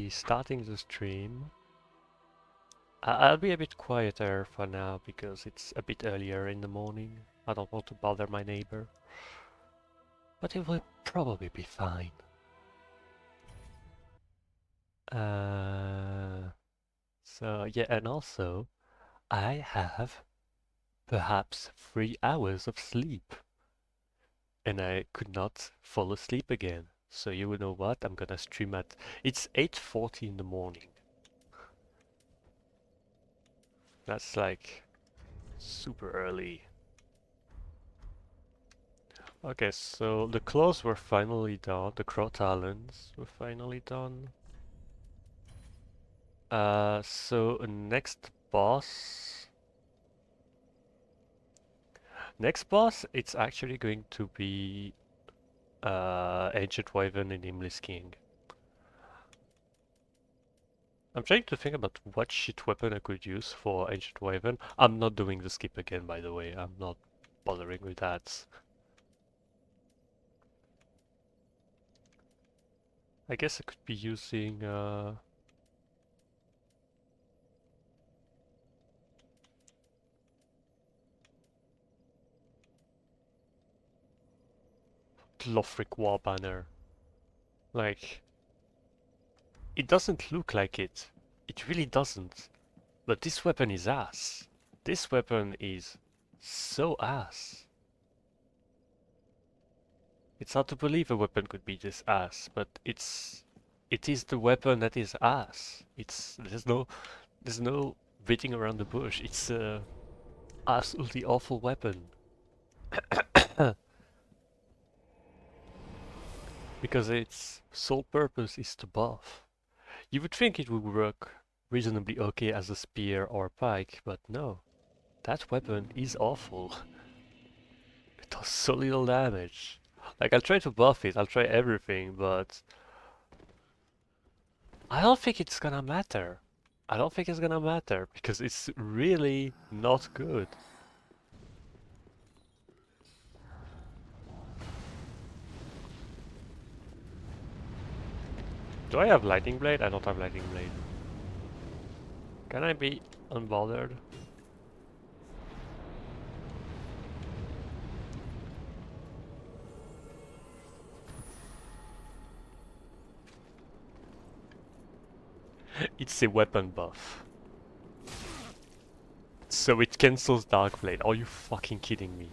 be starting the stream. I'll be a bit quieter for now because it's a bit earlier in the morning. I don't want to bother my neighbor. But it will probably be fine. So yeah, and also I have perhaps 3 hours of sleep. And I could not fall asleep again. So you know what? I'm gonna stream at... It's 8:40 in the morning. That's like super early. Okay, so the claws were finally done. The crow talons were finally done. So next boss... Next boss, it's actually going to be Ancient Wyvern and Nameless King. I'm trying to think about what shit weapon I could use for Ancient Wyvern. I'm not doing the skip again, by the way. I'm not bothering with that. I guess I could be using... Lothric War Banner. Like... It doesn't look like it. It really doesn't. But this weapon is ass. This weapon is so ass. It's hard to believe a weapon could be this ass, but it is the weapon that is ass. There's no beating around the bush. It's a absolutely awful weapon. Because its sole purpose is to buff. You would think it would work reasonably okay as a spear or pike, but no. That weapon is awful. It does so little damage. Like, I'll try to buff it, I'll try everything, but... I don't think it's gonna matter. I don't think it's gonna matter, because it's really not good. Do I have Lightning Blade? I don't have Lightning Blade. Can I be unbothered? It's a weapon buff. So it cancels Dark Blade. Are you fucking kidding me?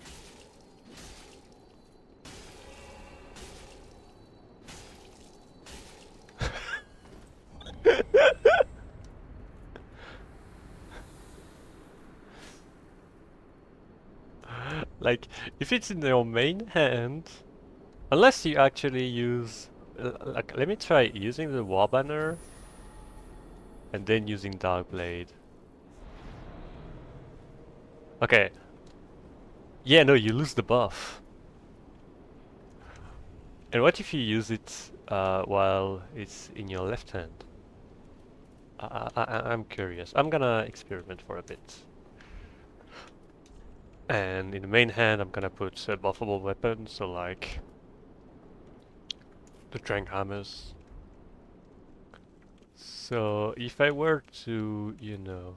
Like, if it's in your main hand, unless you actually use... like, let me try using the War Banner and then using Dark Blade. Okay. Yeah, no, you lose the buff. And what if you use it while it's in your left hand? I'm curious. I'm gonna experiment for a bit. And in the main hand, I'm gonna put a buffable weapon, so like the Drang Hammers. So if I were to, you know,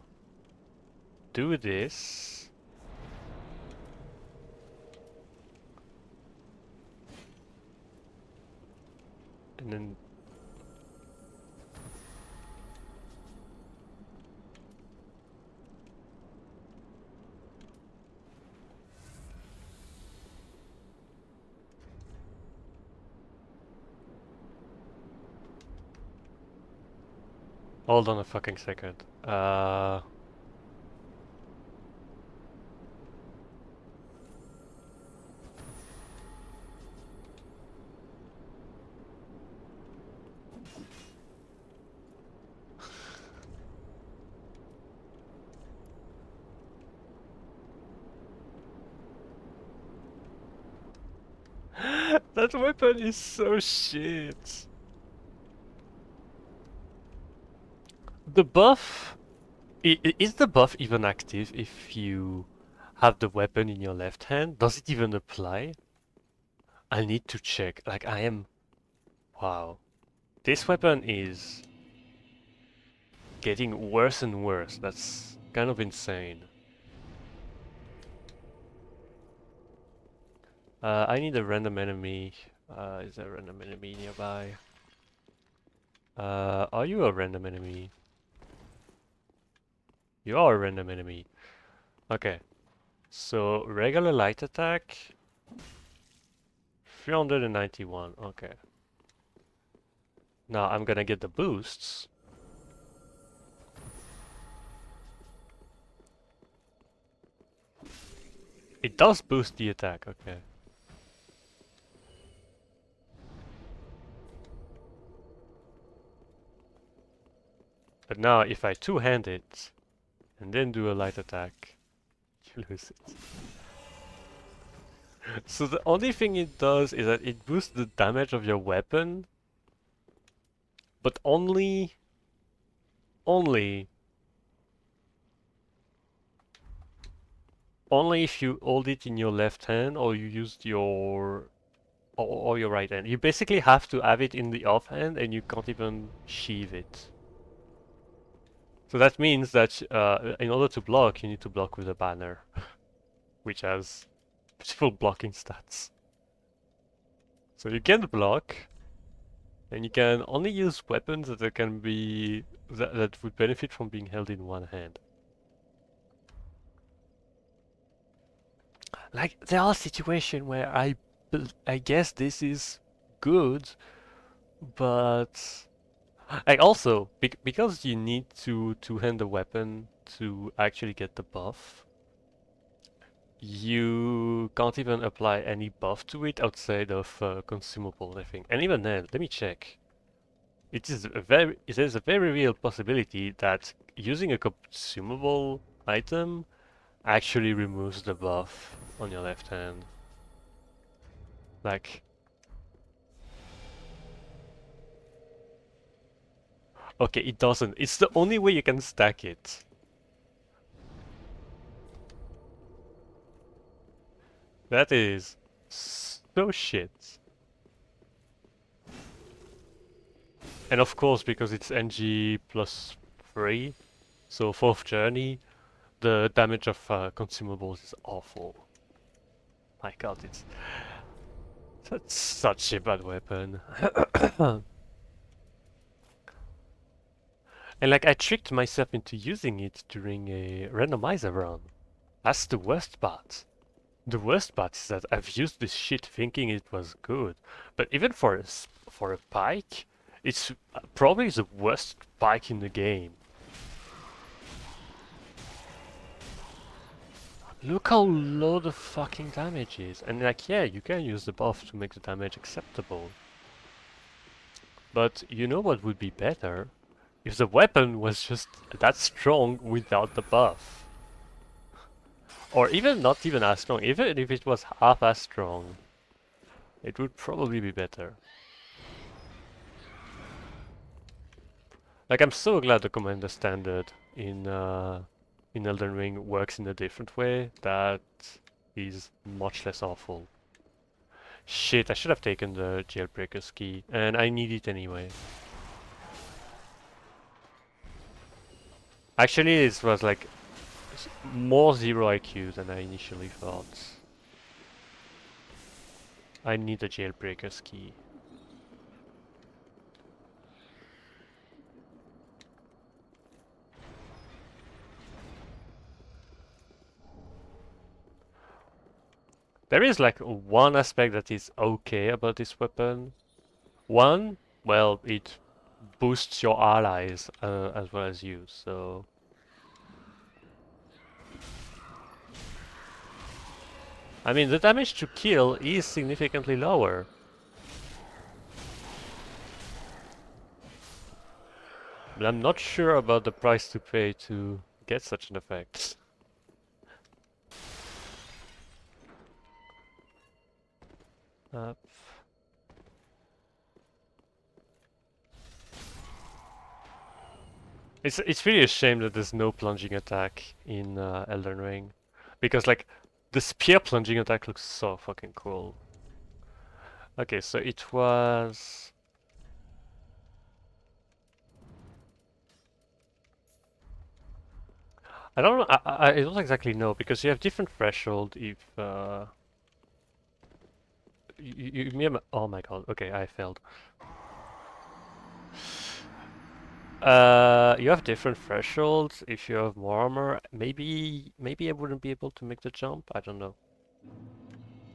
do this, and then hold on a fucking second. That weapon is so shit. The buff... is the buff even active if you have the weapon in your left hand? Does it even apply? I need to check. Like, I am... Wow. This weapon is getting worse and worse. That's kind of insane. I need a random enemy. Is there a random enemy nearby? Are you a random enemy? You are a random enemy. Okay. So, regular light attack. 391. Okay. Now I'm gonna get the boosts. It does boost the attack, okay. But now if I two-hand it and then do a light attack, you lose it. So the only thing it does is that it boosts the damage of your weapon, but only, only if you hold it in your left hand or you used or your right hand. You basically have to have it in the offhand and you can't even sheath it. So that means that in order to block, you need to block with a banner, which has beautiful blocking stats. So you can block, and you can only use weapons that can be that would benefit from being held in one hand. Like there are situations where I guess this is good, but like also because you need to two-hand the weapon to actually get the buff. You can't even apply any buff to it outside of consumable, I think. And even then, let me check. It is a very real possibility that using a consumable item actually removes the buff on your left hand. Like, okay, it doesn't. It's the only way you can stack it. That is so shit. And of course, because it's NG+3, so fourth journey, the damage of consumables is awful. My god, it's that's such a bad weapon. And like I tricked myself into using it during a randomizer run. That's the worst part. The worst part is that I've used this shit thinking it was good. But even for a pike, it's probably the worst pike in the game. Look how low the fucking damage is. And like, yeah, you can use the buff to make the damage acceptable. But you know what would be better? If the weapon was just that strong without the buff. Or even not even as strong, even if it was half as strong, it would probably be better. Like I'm so glad the Commander Standard in Elden Ring works in a different way that is much less awful. Shit, I should have taken the Jailbreaker's key, and I need it anyway. Actually, this was like more 0 IQ than I initially thought. I need the Jailbreaker's key. There is like one aspect that is okay about this weapon. One, well, it boosts your allies as well as you, so... I mean, the damage to kill is significantly lower. But I'm not sure about the price to pay to get such an effect. Up. It's really a shame that there's no plunging attack in Elden Ring. Because like, the spear plunging attack looks so fucking cool. Okay, so it was... I don't know. I don't exactly know because you have different threshold if oh my god. Okay, I failed. You have different thresholds. If you have more armor, maybe I wouldn't be able to make the jump. I don't know.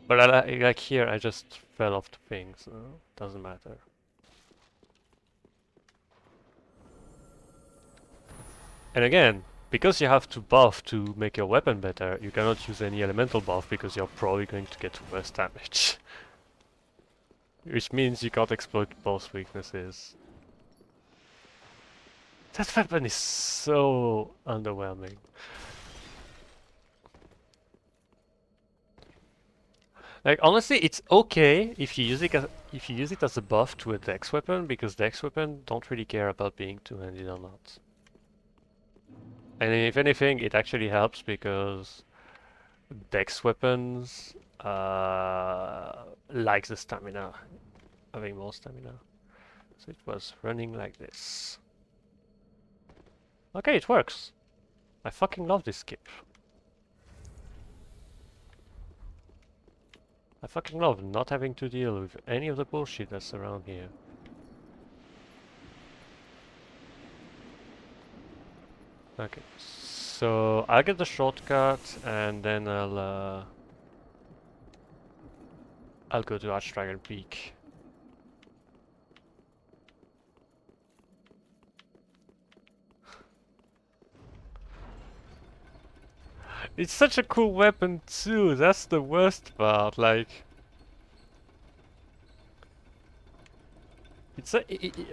But like here, I just fell off the thing, so doesn't matter. And again, because you have to buff to make your weapon better, you cannot use any elemental buff because you're probably going to get worse damage. Which means you can't exploit both weaknesses. That weapon is so underwhelming. Like honestly, it's okay if you use it as a buff to a dex weapon because dex weapon don't really care about being two-handed or not. And if anything, it actually helps because dex weapons like the stamina, having more stamina. So it was running like this. Okay, it works. I fucking love this skip. I fucking love not having to deal with any of the bullshit that's around here. Okay, so I'll get the shortcut and then I'll go to Archdragon Peak. It's such a cool weapon too, that's the worst part, like... It's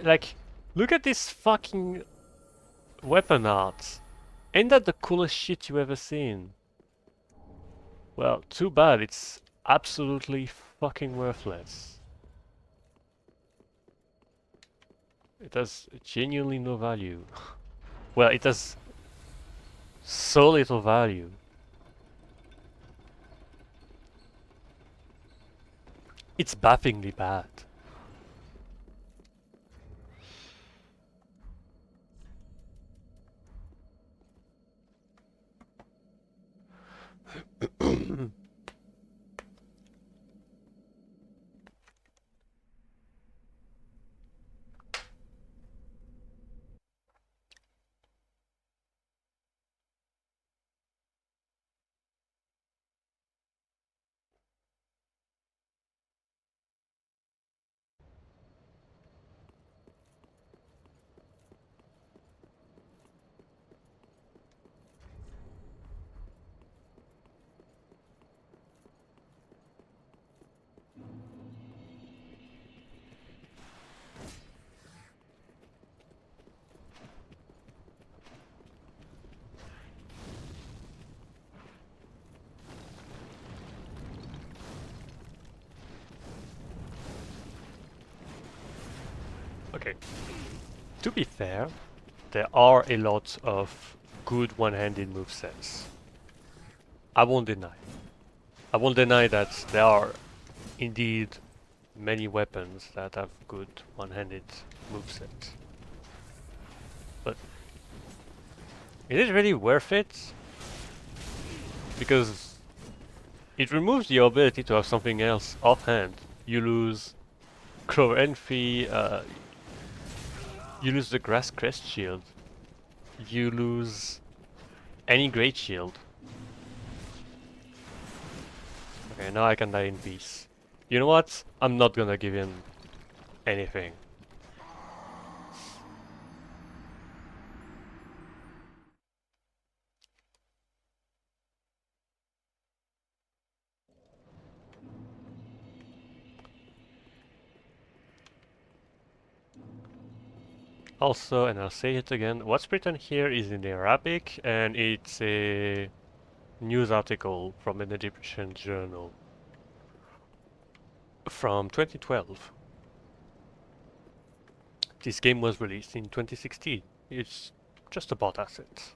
like, look at this fucking weapon art. Ain't that the coolest shit you ever seen? Well, too bad, it's absolutely fucking worthless. It has genuinely no value. Well, it has so little value. It's bafflingly bad. Okay, to be fair, there are a lot of good one-handed movesets. I won't deny. I won't deny that there are indeed many weapons that have good one-handed movesets. But is it really worth it? Because it removes the ability to have something else offhand. You lose Crow Envy, you lose the Grass Crest Shield. You lose any Great Shield. Okay, now I can die in peace. You know what? I'm not gonna give him anything. Also, and I'll say it again, what's written here is in Arabic and it's a news article from an Egyptian journal from 2012. This game was released in 2016. It's just about assets.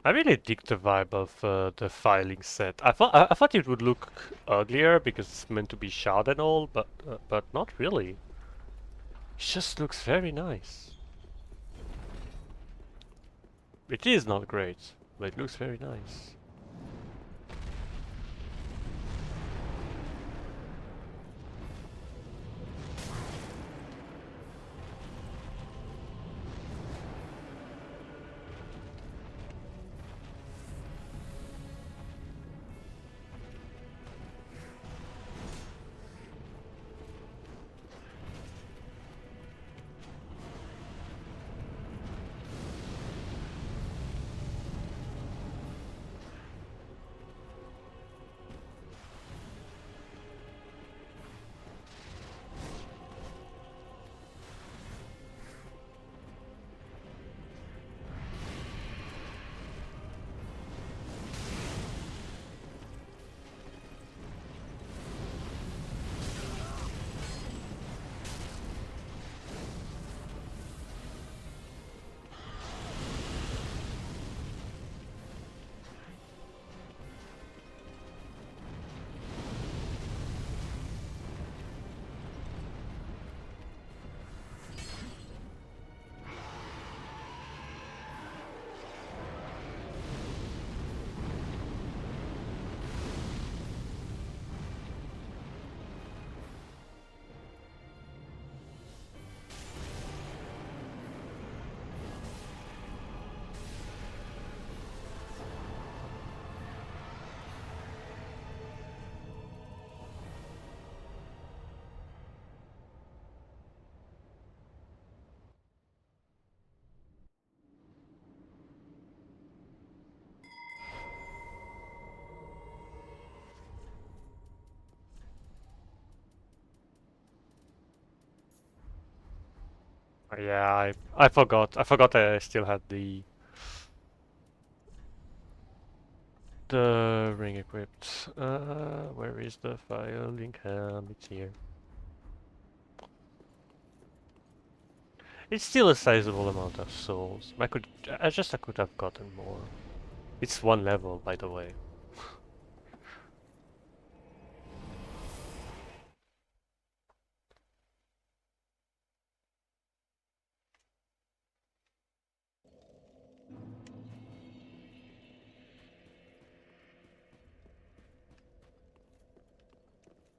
I really dig the vibe of the filing set. I thought it would look uglier because it's meant to be shot and all, but not really. It just looks very nice. It is not great, but it looks very nice. Yeah, I forgot. I forgot I still had the ring equipped. Where is the filing cam? It's here. It's still a sizable amount of souls. I could have gotten more. It's one level, by the way.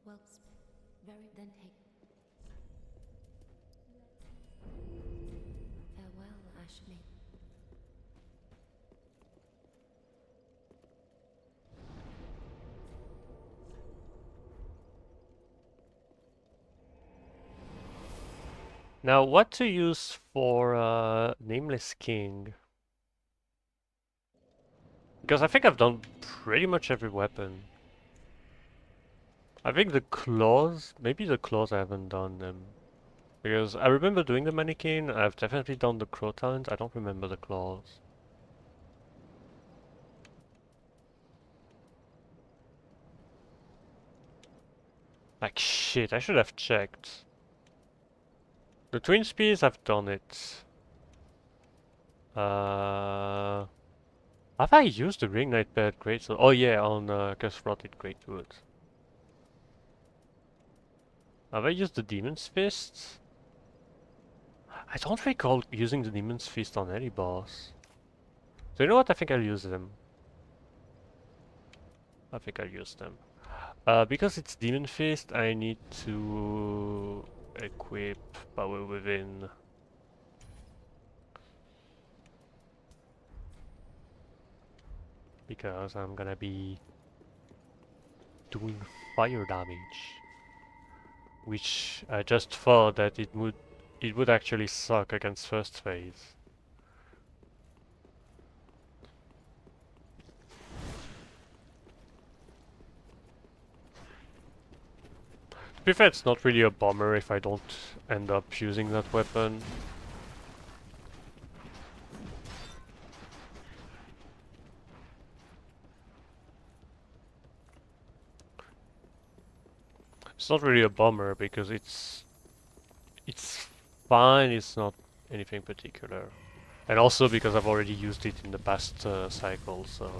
Well, very then take farewell, Ashmi. Now, what to use for Nameless King? Because I think I've done pretty much every weapon. I think the claws, maybe the claws I haven't done them. Because I remember doing the mannequin, I've definitely done the crotons, I don't remember the claws. Like shit, I should have checked. The twin spears, I've done it. Uh, have I used the ring knight paired greatsword? Oh yeah, on Curse Rotted Greatwood. Have I used the demon's fist? I don't recall using the demon's fist on any boss. So you know what? I think I'll use them. I think I'll use them. Because it's demon fist, I need to equip power within. Because I'm gonna be doing fire damage, which I just thought that it would actually suck against first phase. To be fair, it's not really a bummer if I don't end up using that weapon. It's not really a bummer because it's fine, it's not anything particular. And also because I've already used it in the past cycle, so...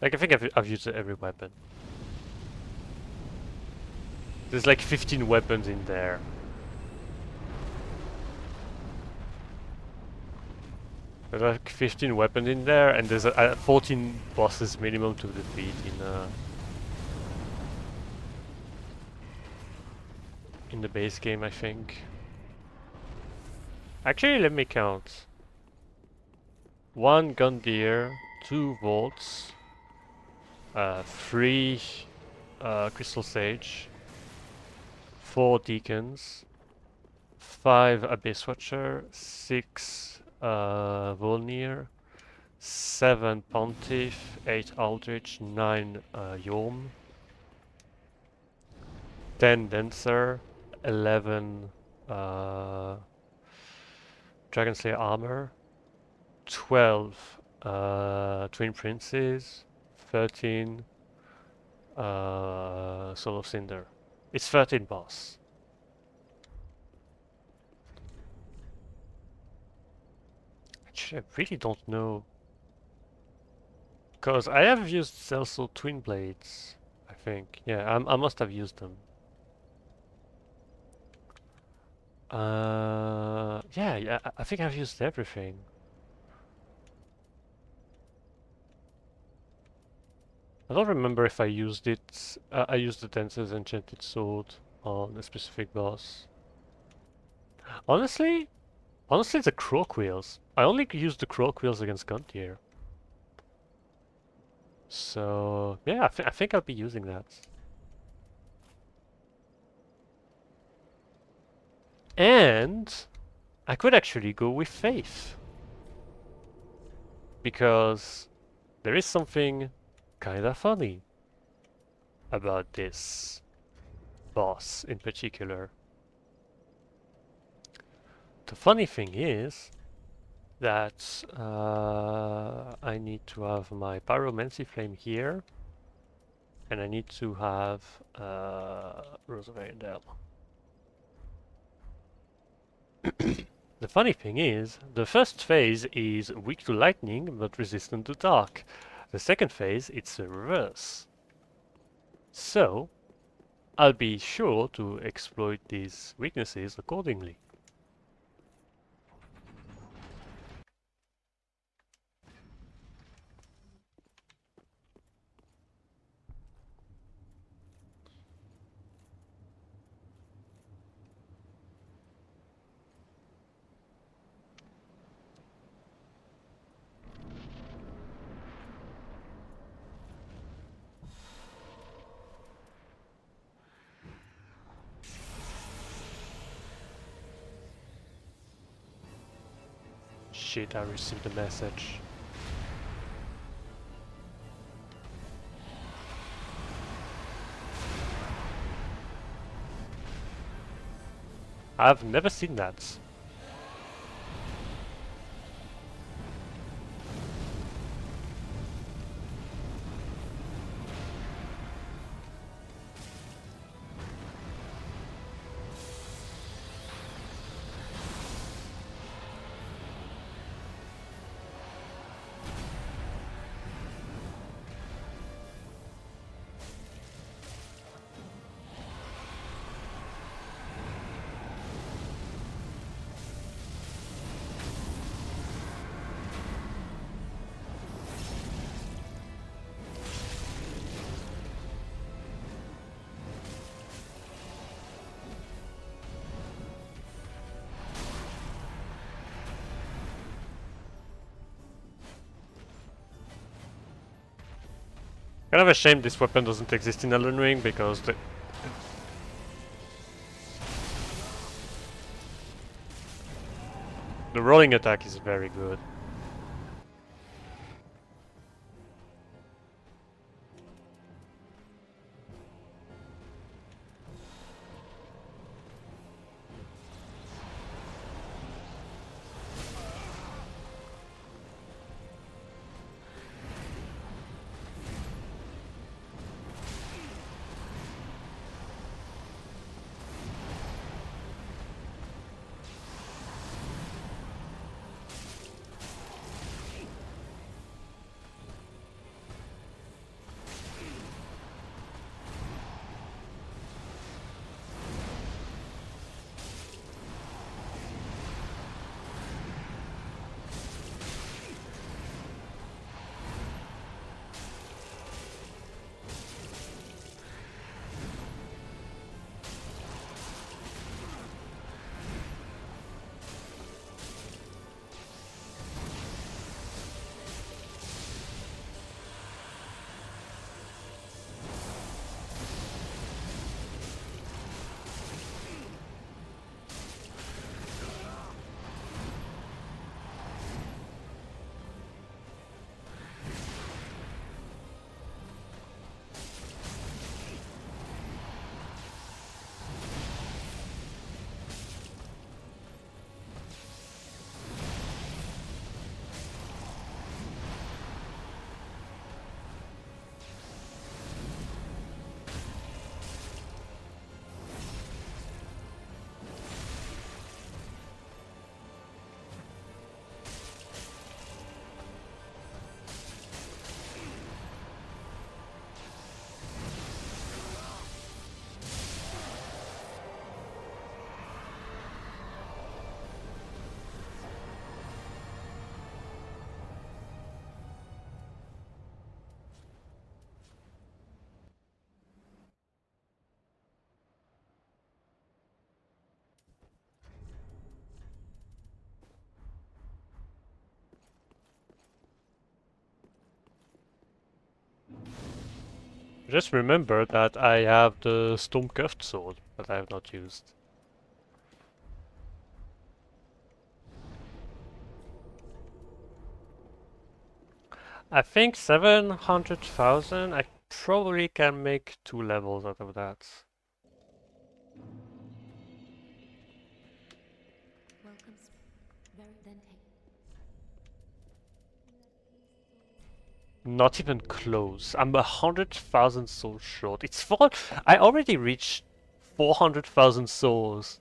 Like, I think I've used every weapon. There's like 15 weapons in there. There's like 15 weapons in there, and there's 14 bosses minimum to defeat in the base game, I think. Actually, let me count. 1 Gundyr, 2 Volts, 3 Crystal Sage, 4 Deacons, 5 Abyss Watcher, 6 Volnir, 7 Pontiff, 8 Aldrich, 9 Yulm, 10 Dancer, 11 Dragonslayer Armor, 12 Twin Princes, 13 Soul of Cinder. It's 13 boss. Actually, I really don't know. Because I have used also Twin Blades, I think. Yeah, I must have used them. Yeah, I think I've used everything. I don't remember if I used it. I used the Dancer's Enchanted Sword on a specific boss. Honestly, the Croak Wheels. I only used the Croak Wheels against Gundyr. So, yeah, I think I'll be using that. And I could actually go with Faith. Because there is something kinda funny about this boss in particular. The funny thing is that I need to have my Pyromancy Flame here, and I need to have Rose of Arendelle. The funny thing is, the first phase is weak to lightning but resistant to dark. The second phase, it's the reverse. So, I'll be sure to exploit these weaknesses accordingly. Shit, I received a message. I've never seen that. Kind of a shame this weapon doesn't exist in Elden Ring because the rolling attack is very good. Just remember that I have the Storm Curved Sword that I have not used. I think 700,000, I probably can make 2 levels out of that. Welcome. Very then take. Not even close. I'm 100,000 souls short. It's four. I already reached 400,000 souls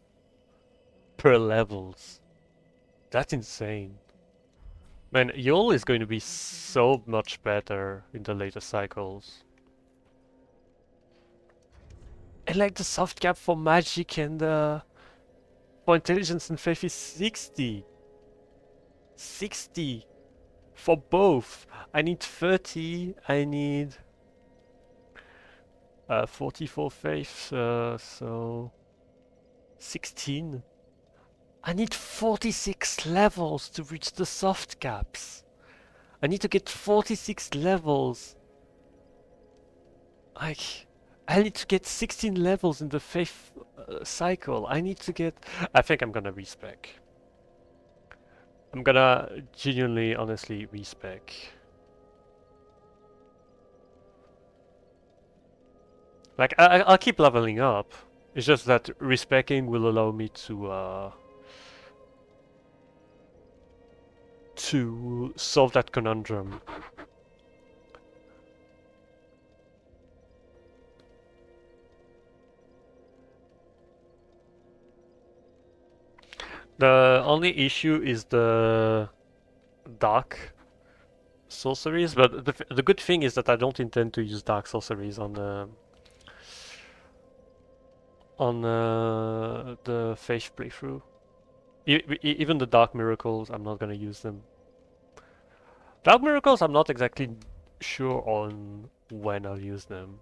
per levels. That's insane. Man, Yol is going to be so much better in the later cycles. And like the soft cap for magic and for intelligence and faith is 60. 60 for both. I need 30. I need 44 faith. So 16. I need 46 levels to reach the soft caps. I need to get 46 levels. Like, I need to get 16 levels in the faith cycle. I need to get. I think I'm gonna respec. I'm gonna genuinely, honestly respec. Like, I'll keep leveling up. It's just that respecking will allow me to solve that conundrum. The only issue is the dark sorceries, but the good thing is that I don't intend to use dark sorceries on the Faith playthrough. Even the Dark Miracles, I'm not gonna use them. Dark Miracles, I'm not exactly sure on when I'll use them.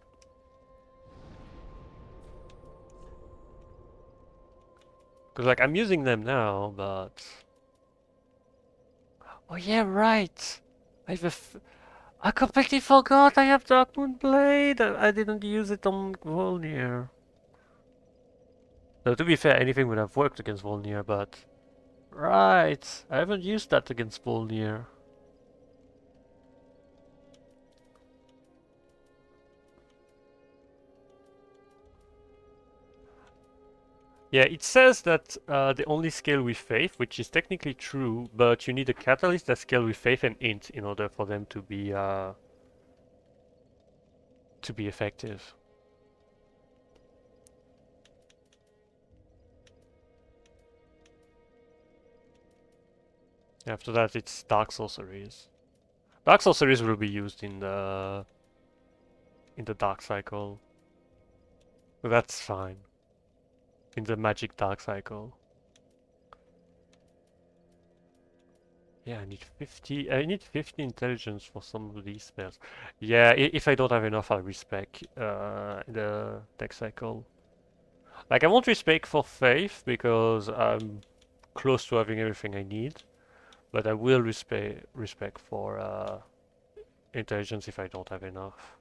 Because, like, I'm using them now, but... Oh yeah, right! I completely forgot I have Dark Moon Blade! I didn't use it on Volnir. Though, to be fair, anything would have worked against Volnir, but... Right! I haven't used that against Volnir. Yeah, it says that they only scale with faith, which is technically true, but you need a catalyst that scale with faith and int in order for them to be effective. After that, it's dark sorceries. Dark sorceries will be used in the dark cycle. That's fine. In the magic dark cycle. Yeah, I need 50 intelligence for some of these spells. Yeah, if I don't have enough, I'll respec in the next cycle. Like, I won't respec for faith because I'm close to having everything I need, but I will respec for intelligence if I don't have enough.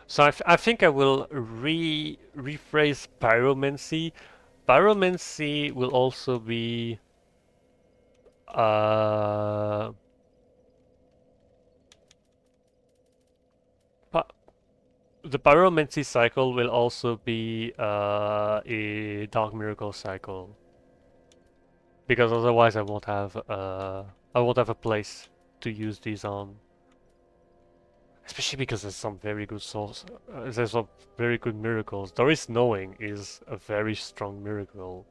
So I think I will rephrase pyromancy. Pyromancy will also be uh the pyromancy cycle will also be a dark miracle cycle. Because otherwise I won't have a place to use these on. Especially because there's some very good there's some very good miracles. Doris knowing is a very strong miracle.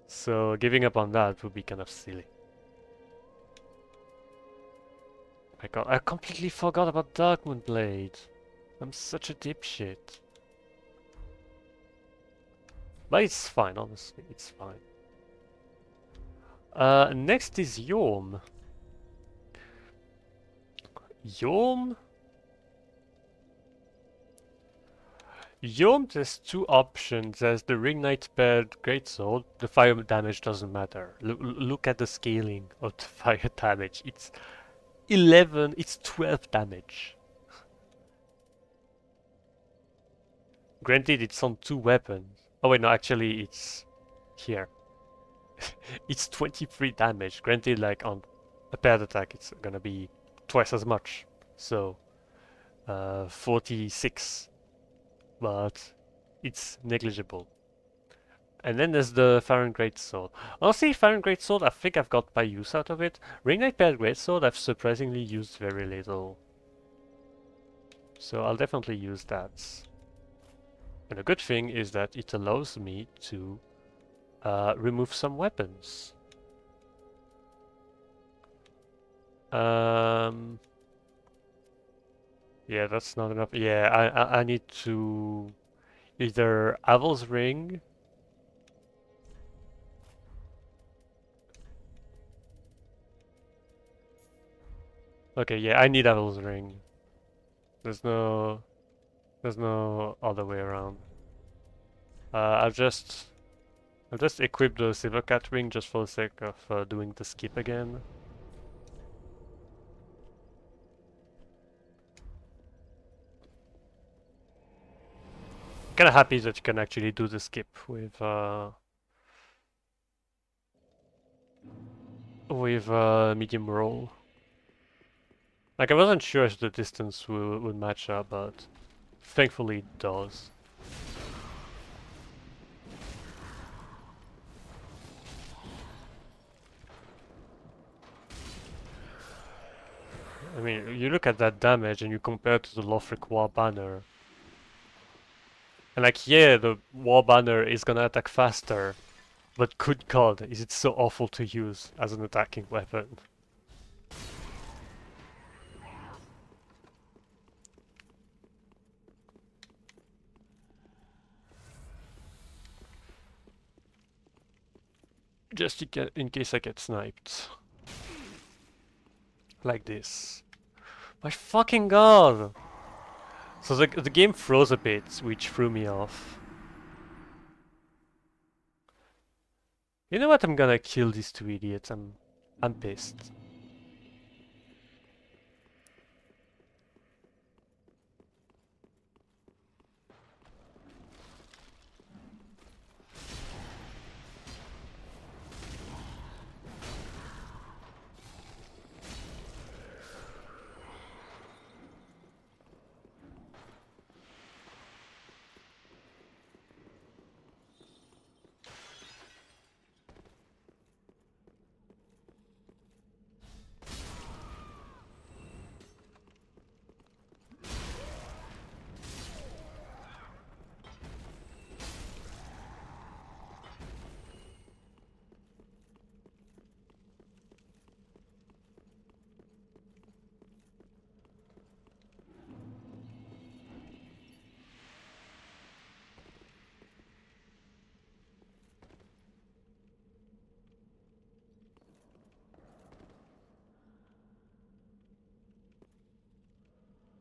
So giving up on that would be kind of silly. My god, I completely forgot about Darkmoon Blade. I'm such a dipshit. But it's fine, honestly, it's fine. Next is Yorm. Yorm? Yom, there's two options. There's the Ring Knight paired Greatsword. The fire damage doesn't matter. Look at the scaling of the fire damage. It's 11, it's 12 damage. Granted, it's on two weapons. Oh wait, no, actually it's here. It's 23 damage. Granted, like on a paired attack, it's gonna be twice as much. So, 46. But it's negligible. And then there's the Farron Greatsword. Honestly, Farron Greatsword, I think I've got my use out of it. Ring Knight paired Greatsword, I've surprisingly used very little. So I'll definitely use that. And the good thing is that it allows me to remove some weapons. Um, yeah, that's not enough. Yeah, I need to either Avel's Ring. Okay, yeah, I need Avel's Ring. There's no there's no other way around. I'll just equip the Silver Cat Ring just for the sake of doing the skip again. Kinda happy that you can actually do the skip with medium roll. Like I wasn't sure if the distance would match up, but thankfully it does. I mean, you look at that damage and you compare it to the Lothric War Banner. And like, yeah, the War Banner is gonna attack faster, but good god, is it so awful to use as an attacking weapon. Just in case I get sniped. Like this. My fucking god! So the game froze a bit, which threw me off. You know what? I'm gonna kill these two idiots. I'm pissed.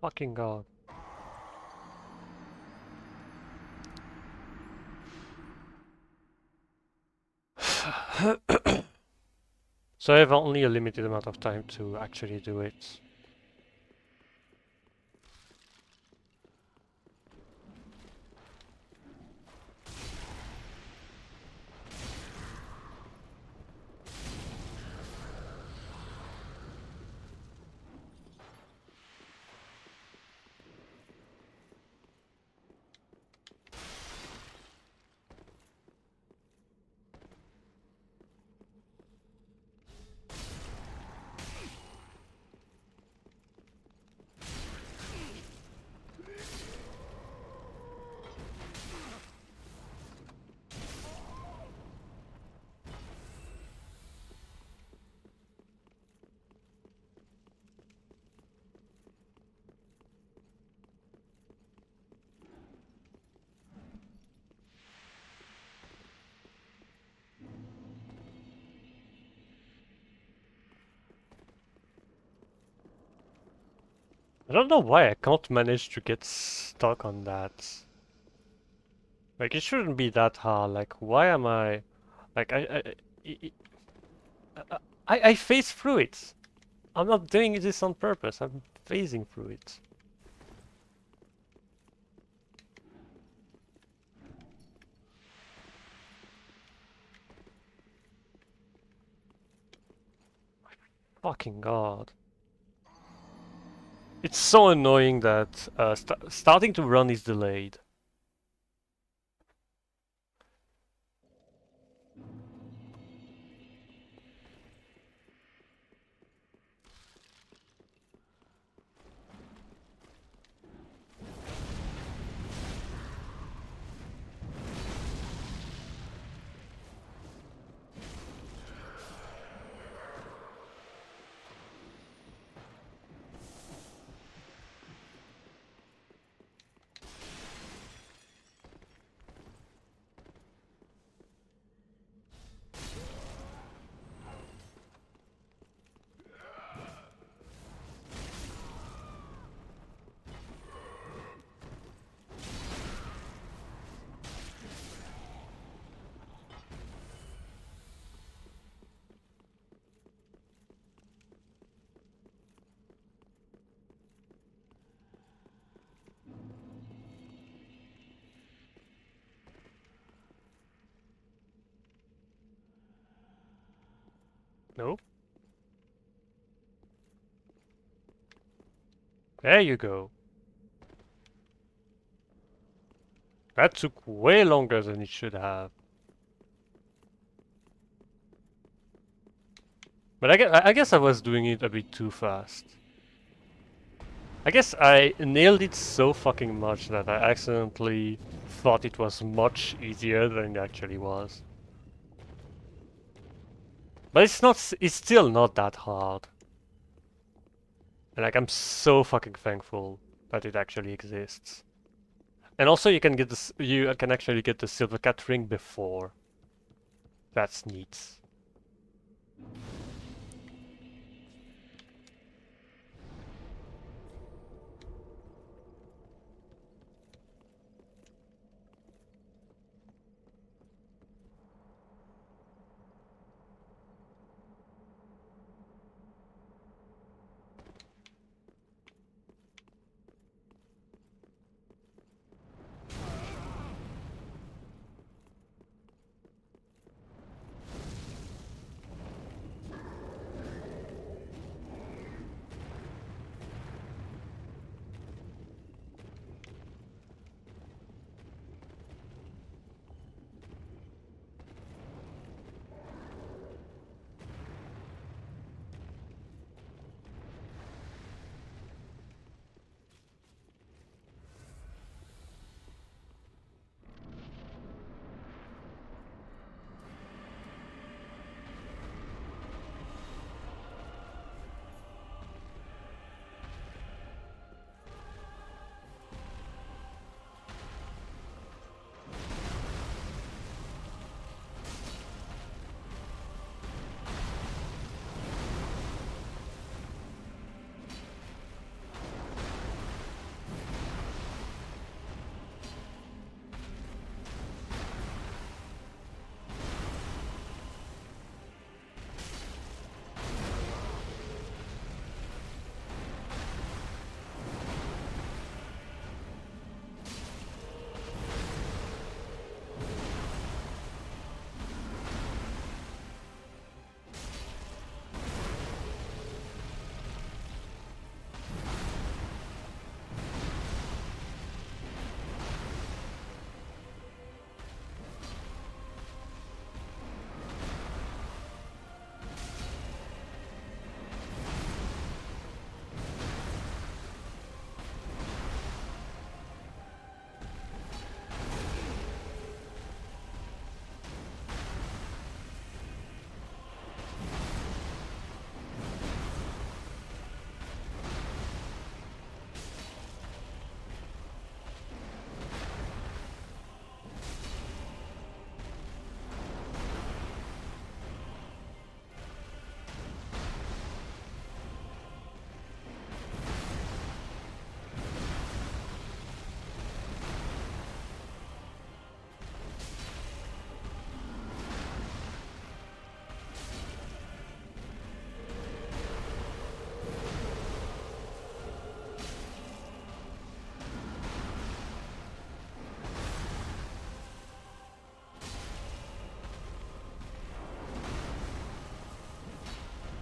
Fucking god. So I have only a limited amount of time to actually do it. I don't know why I can't manage to get stuck on that. Like, it shouldn't be that hard. Like, why am I... Like, I, I phase through it. I'm not doing this on purpose. I'm phasing through it. Fucking god. It's so annoying that starting to run is delayed. No? There you go. That took way longer than it should have. But I guess I was doing it a bit too fast. I guess I nailed it so fucking much that I accidentally thought it was much easier than it actually was. But it's still not that hard. And like, I'm so fucking thankful that it actually exists. And also you can get this, you can actually get the silver cat ring before. That's neat.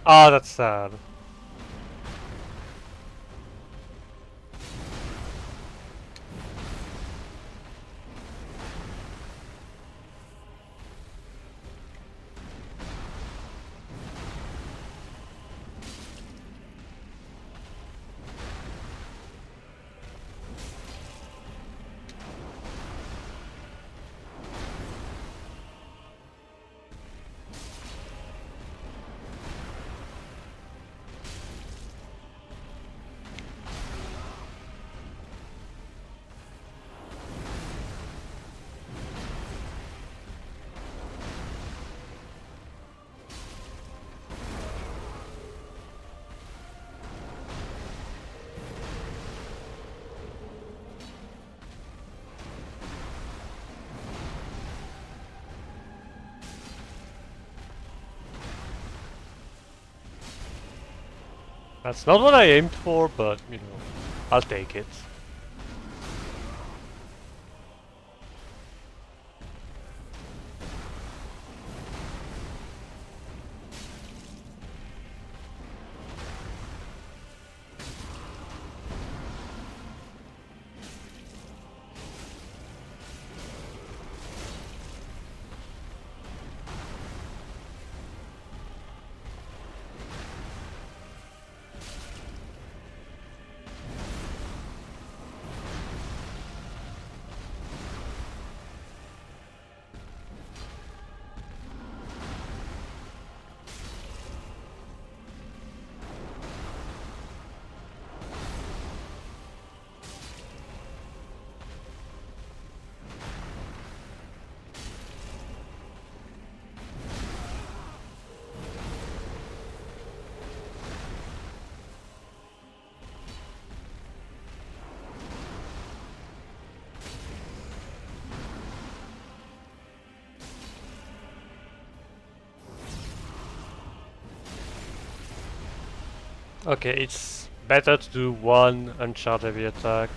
Oh, that's sad. That's not what I aimed for, but, you know, I'll take it. Okay, it's better to do one uncharged heavy attack.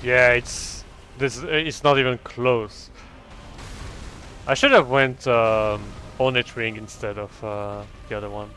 Yeah, it's not even close. I should have went on it ring instead of the other one.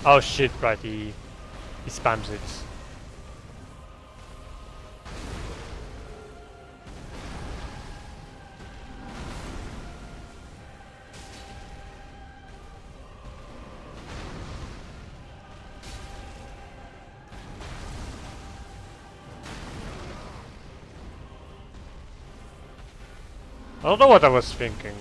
Oh shit, right, he spams it. I don't know what I was thinking.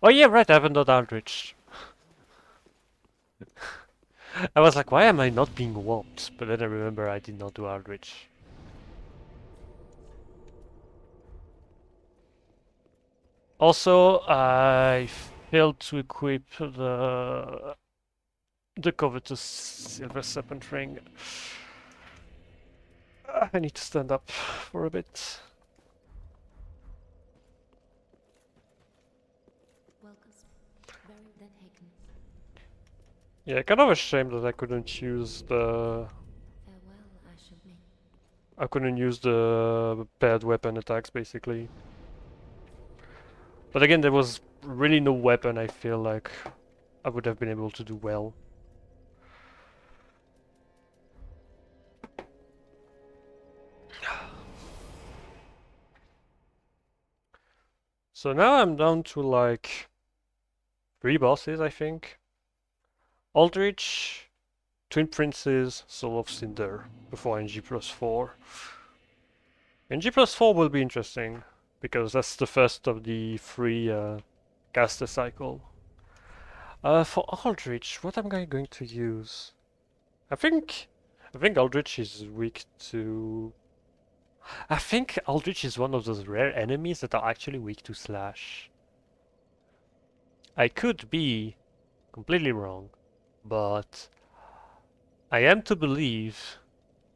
Oh yeah, right, I haven't done Aldrich. I was like, why am I not being whopped? But then I remember I did not do Aldrich. Also, failed to equip the covetous silver serpent ring. I need to stand up for a bit. Welcome's very then taken. Yeah, kind of a shame that I couldn't use the Farewell, I should make. I couldn't use the paired weapon attacks basically. But again, there was really no weapon I feel like I would have been able to do well. So now I'm down to like 3 bosses, I think. Aldrich, Twin Princes, Soul of Cinder before NG+4. NG+4 will be interesting because that's the first of the 3 caster cycle. For Aldrich, what am I going to use? I think Aldrich is weak to... I think Aldrich is one of those rare enemies that are actually weak to slash. I could be completely wrong, but I am to believe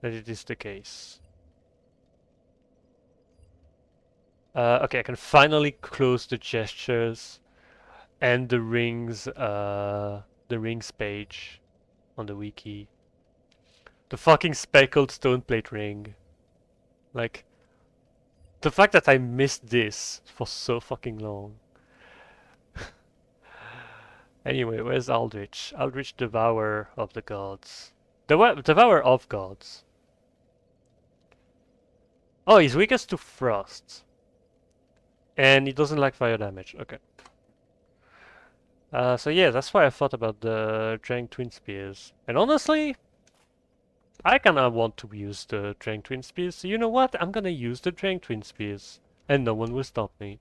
that it is the case. Okay, I can finally close the gestures and the rings page on the wiki. The fucking speckled stone plate ring. Like, the fact that I missed this for so fucking long. Anyway, where's Aldrich? Aldrich, Devourer of the Gods. Devourer of Gods. Oh, he's weakest to Frost. And he doesn't like fire damage. Okay. So yeah, that's why I thought about the Drang Twin Spears. And honestly, I kinda want to use the Drang Twin Spears. So you know what? I'm gonna use the Drang Twin Spears. And no one will stop me.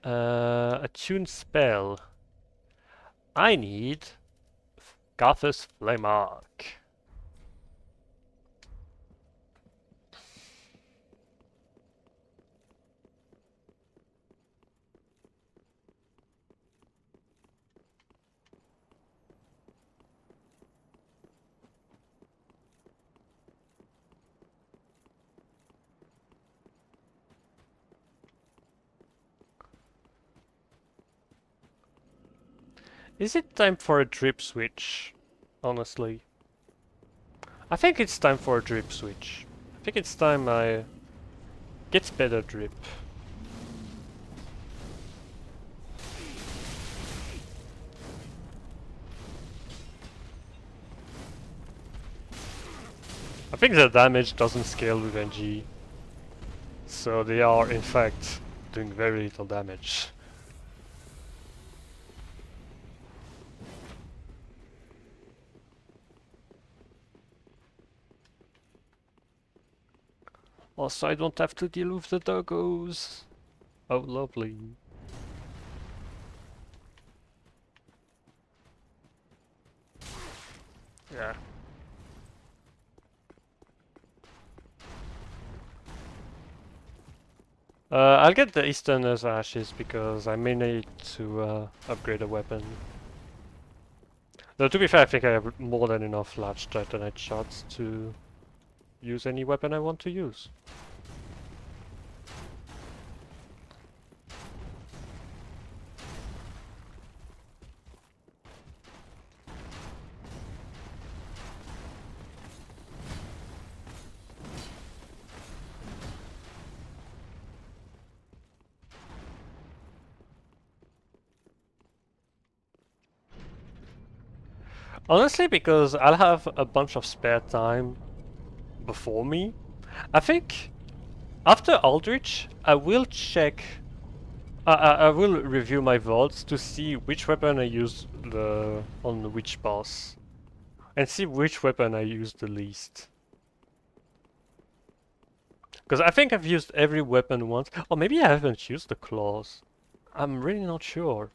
Attune spell. I need Garthus Flame Arc. Is it time for a drip switch? Honestly. I think it's time for a drip switch. I think it's time I get better drip. I think the damage doesn't scale with NG. So they are in fact doing very little damage. Also, I don't have to deal with the doggos. Oh, lovely. Yeah. I'll get the Easterner's Ashes because I may need to upgrade a weapon. Though to be fair, I think I have more than enough large Titanite shots to use any weapon I want to use. Honestly, because I'll have a bunch of spare time before me, I think after Aldrich, I will check. I will review my vaults to see which weapon I used on which boss, and see which weapon I used the least. Because I think I've used every weapon once, or maybe I haven't used the claws. I'm really not sure.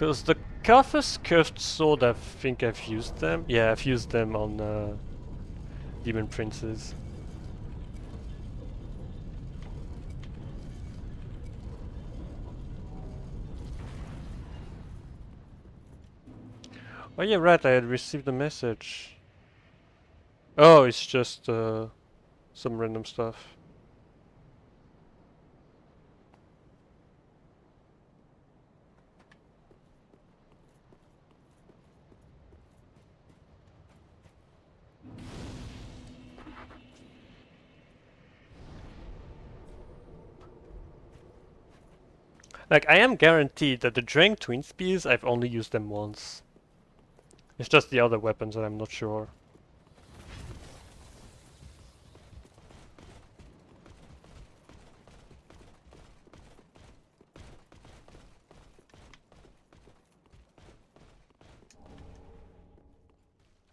Because the Kaphas curved sword, I think I've used them. Yeah, I've used them on Demon Princes. Oh yeah, right, I had received a message. Oh, it's just some random stuff. Like, I am guaranteed that the Drang Twin Spears, I've only used them once. It's just the other weapons that I'm not sure.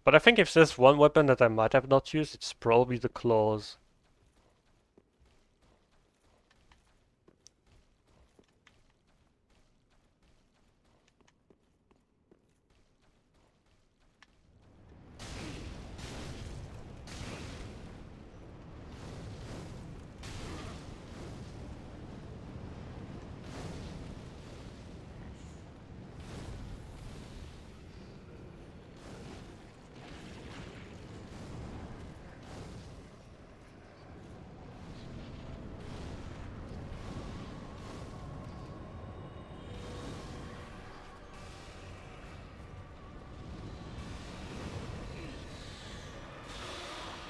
But I think if there's one weapon that I might have not used, it's probably the claws.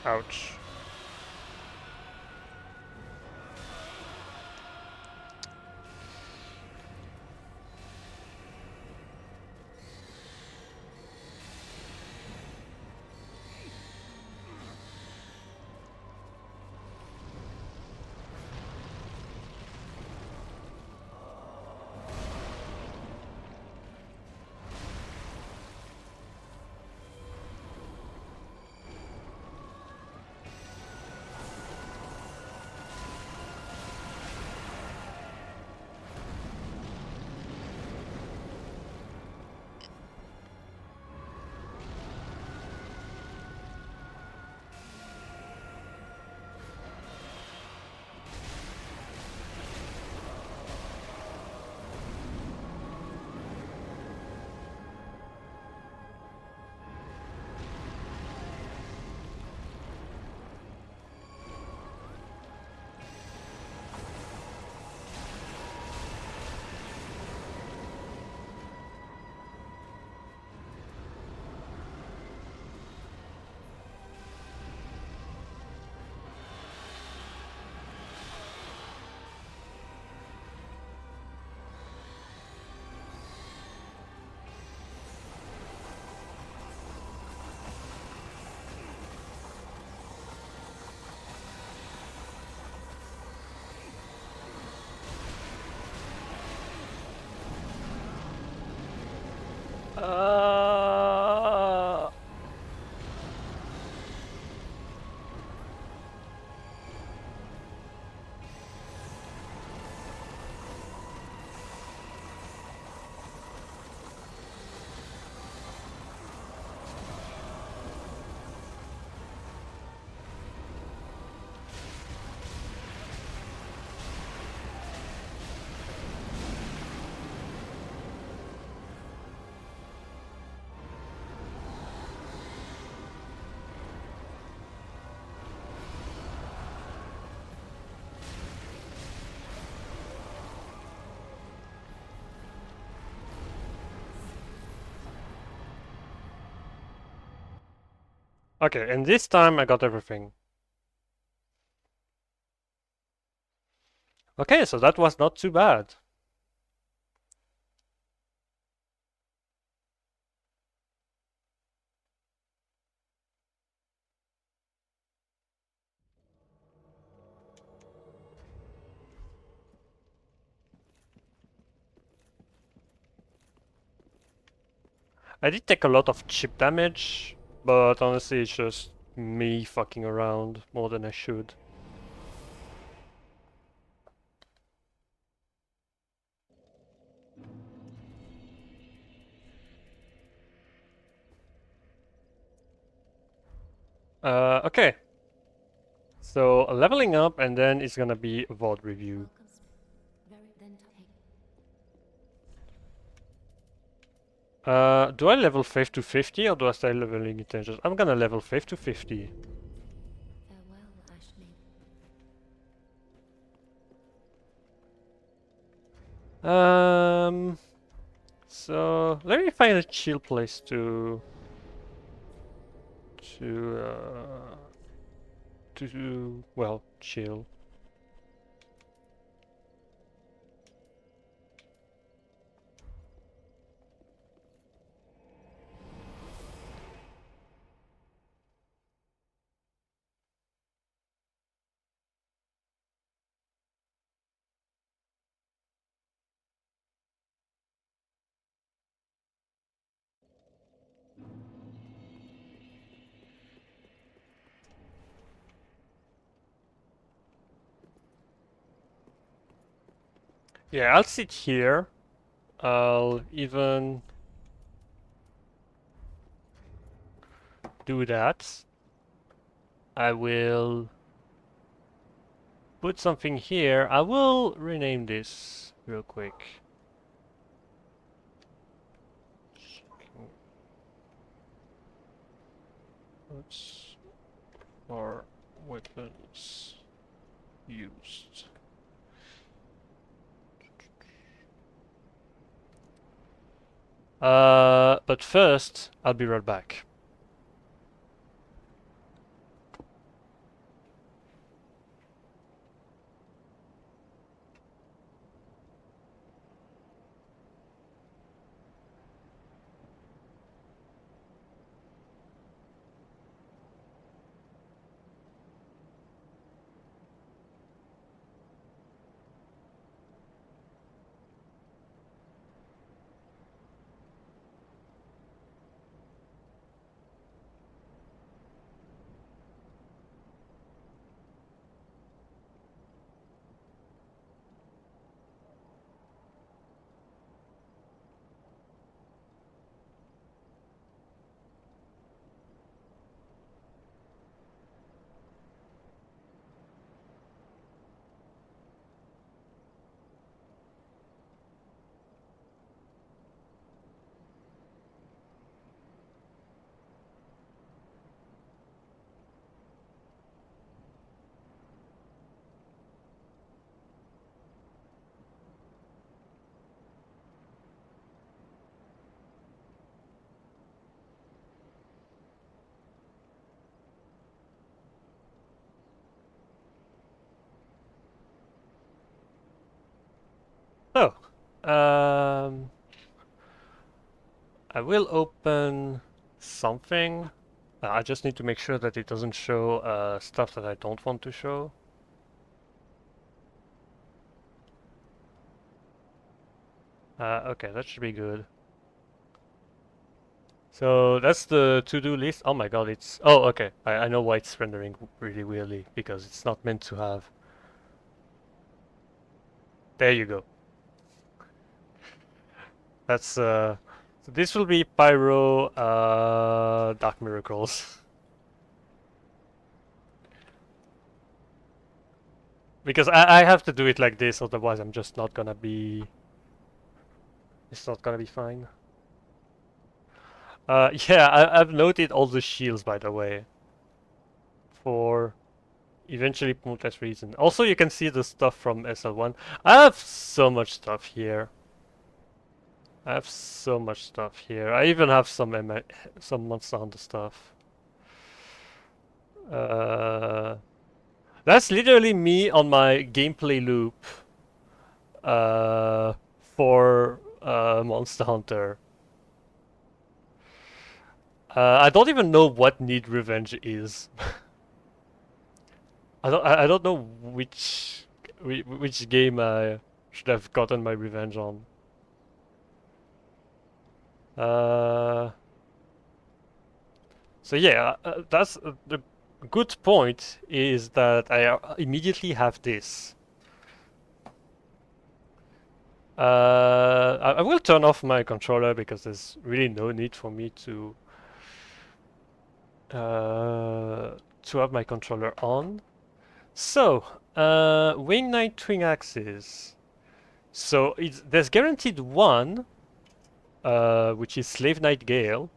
Ouch. Uh... Okay, and this time I got everything. Okay, so that was not too bad. I did take a lot of chip damage, but honestly it's just me fucking around more than I should. Okay. So leveling up, and then it's gonna be a VOD review. Welcomes. Very then take. Do I level Faith to 50 or do I stay leveling intentions? I'm gonna level Faith to 50. Farewell, Ashmaid. Um, so let me find a chill place to well, chill. Yeah, I'll sit here. I'll even do that. I will put something here. I will rename this real quick. What's our weapons used? But first, I'll be right back. So, um, I will open something. I just need to make sure that it doesn't show stuff that I don't want to show. Okay, that should be good. So that's the to-do list. Oh my god, it's... Oh, okay. I know why it's rendering really weirdly, because it's not meant to have... There you go. That's, So this will be Pyro, Dark Miracles. Because I have to do it like this, otherwise I'm just not gonna be... It's not gonna be fine. Yeah, I've noted all the shields, by the way, for eventually pointless reason. Also, you can see the stuff from SL1. I have so much stuff here. I have so much stuff here. I even have some Monster Hunter stuff. Uh, that's literally me on my gameplay loop uh, for Monster Hunter. I don't even know what Need Revenge is. I don't know which game I should have gotten my revenge on. Uh, so yeah, that's the good point is that I immediately have this. I will turn off my controller because there's really no need for me to to have my controller on. So, Wing Knight Twin Axes. So there's guaranteed one, which is Slave Knight Gale.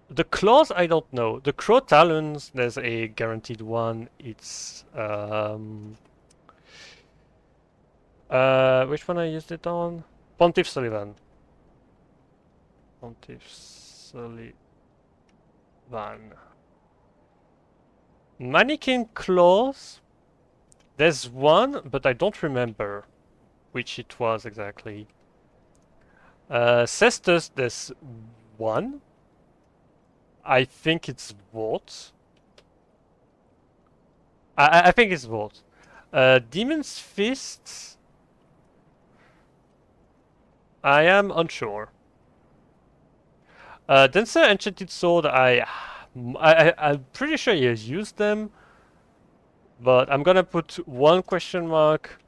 The claws, I don't know. The Crow Talons, there's a guaranteed one. It's which one I used it on? Pontiff Sullivan. Pontiff Sullivan. Mannequin claws. There's one, but I don't remember which it was exactly. Cestus, there's one. I think it's Vought. I think it's Vought. Demon's Fist. I am unsure. Dancer Enchanted Sword, I'm pretty sure he has used them, but I'm gonna put one question mark.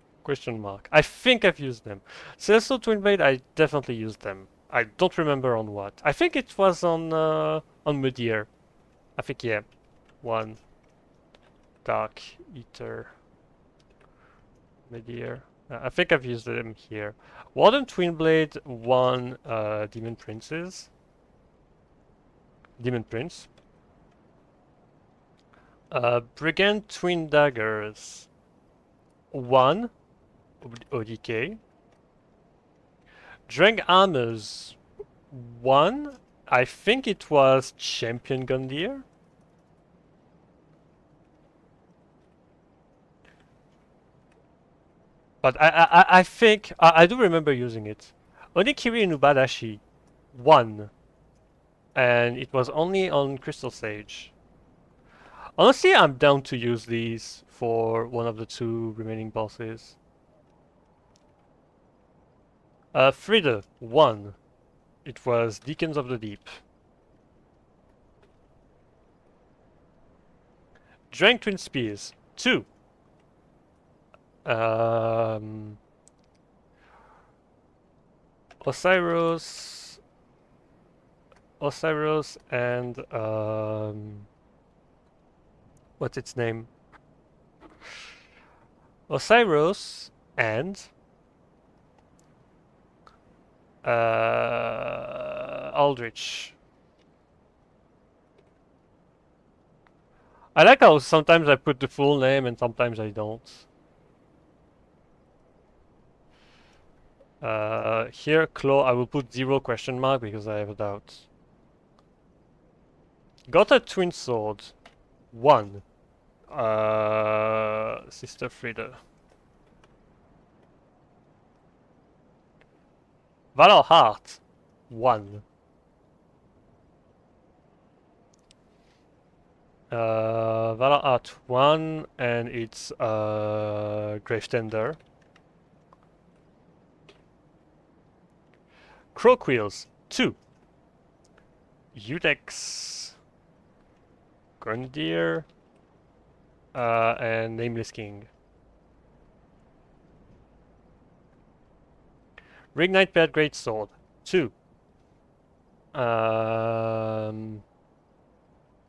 I think I've used them. Celestial Twin Blade, I definitely used them. I don't remember on what. I think it was on Mudir. I think, yeah. One. Dark Eater. Mudir. I think I've used them here. Warden Twin Blade, one Demon Princes. Demon Prince. Brigand Twin Daggers. One. ODK. Drang Armors. One. I think it was Champion Gundir. But I think I do remember using it. Onikiri Nubadashi. One. And it was only on Crystal Sage. Honestly, I'm down to use these for one of the two remaining bosses. Frida, one. It was Deacons of the Deep. Drank Twin Spears, two. Osiris and what's its name? Osiris and Aldrich. I like how sometimes I put the full name and sometimes I don't. Here, Claw, I will put 0 question mark because I have a doubt. Got a twin sword. One. Sister Frida. Valor Heart. One. Valor Heart 1, and it's Gravetender. Croqueels 2. Udex. Grenadier. And Nameless King. Ring Knight Paired Greatsword 2.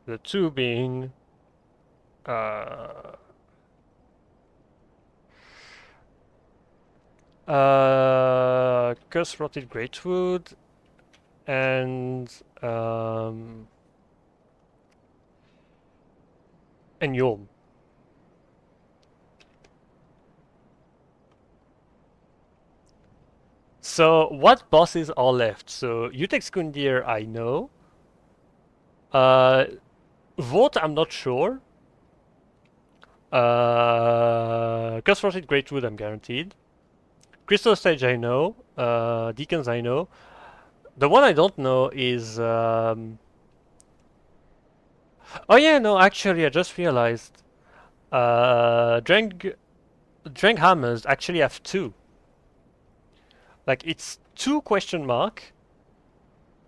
The 2 being Curse Rotted Greatwood and Yulm. So what bosses are left? So Utex Gundir I know. Vought I'm not sure. Curse Rotted Greatwood I'm guaranteed. Crystal Stage I know. Deacons I know. The one I don't know is oh yeah, no, actually I just realized Drang Hammers actually have 2. Like it's 2 question mark,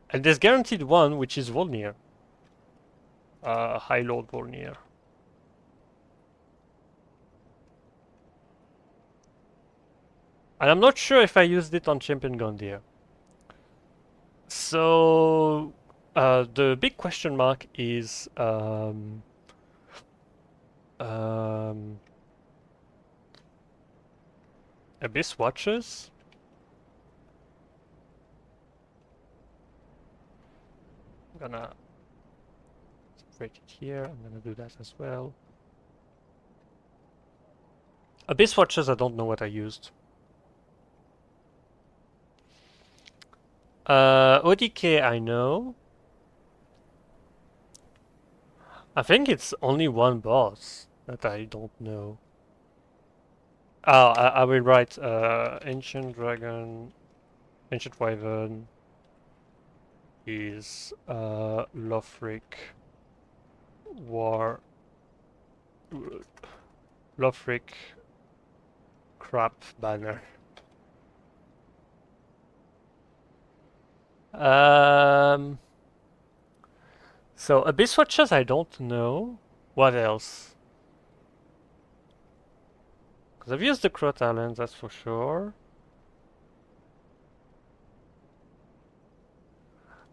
and there's guaranteed one, which is Volnir. High Lord Volnir. And I'm not sure if I used it on Champion Gondir. So the big question mark is Abyss Watchers. I'm gonna separate it here. I'm gonna do that as well. Abyss Watchers, I don't know what I used. ODK, I know. I think it's only one boss that I don't know. Oh, I will write Ancient Dragon, Ancient Wyvern is Lothric War, Lothric Crap Banner. Um, so Abyss Watchers I don't know. What else? Because I've used the Crow Talent, that's for sure.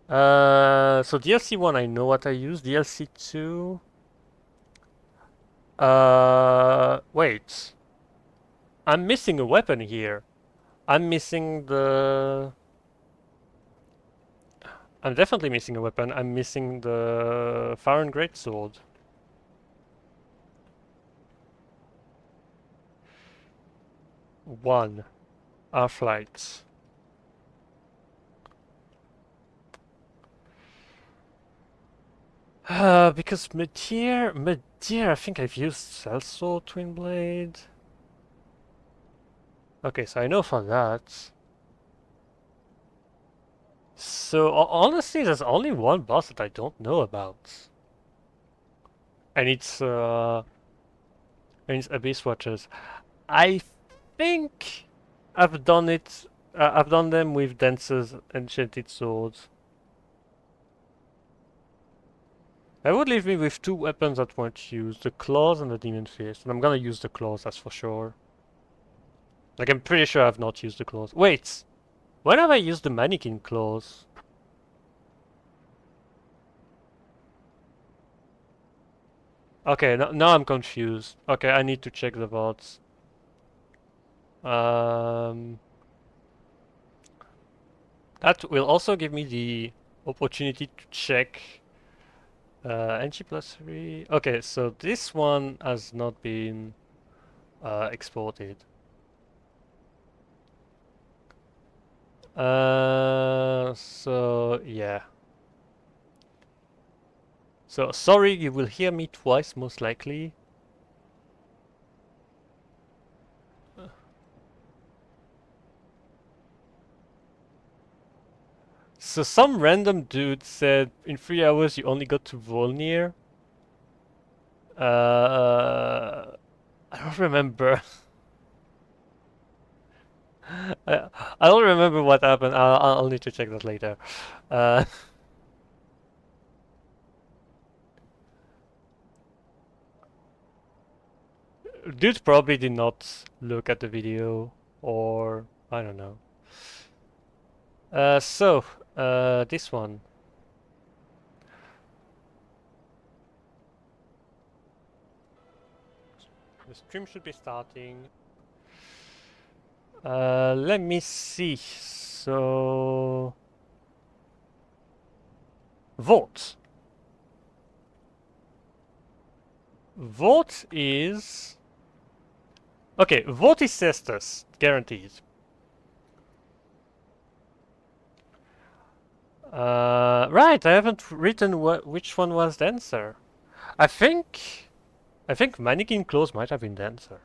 So DLC 1 I know what I use. DLC 2. Wait. I'm missing a weapon here. I'm missing the... I'm definitely missing a weapon. I'm missing the Farron Greatsword. One. Our flight. Because Meteor, I think I've used Sellsword Twin Blade. Okay, so I know for that. So honestly, there's only one boss that I don't know about, and it's Abyss Watchers. I think I've done it. I've done them with Dancer's Enchanted Swords. That would leave me with two weapons that won't use the claws and the demon fist, and I'm gonna use the claws, that's for sure. Like I'm pretty sure I've not used the claws. Wait, when have I used the mannequin claws? Okay, now I'm confused. Okay, I need to check the VODs. Um, that will also give me the opportunity to check NG+3. Okay, so this one has not been exported. So yeah. So sorry, you will hear me twice most likely. So some random dude said in 3 hours you only got to Volnir. I don't remember. I, I don't remember what happened. I'll need to check that later. Uh, dude probably did not look at the video, or I don't know. This one. The stream should be starting. Let me see. So, vote. Vote is okay. Vote is Cestus, guaranteed. Right. I haven't written which one was Dancer. I think I think Mannequin Claws might have been Dancer.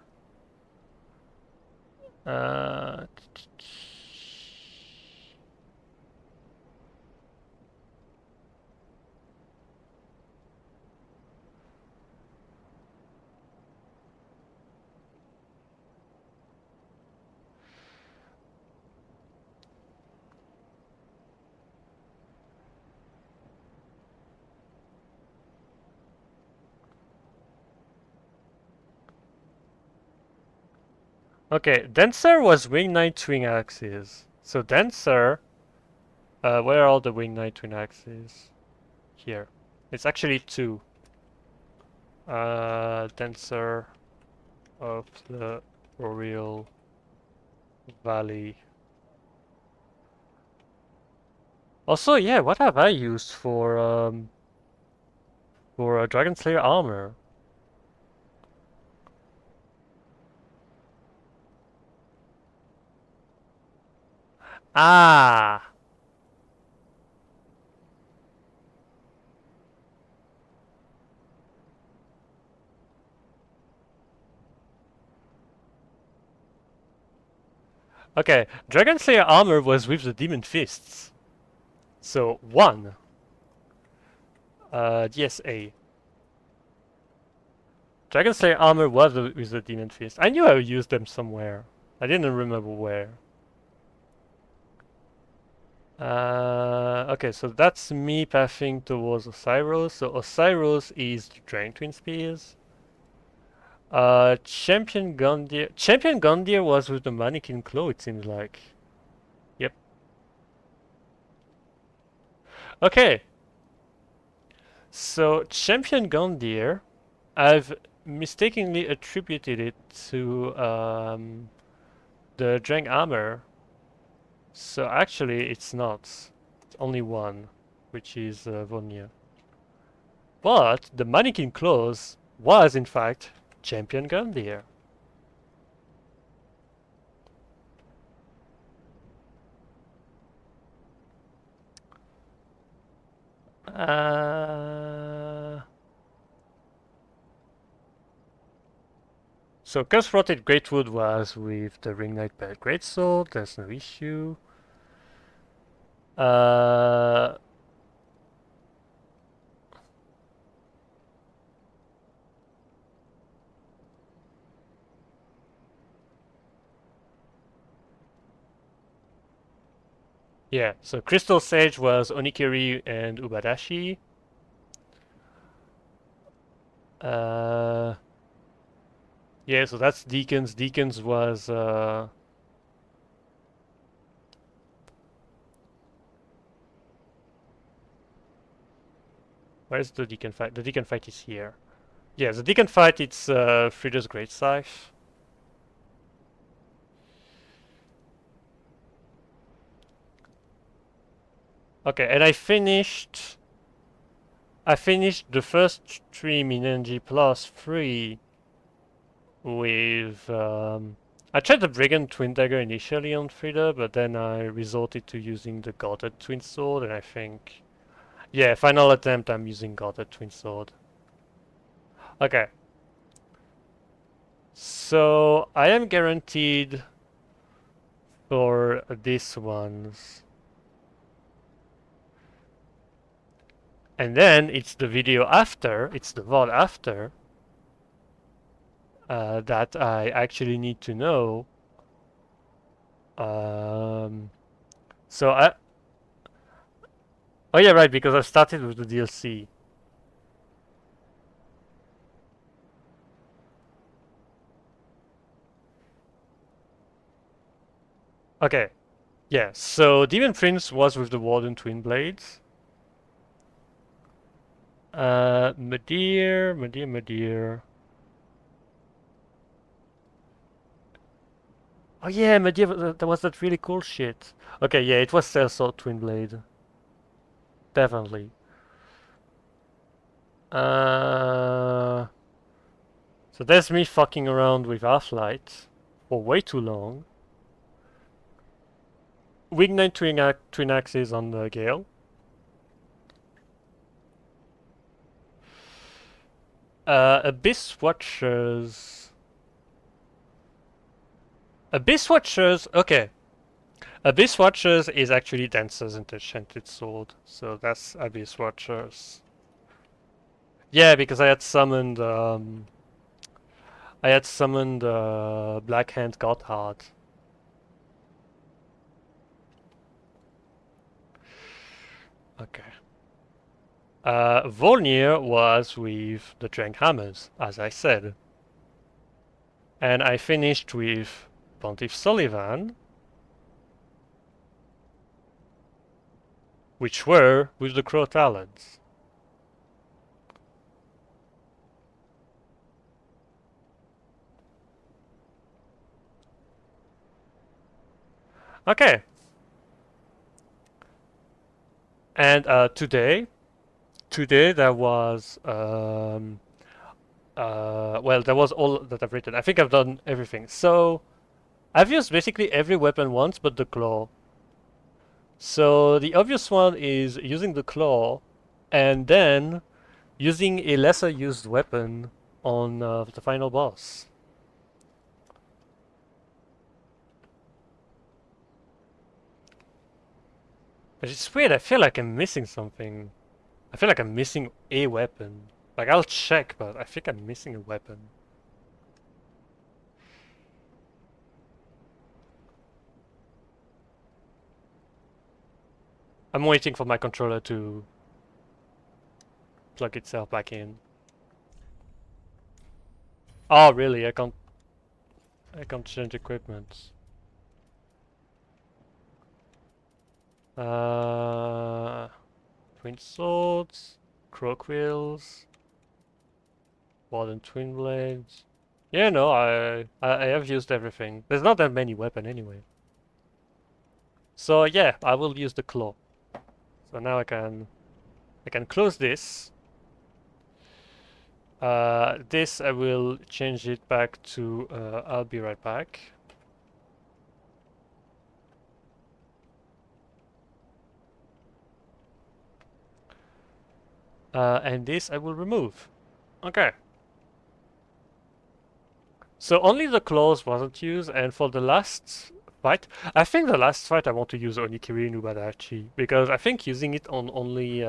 Uh, okay, Dancer was Wing Knight Twin Axes. So Dancer Where are the Wing Knight twin axes? Here. It's actually two. Dancer of the Boreal Valley. Also, yeah, what have I used for Dragon Slayer armor? Ah! Okay, Dragon Slayer armor was with the Demon Fists. So, one. DSA. Dragon Slayer armor was with the Demon Fist. I knew I used them somewhere. I didn't remember where. Okay, so that's me pathing towards Osiros. So Osiros is the Dragon Twin Spears. Champion Gundyr was with the Mannequin Claw, it seems like. Yep. Okay. So Champion Gundyr, I've mistakenly attributed it to the Drang armor. So actually it's not. It's only one, which is Vonia. But the Mannequin Claws was in fact Champion Gundyr. So Curse-Rotted Greatwood was with the Ring Knight Belt Greatsword, there's no issue. Yeah, so Crystal Sage was Onikiri and Ubadashi. Yeah, so that's Deacons. Deacons was where's the Deacon fight? The Deacon fight is here. Yeah, the Deacon fight it's Frida's Great Scythe. Okay, and I finished the first stream in NG+3 with I tried the Brigand Twin Dagger initially on Frida, but then I resorted to using the Goddard Twin Sword, and I think, yeah, final attempt I'm using Goddard Twin Sword. Okay. So I am guaranteed for these ones. And then it's the video after, it's the VOD after, that I actually need to know. So I... Oh yeah, right, because I started with the DLC. Okay, yeah, so Demon Prince was with the Warden Twin Blades. Madir. Oh yeah, Madir, that was that really cool shit. Okay, yeah, it was Sellsword Twin Blade. Definitely. So there's me fucking around with Half-Light for way too long. Wignite twin axes on the Gale. Abyss Watchers. Abyss Watchers, okay. Abyss Watchers is actually Dancer's Enchanted Sword, so that's Abyss Watchers. Yeah, because I had summoned Black Hand Godheart. Okay. Volnir was with the Drang Hammers, as I said. And I finished with Pontiff Sullivan. which were with the crow talents. Okay. And today there was well, there was all that I've written. I think I've done everything. So I've used basically every weapon once but the claw. So the obvious one is using the claw and then using a lesser used weapon on the final boss. But it's weird, I feel like I'm missing something. I feel like I'm missing a weapon. Like, I'll check, but I think I'm missing a weapon. I'm waiting for my controller to plug itself back in. Oh, really? I can't change equipment. Twin swords, croak wheels, modern twin blades. Yeah, no, I have used everything. There's not that many weapon anyway. So yeah, I will use the claw. So now I can close this. This I will change it back to I'll be right back. And this I will remove. Okay. So only the claws wasn't used, and for the last fight, I think the last fight I want to use Onikiri Nubadachi, because I think using it on only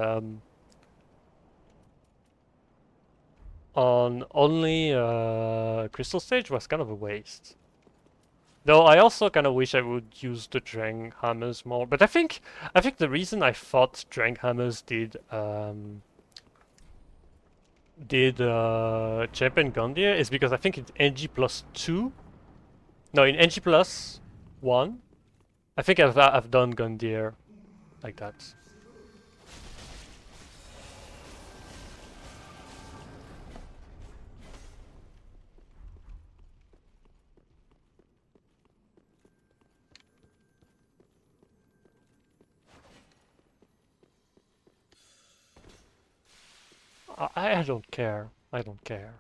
Crystal Stage was kind of a waste. Though I also kind of wish I would use the Drang Hammers more, but I think the reason I thought Drang Hammers did Champion Gundyr is because I think it's NG+2. No, in NG+1, I think I've done Gundyr like that. I don't care. I don't care.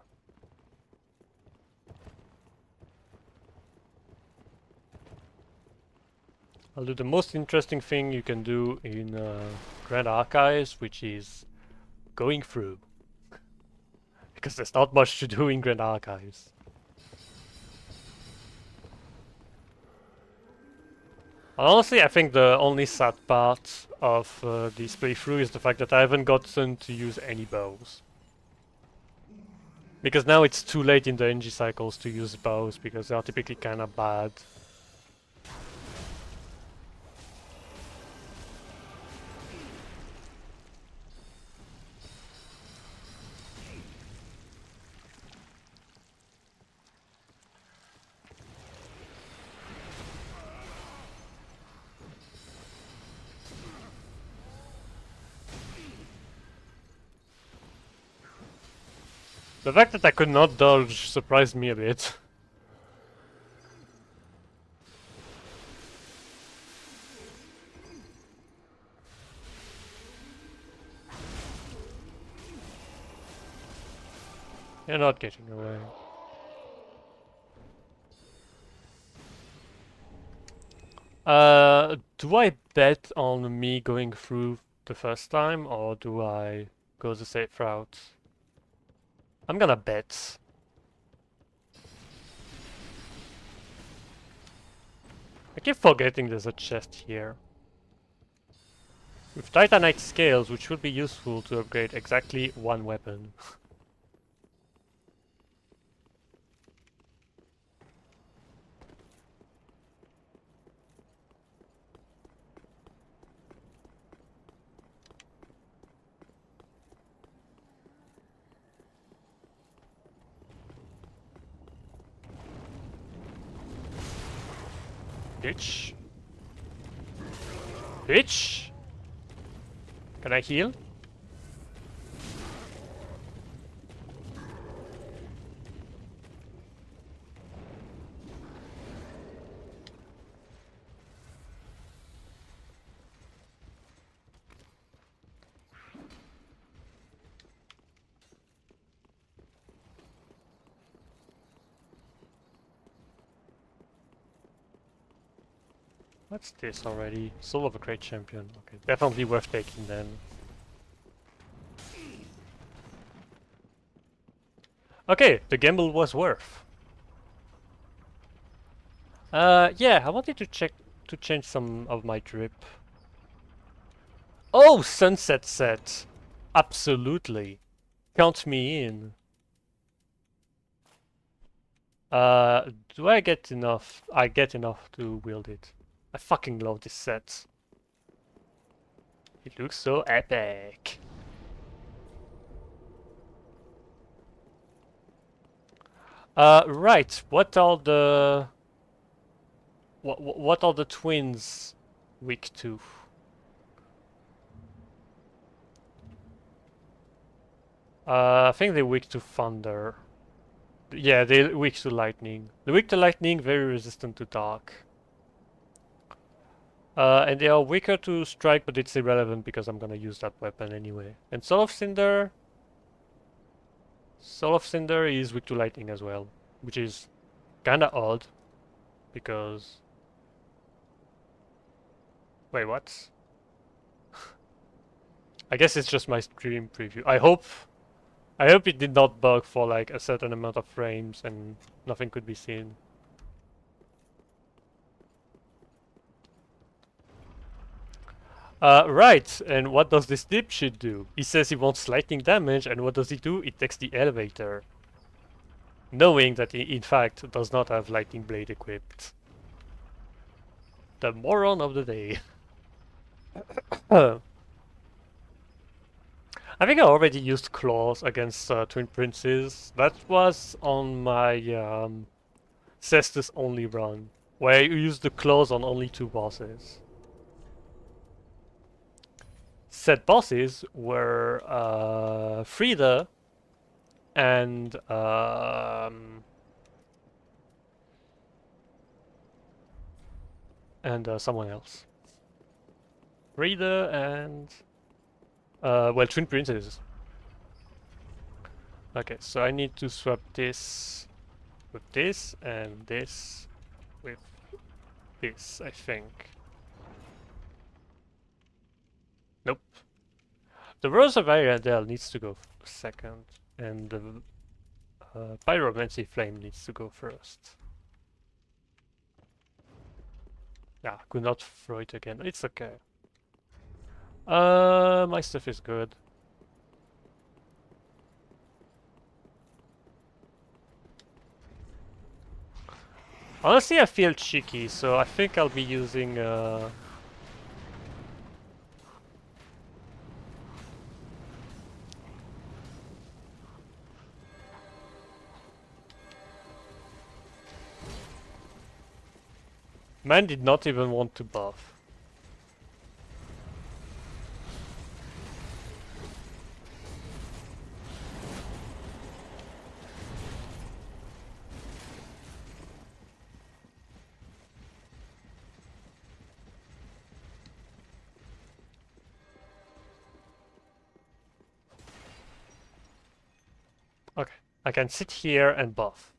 I'll do the most interesting thing you can do in Grand Archives, which is going through. Because there's not much to do in Grand Archives. Honestly, I think the only sad part of this playthrough is the fact that I haven't gotten to use any bows. Because now it's too late in the NG cycles to use bows, because they are typically kinda bad. The fact that I could not dodge surprised me a bit. You're not getting away. Do I bet on me going through the first time, or do I go the safe route? I'm gonna bet. I keep forgetting there's a chest here. With Titanite scales, which would be useful to upgrade exactly one weapon. Bitch. Bitch! Can I heal? What's this already? Soul of a Great Champion. Okay, definitely worth taking then. Okay, the gamble was worth. Yeah, I wanted to change some of my drip. Oh, sunset set. Absolutely. Count me in. Do I get enough? I get enough to wield it. I fucking love this set. It looks so epic. Right. What are the twins weak to? I think they're weak to thunder. Yeah, they're weak to lightning. They're weak to lightning, very resistant to dark. And they are weaker to strike, but it's irrelevant because I'm gonna use that weapon anyway. And Soul of Cinder is weak to lightning as well, which is kinda odd because. Wait, what? I guess it's just my stream preview. I hope it did not bug for like a certain amount of frames and nothing could be seen. Right, and what does this dipshit do? He says he wants lightning damage, and what does he do? He takes the elevator. Knowing that he, in fact, does not have lightning blade equipped. The moron of the day. I think I already used claws against Twin Princes. That was on my Cestus only run, where you use the claws on only 2 bosses. Said bosses were Frida and someone else. Frida and well, Twin Princes. Okay, so I need to swap this with this and this with this, I think. Nope. The Rose of Ariadel needs to go second, and the Pyromancy Flame needs to go first. Yeah, could not throw it again. It's okay. My stuff is good. Honestly, I feel cheeky, so I think I'll be using Man did not even want to buff. Okay, I can sit here and buff.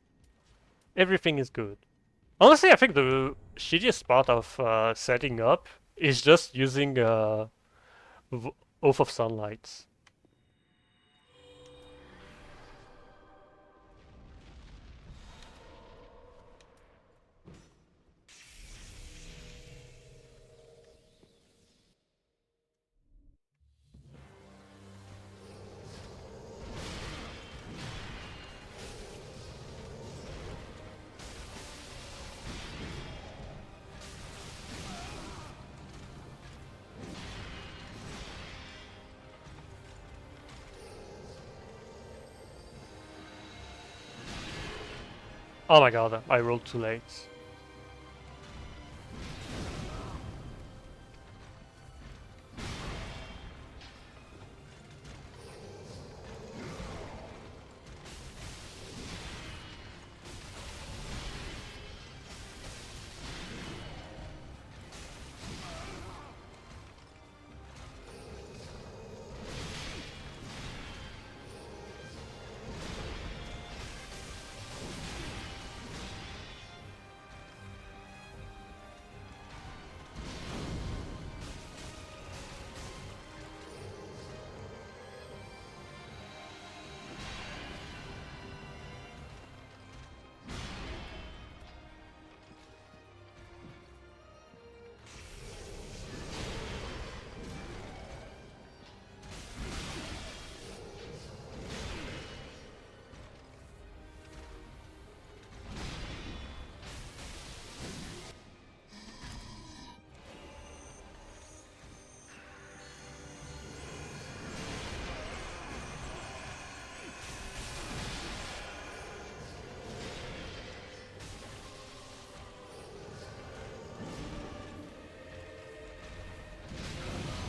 Everything is good. Honestly, I think the shittiest part of setting up is just using Oath of Sunlight. Oh my god, I rolled too late.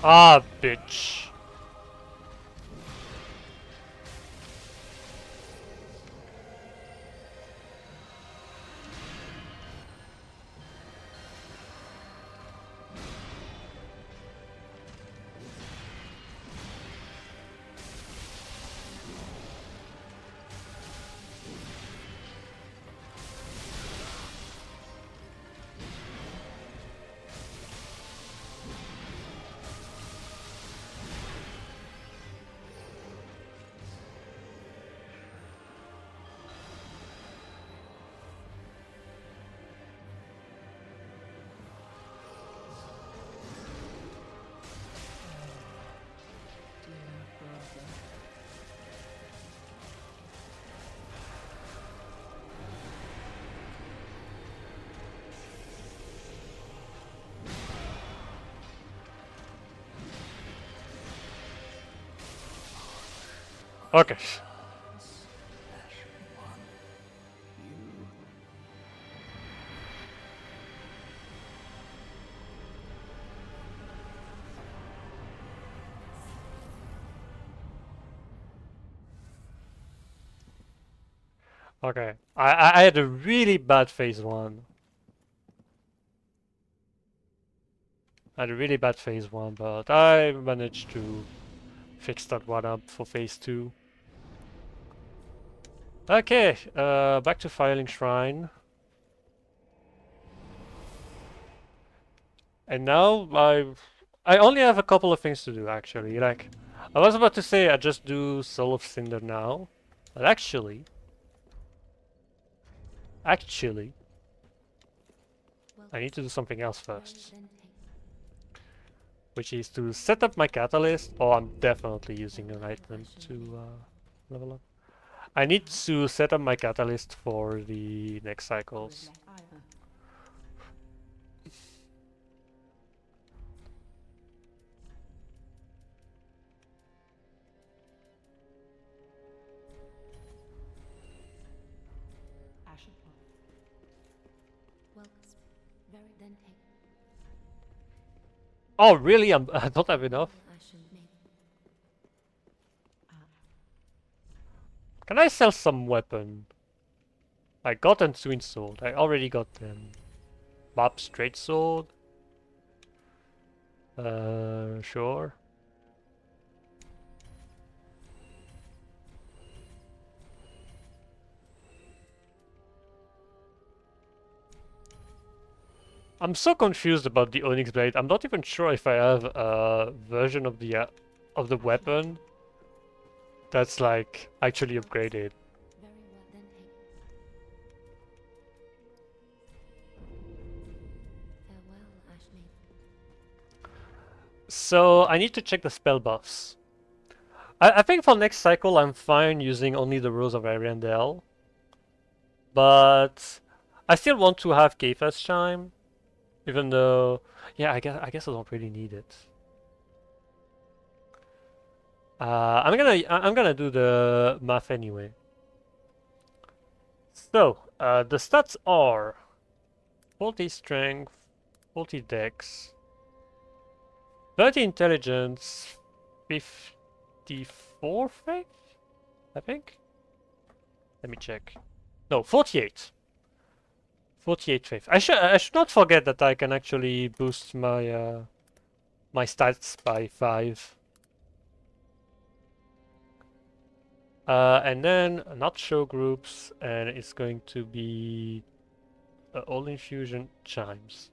Ah, bitch. Okay. Okay. I had a really bad phase one. I had a really bad phase one, but I managed to fix that one up for phase two. Okay, back to Filing Shrine. And now I only have a couple of things to do actually. Like I was about to say I just do Soul of Cinder now, but actually I need to do something else Very first, then take. which is to set up my catalyst. Oh, I'm definitely using an item Ashen to maiden. level up. I need to set up my catalyst for the next cycles. Welcome. Very then take. Oh, really? I don't have enough. Ashen maiden. Can I sell some weapon? I got a twin sword. I already got them. Bob straight sword. Sure. I'm so confused about the Onyx blade. I'm not even sure if I have a version of the weapon that's like actually upgraded. Very well then take. Farewell, Ash maiden. So I need to check the spell buffs. I think for next cycle I'm fine using only the Rose of Ariandel, but I still want to have Kefas Chime, even though yeah I guess I don't really need it. I'm gonna do the math anyway. So the stats are 40 strength, 40 dex, 30 intelligence, 54 faith, I think. Let me check. No, 48. 48 faith. I should not forget that I can actually boost my stats by 5. And then not show groups, and it's going to be all infusion chimes.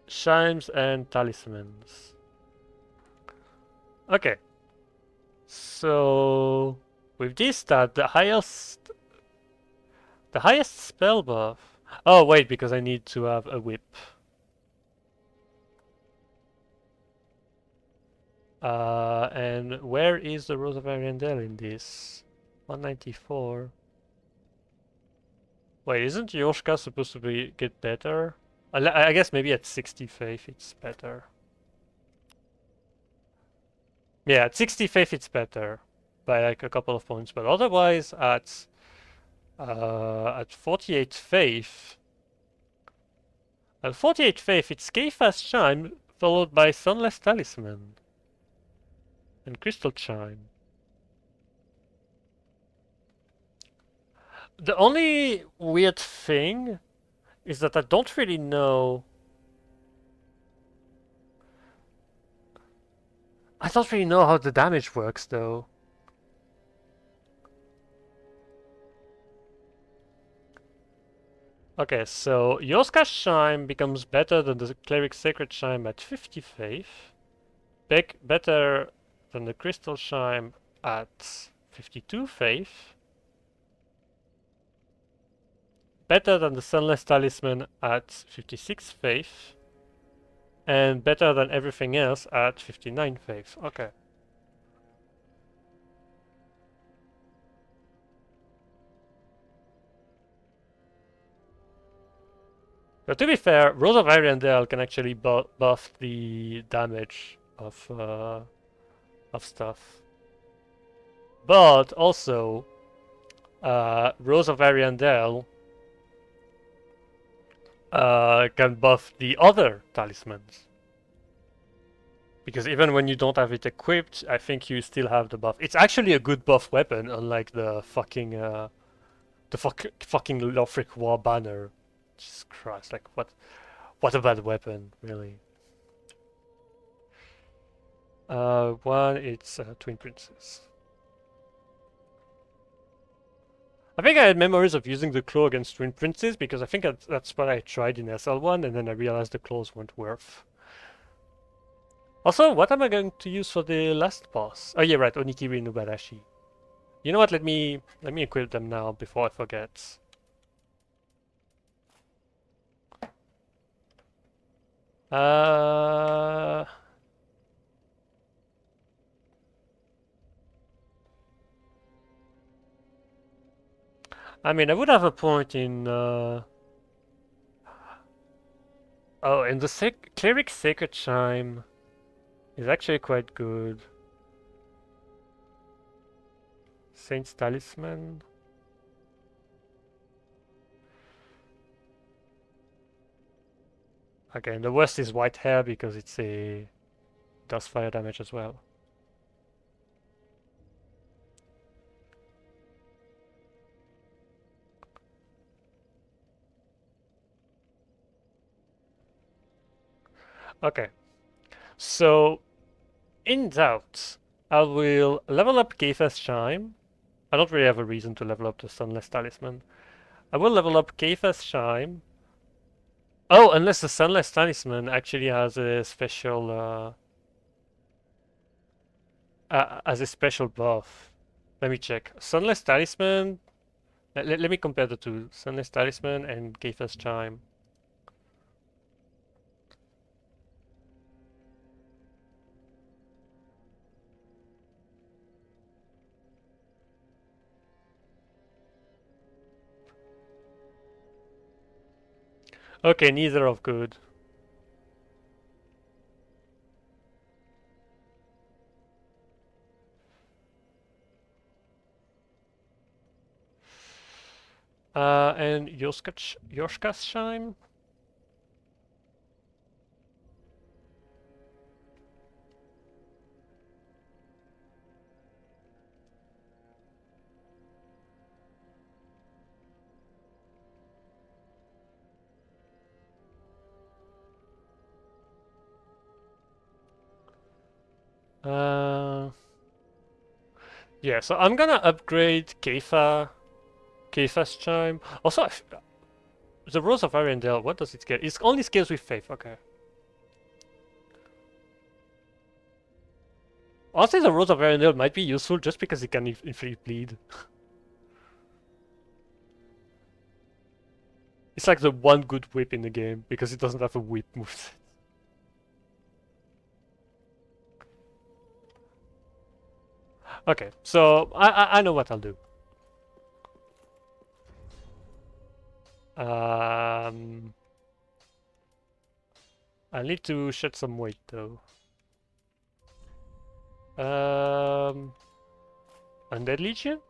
Chimes and talismans. Okay. So with this stat, the highest spell buff. Oh wait, because I need to have a whip. And where is the Rose of Ariandel in this? 194. Wait, isn't Yoshka supposed to get better? I guess maybe at 60 faith it's better. Yeah, at 60 faith it's better by like a couple of points, but otherwise at 48 faith, it's K-Fast Chime, followed by Sunless Talisman and Crystal Chime. The only weird thing is that I don't really know. I don't really know how the damage works though. Okay, so Yoska's Chime becomes better than the Cleric's Sacred Chime at 50 faith. Better than the Crystal Chime at 52 faith. Better than the Sunless Talisman at 56 faith. And better than everything else at 59 faith. Okay. But to be fair, Rose of Ariandel can actually buff the damage of stuff. But also, Rose of Ariandel can buff the other talismans. Because even when you don't have it equipped, I think you still have the buff. It's actually a good buff weapon, unlike the fucking fucking Lothric War Banner. Jesus Christ, like what a bad weapon, really. One, it's Twin Princes. I think I had memories of using the claw against Twin Princes because I think that's what I tried in SL1 and then I realized the claws weren't worth. Also, what am I going to use for the last boss? Oh yeah, right, Onikiri and Ubarashi. You know what, let me equip them now before I forget. I mean, I would have a point in oh, and the Cleric Sacred Chime is actually quite good. Saint's Talisman. Again, the worst is White Hair because does fire damage as well. Okay, so in doubt, I will level up Kefa's Chime. I don't really have a reason to level up the Sunless Talisman. I will level up Kefa's Chime. Oh, unless the Sunless Talisman actually has a special buff. Let me check. Sunless Talisman. Let me compare the two. Sunless Talisman and Kefa's Chime. Okay, neither of good. And Yoshka's Chime? Yeah, so I'm gonna upgrade Keifa's Chime. Also, the Rose of Ariandel, what does it scale? It only scales with Faith, okay. Honestly, the Rose of Ariandel might be useful just because it can inflict bleed. It's like the one good whip in the game, because it doesn't have a whip moveset. Okay, so I know what I'll do. I need to shed some weight though. Undead Legion?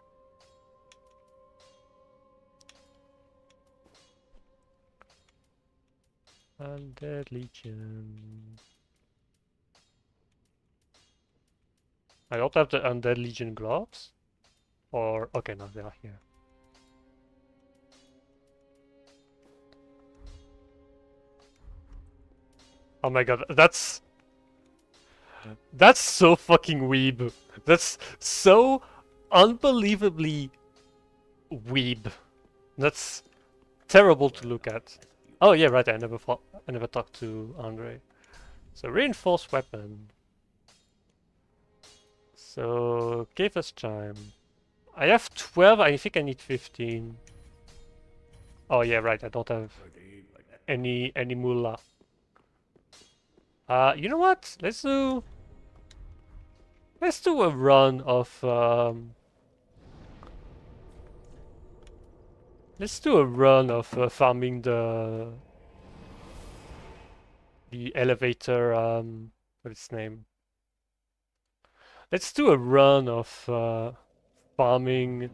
Undead Legion. I don't have the Undead Legion gloves. Or okay, no, they are here. Oh my god, that's so fucking weeb. That's so unbelievably weeb. That's terrible to look at. Oh yeah, right. I never talked to Andre. So reinforced weapon. So give us time. I have 12. I think I need 15. Oh yeah, right. I don't have any moolah. You know what? Let's do a run of farming the elevator. What's its name? Let's do a run of farming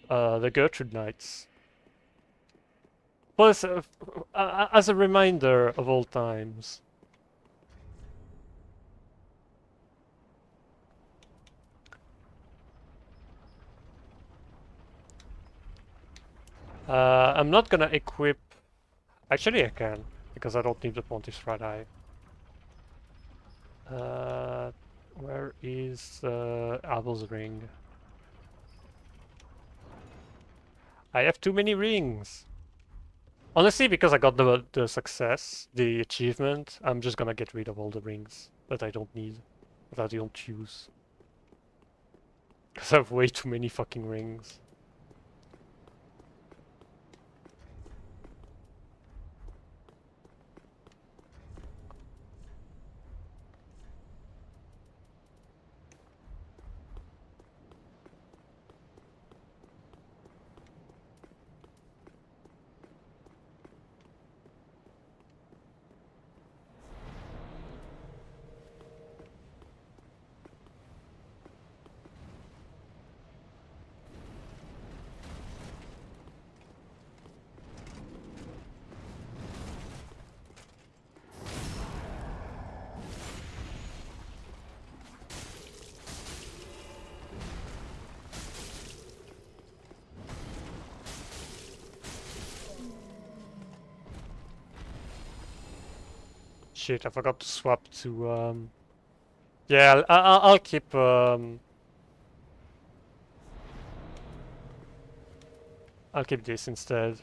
the Gertrude Knights. Plus, as a reminder of all times. I'm not gonna equip. Actually, I can because I don't need the Pontiff's Red Eye. Where is Abel's ring? I have too many rings. Honestly, because I got the success, the achievement, I'm just gonna get rid of all the rings that I don't need, that I don't use. Because I have way too many fucking rings. Shit, I forgot to swap to yeah, I'll keep this instead.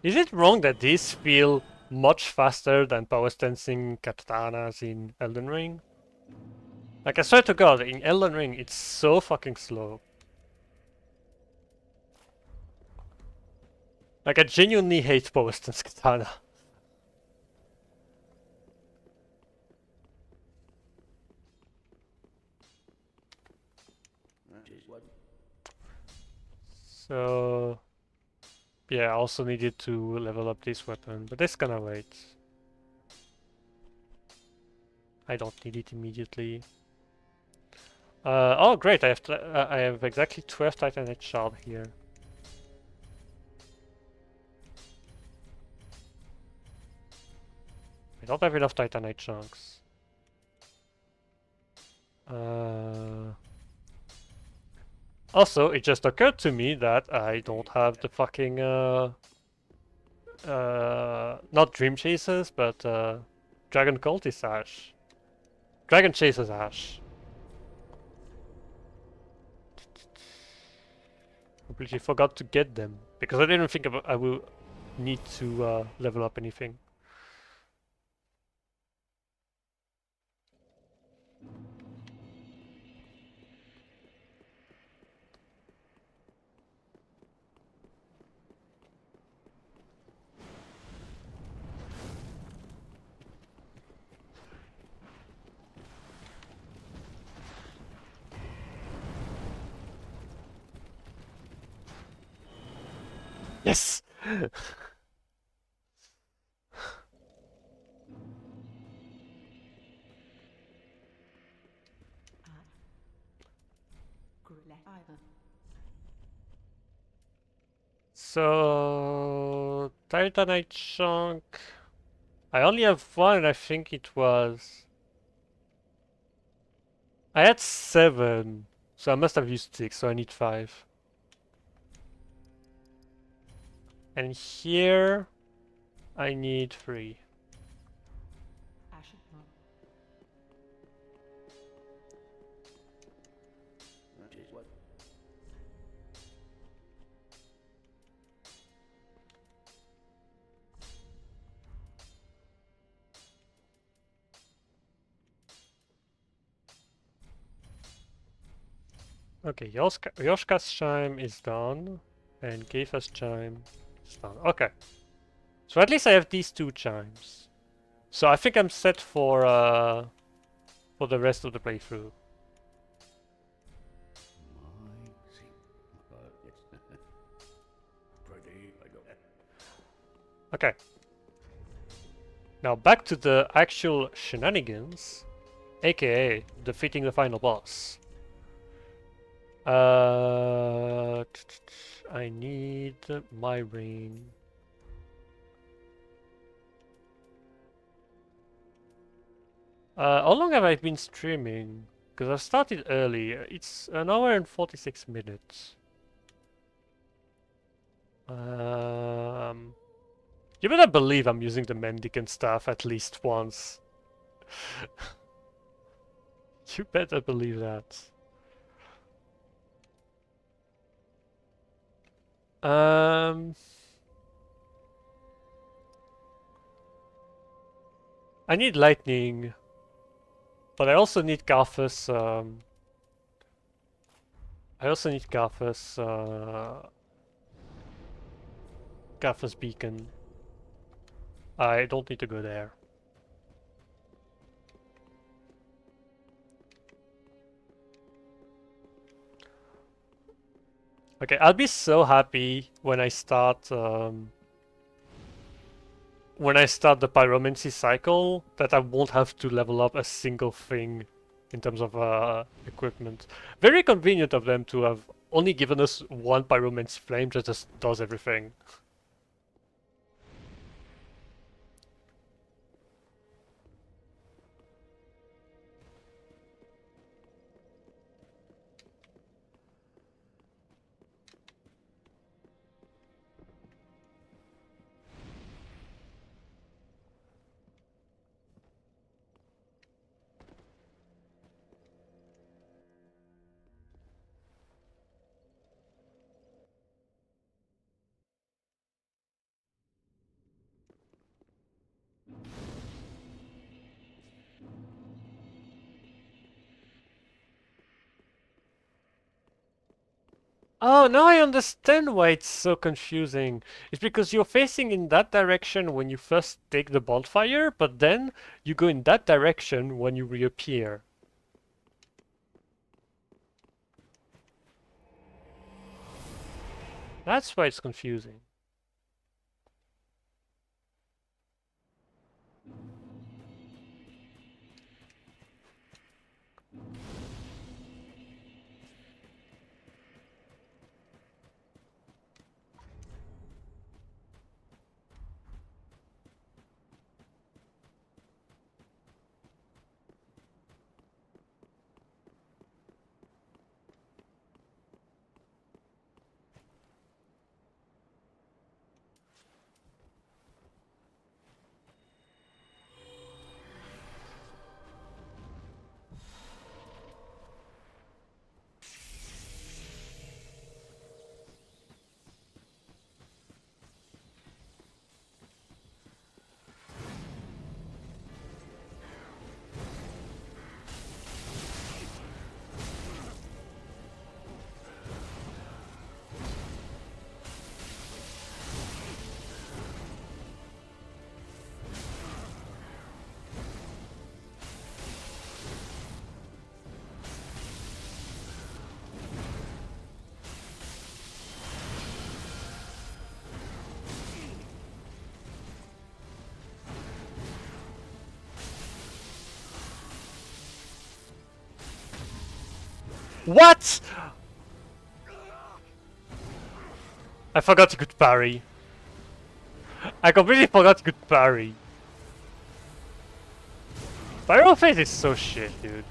Is it wrong that these feel much faster than power stancing katanas in Elden Ring? Like, I swear to god, in Elden Ring, it's so fucking slow. Like, I genuinely hate power stance katana. So... yeah, I also needed to level up this weapon, but this gonna wait. I don't need it immediately. Oh great, I have exactly 12 Titanite shard here. I don't have enough titanite chunks. Also, it just occurred to me that I don't have the fucking not Dream Chasers, but Dragon Cultist Ash. Dragon Chasers Ash. Completely forgot to get them because I didn't think I will need to level up anything. Yes! So, Titanite chunk. I only have one, I think it was. I had 7, so I must have used 6, so I need 5. And here, I need 3. Okay, Yoshka's chime is done, and Keifa's chime is done. Okay, so at least I have these 2 chimes. So I think I'm set for the rest of the playthrough. Okay. Now back to the actual shenanigans, aka defeating the final boss. I need my rain. How long have I been streaming? Because I started early. It's an hour and 46 minutes. You better believe I'm using the mendicant staff at least once. You better believe that. I need lightning, but I also need Garthus. I also need Garthus beacon. I don't need to go there. Okay, I'll be so happy when I start the pyromancy cycle that I won't have to level up a single thing in terms of equipment. Very convenient of them to have only given us one pyromancy flame that just does everything. Oh, now I understand why it's so confusing. It's because you're facing in that direction when you first take the bonfire, but then you go in that direction when you reappear. That's why it's confusing. What? I forgot you could parry. I completely forgot you could parry. Pyro Phase is so shit, dude.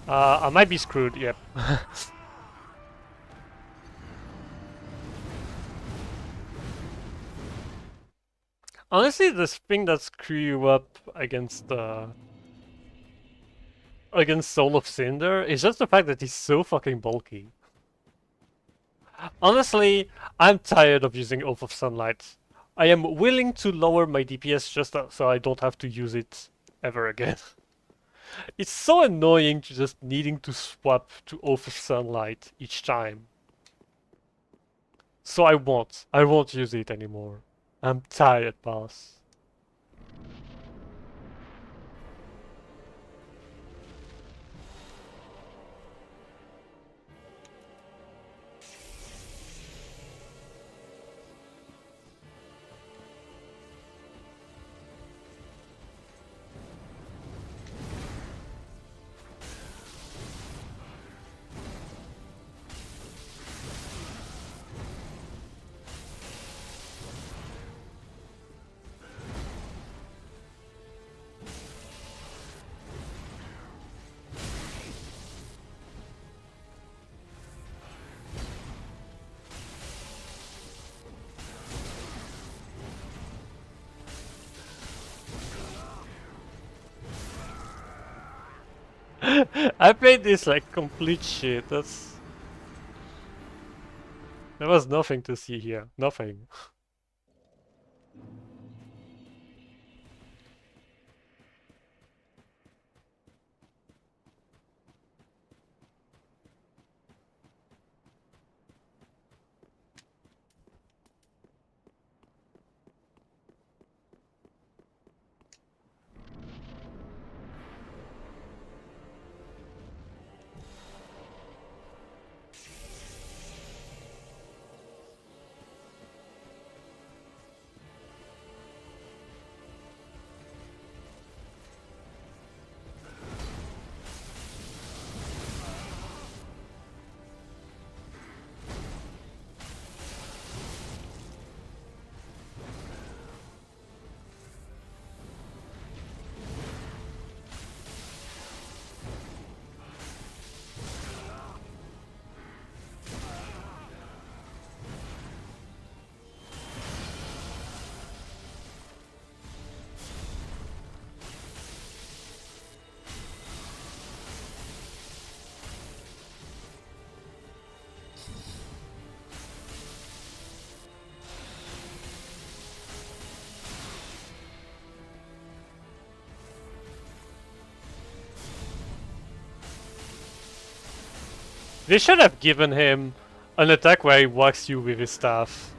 I might be screwed, yep. Honestly, the thing that screw you up against Soul of Cinder is just the fact that he's so fucking bulky. Honestly, I'm tired of using Oath of Sunlight. I am willing to lower my DPS just so I don't have to use it ever again. It's so annoying to just needing to swap to Oath of Sunlight each time. So I won't use it anymore. I'm tired, boss. I played this like complete shit. There was nothing to see here. Nothing. They should have given him an attack where he whacks you with his staff.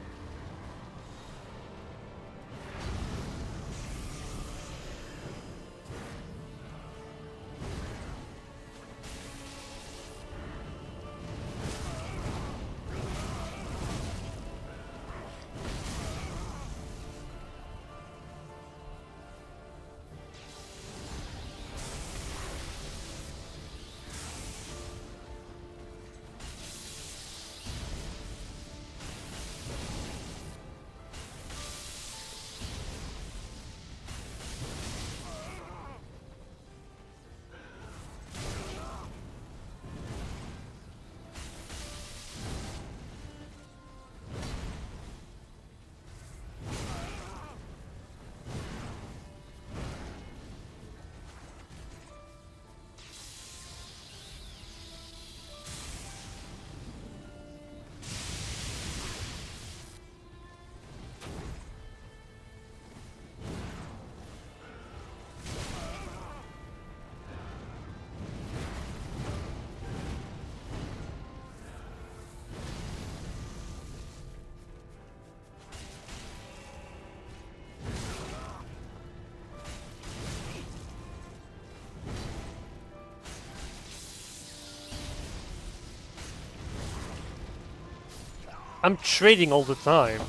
I'm trading all the time.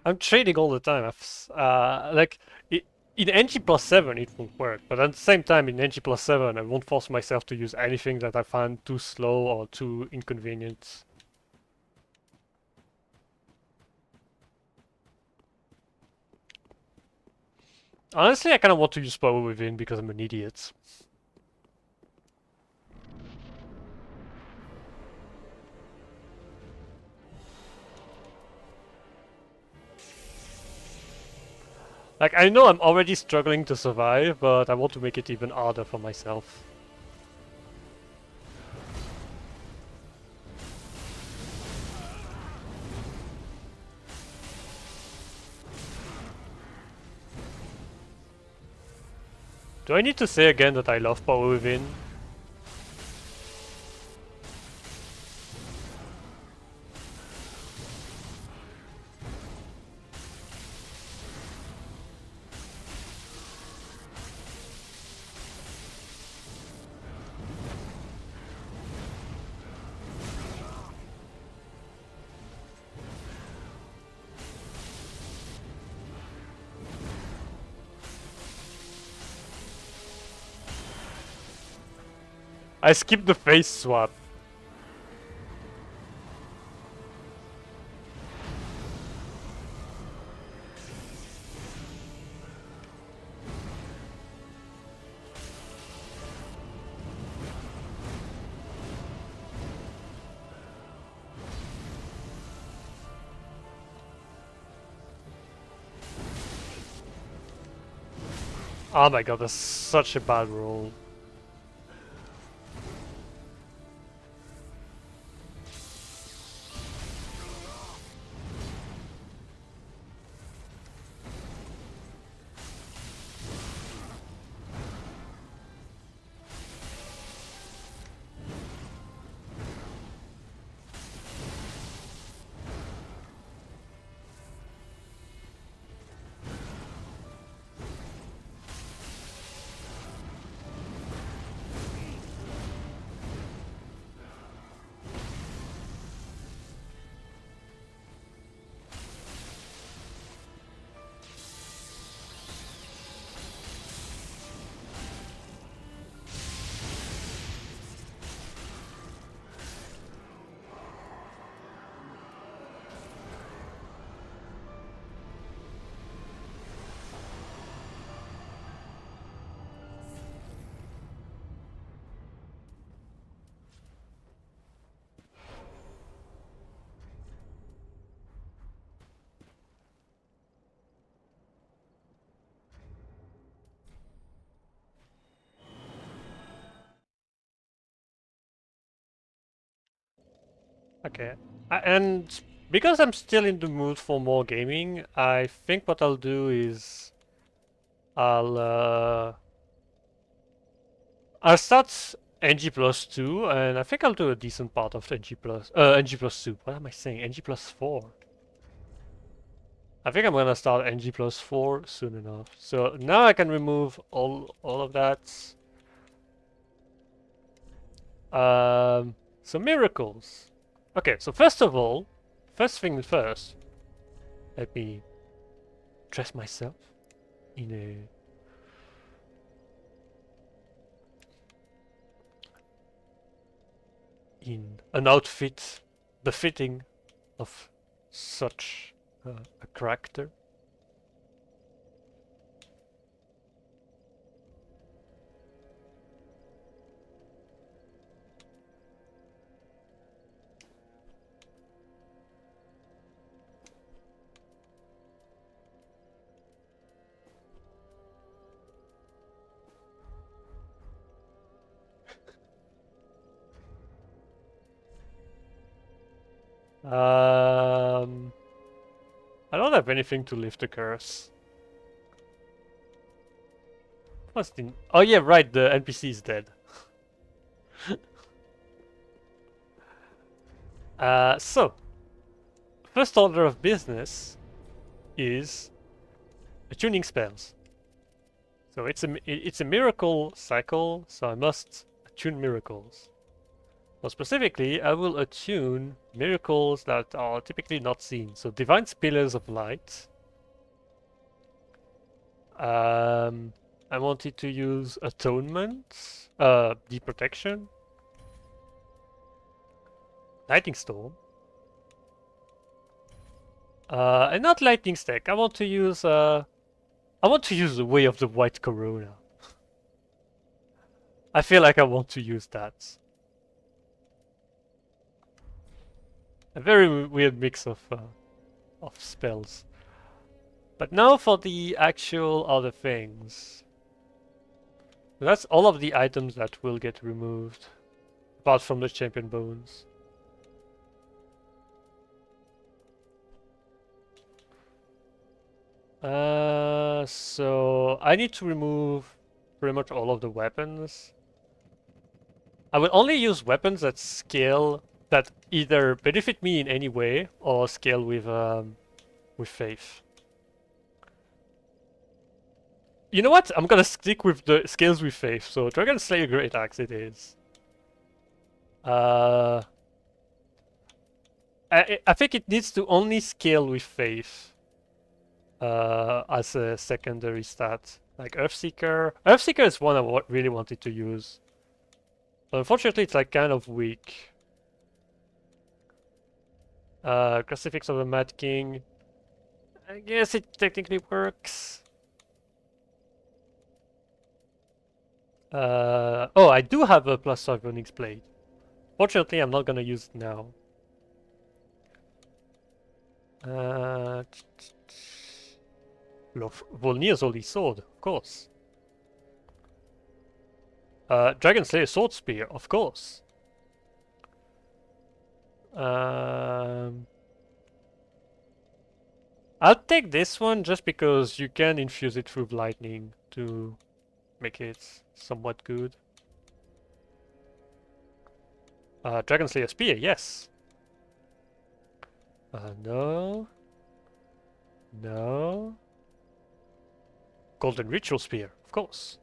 I'm trading all the time. Like in NG+7 it won't work, but at the same time in NG+7 I won't force myself to use anything that I find too slow or too inconvenient. Honestly, I kind of want to use Power Within because I'm an idiot. Like, I know I'm already struggling to survive, but I want to make it even harder for myself. Do I need to say again that I love Power Within? I skipped the face swap. Oh my god, that's such a bad roll. Okay. And because I'm still in the mood for more gaming, I think what I'll do is I'll uh I'll start NG+2 and I think I'll do a decent part of NG+2. What am I saying? NG+4. I think I'm gonna start NG+4 soon enough. So now I can remove all of that. Some miracles. Okay, so first of all, first thing first, let me dress myself in an outfit befitting of such a character. I don't have anything to lift the curse. What's the? Oh yeah, right. The NPC is dead. So first order of business is attuning spells. So it's a miracle cycle. So I must attune miracles. More specifically, I will attune miracles that are typically not seen. So divine pillars of light. I wanted to use atonement, deep protection, lightning storm, and not lightning stack. I want to use the way of the white corona. I feel like I want to use that. A very weird mix of spells. But now for the actual other things. That's all of the items that will get removed, apart from the champion bones. So I need to remove pretty much all of the weapons. I will only use weapons that scale, that either benefit me in any way or scale with faith. You know what? I'm gonna stick with the scales with faith. So Dragon Slayer Great Axe it is. I think it needs to only scale with faith. As a secondary stat. Like Earthseeker. Earthseeker is one I really wanted to use. But unfortunately, it's like kind of weak. Crucifix of the Mad King. I guess it technically works. Oh, I do have a +5 Onyx Blade. Fortunately, I'm not gonna use it now. Volnir's Holy Sword, of course. Dragon Slayer Sword Spear, of course. I'll take this one just because you can infuse it with lightning to make it somewhat good. Dragon Slayer Spear, yes. No. No. Golden Ritual Spear, of course.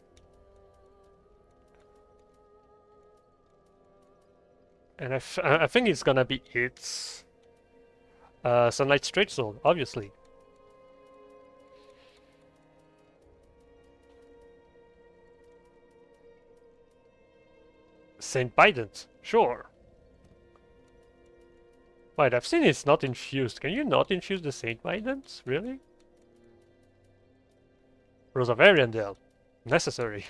And I think it's gonna be it. Sunlight Straight Sword, obviously. Saint Bident, sure. Wait, I've seen it's not infused. Can you not infuse the Saint Bident? Really? Rose of Ariandel. Necessary.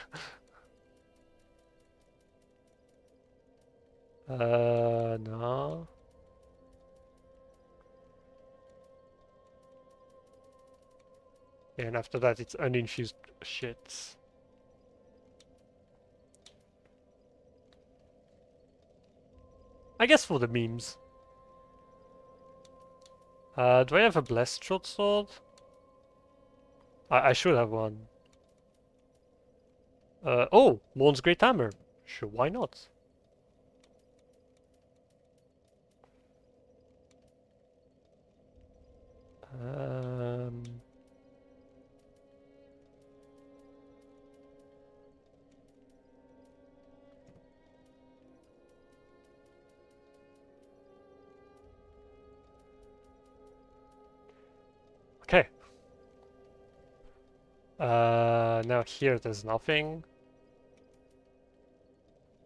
No. And after that, it's uninfused shit. I guess for the memes. Do I have a blessed short sword? I should have one. Oh, Morn's Great Hammer. Sure, why not? Um... Okay. Now here there's nothing.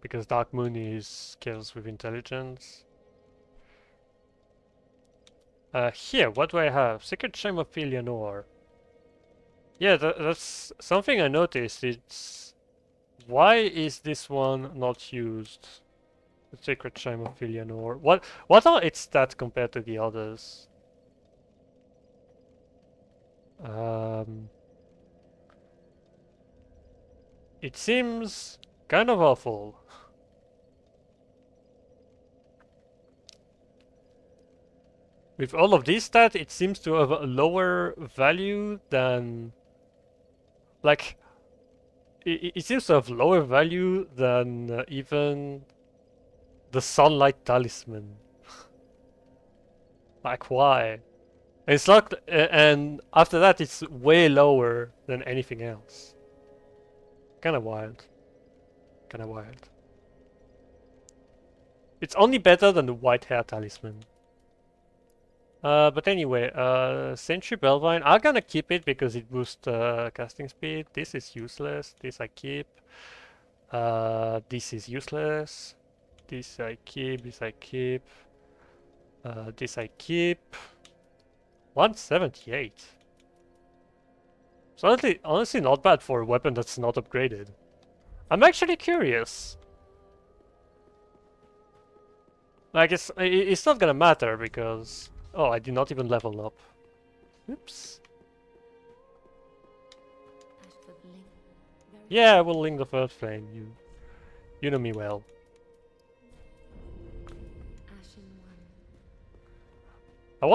Because Dark Moon is skills with intelligence. Here, what do I have? Secret Shame of Eleanor. Yeah, that's something I noticed. It's... Why is this one not used? The Secret Shame of Eleanor. What are its stats compared to the others? It seems kind of awful. With all of these stats, it seems to have a lower value than... Like, it seems to have lower value than even the Sunlight Talisman. Like, why? It's not, and after that, it's way lower than anything else. Kind of wild. Kind of wild. It's only better than the white hair talisman. But anyway, Sentry Bellvine, I'm gonna keep it because it boosts casting speed. This is useless. This I keep. This is useless. This I keep. This I keep. This I keep. 178. So honestly not bad for a weapon that's not upgraded. I'm actually curious. Like, it's not gonna matter because... Oh, I did not even level up. Oops. Ashford Link. Very Yeah, we'll link the third flame. You know me well. Ashen One. I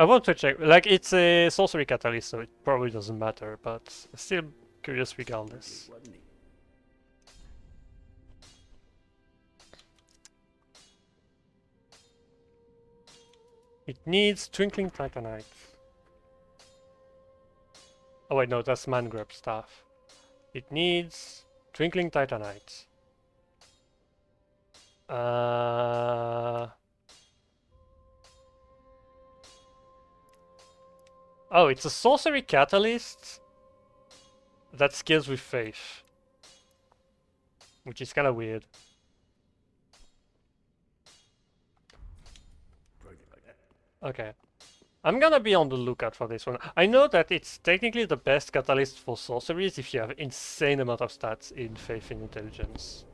want to check. Like, it's a sorcery catalyst, so it probably doesn't matter, but still curious regardless. It needs Twinkling Titanite. Oh wait, no, that's Mangrove Staff. It needs Twinkling Titanite. Oh, it's a sorcery catalyst that scales with faith. Which is kind of weird. Okay. I'm gonna be on the lookout for this one. I know that it's technically the best catalyst for sorceries if you have insane amount of stats in Faith and Intelligence.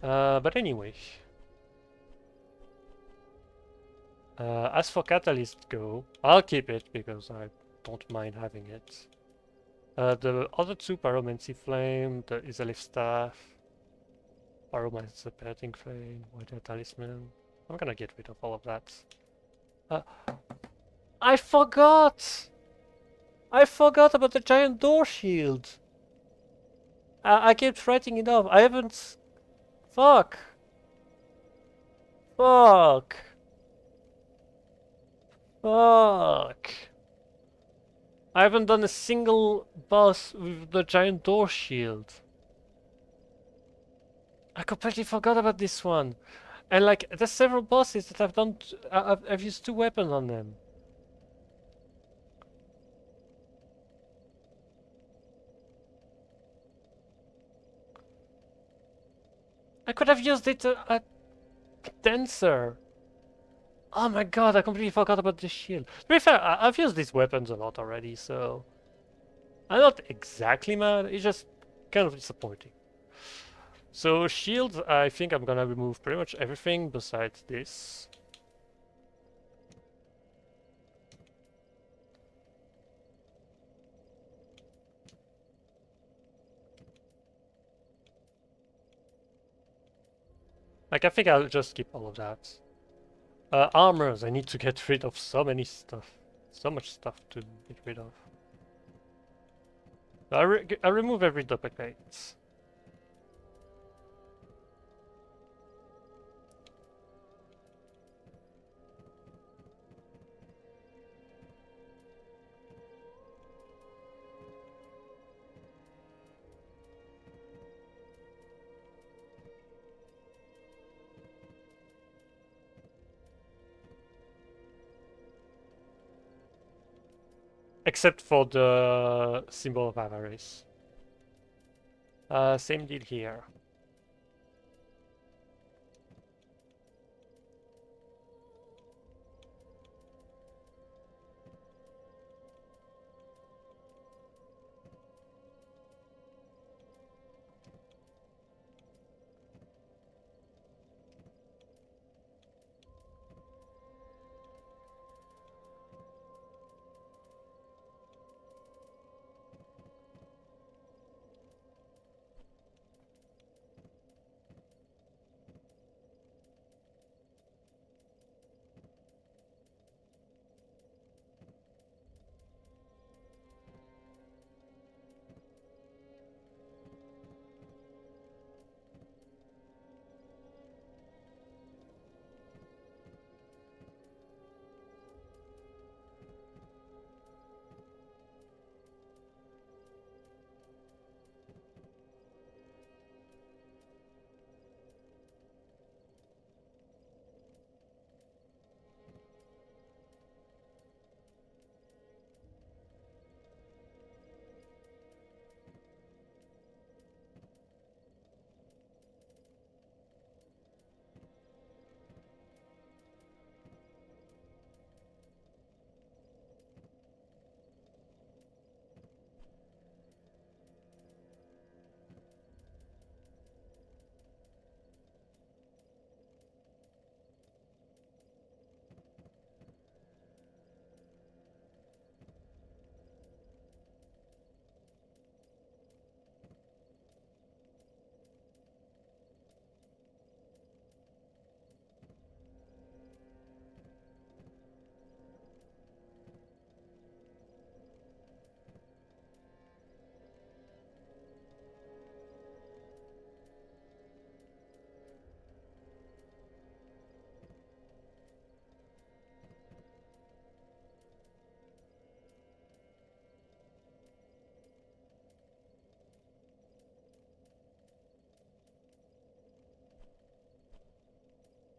But anyway. As for catalyst go, I'll keep it because I don't mind having it. The other two, Pyromancy Flame, the Isalith Staff, Pyromancer Petting Flame, White Hair Talisman. I'm gonna get rid of all of that. I forgot! I forgot about the giant door shield! I kept writing it off. I haven't... Fuck! Fuck! Fuck! I haven't done a single boss with the giant door shield. I completely forgot about this one. And like, there's several bosses that I've done... I've used 2 weapons on them. I could have used it at Dancer. Oh my god, I completely forgot about the shield. To be fair, I've used these weapons a lot already, so... I'm not exactly mad, it's just kind of disappointing. So shield, I think I'm gonna remove pretty much everything besides this. Like, I think I'll just keep all of that. Armors, I need to get rid of so many stuff. So much stuff to get rid of. I remove every duplicate. Except for the symbol of avarice. Same deal here.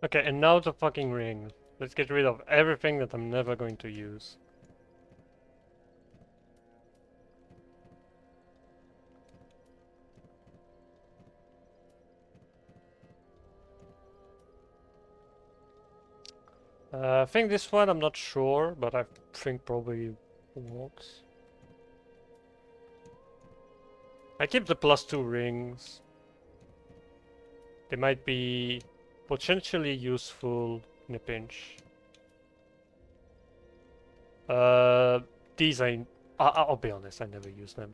Okay, and now the fucking ring. Let's get rid of everything that I'm never going to use. I think this one I'm not sure, but I think probably won't. I keep the +2 rings. They might be potentially useful in a pinch. These I'll be honest, I never use them.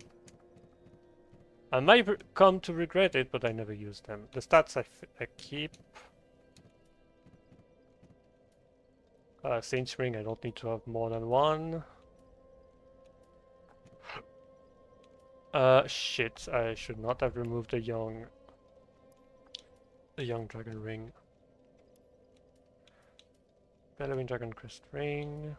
I might come to regret it, but I never use them. The stats I keep. Saint's ring, I don't need to have more than one. Shit, I should not have removed the young dragon ring. Bellowing dragon crest ring.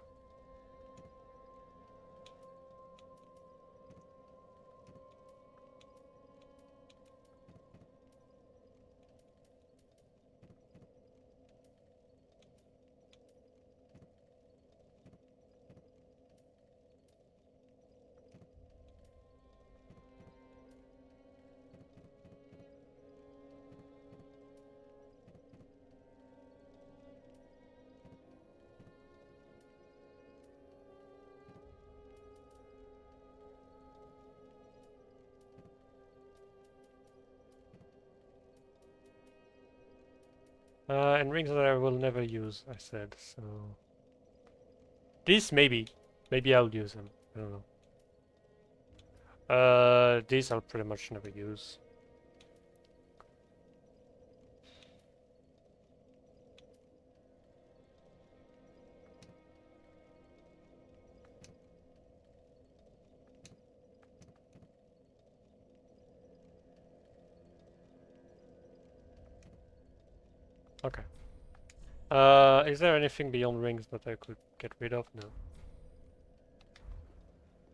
And rings that I will never use, I said, so... These, maybe. Maybe I'll use them. I don't know. These I'll pretty much never use. Okay. Is there anything beyond rings that I could get rid of? No.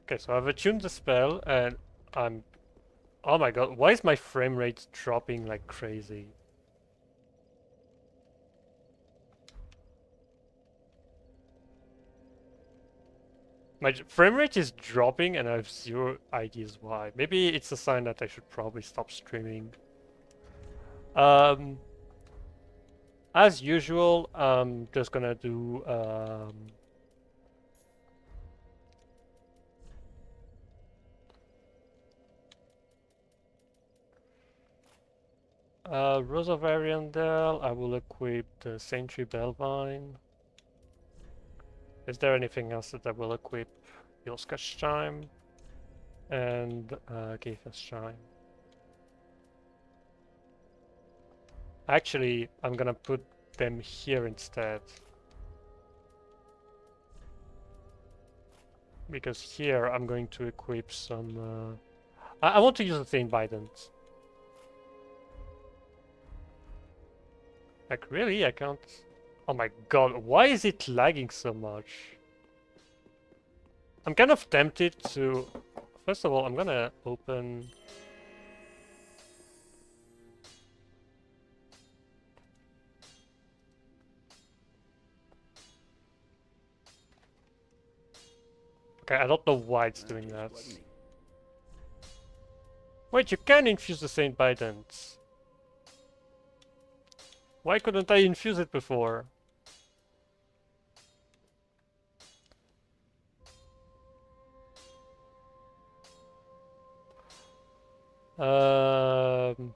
Okay, so I've attuned the spell, and I'm... Oh my god, why is my frame rate dropping like crazy? My frame rate is dropping and I have zero ideas why. Maybe it's a sign that I should probably stop streaming. As usual, I'm just gonna do Rose of Ariandel. I will equip the Sentry Bellvine. Is there anything else that I will equip? Yolska's Chime and Geitha's Chime. Actually, I'm gonna put them here instead. Because here I'm going to equip some... I want to use the Thane Bident. Like, really? I can't... Oh my god, why is it lagging so much? I'm kind of tempted to... First of all, I'm gonna open... Okay, I don't know why it's doing that. Wait, you can infuse the Saint Bident. Why couldn't I infuse it before? Um...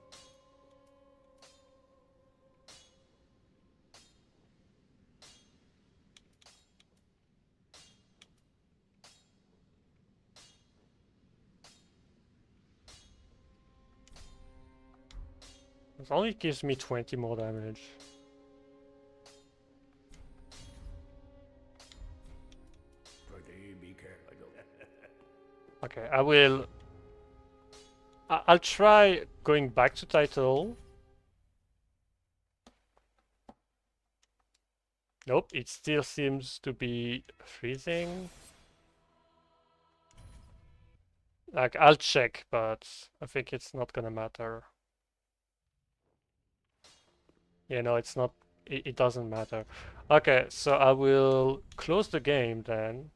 It only gives me 20 more damage. Okay, I will... I'll try going back to title. Nope, it still seems to be freezing. Like, I'll check, but I think it's not gonna matter. Yeah, no, it's not it doesn't matter. Okay, so I will close the game then.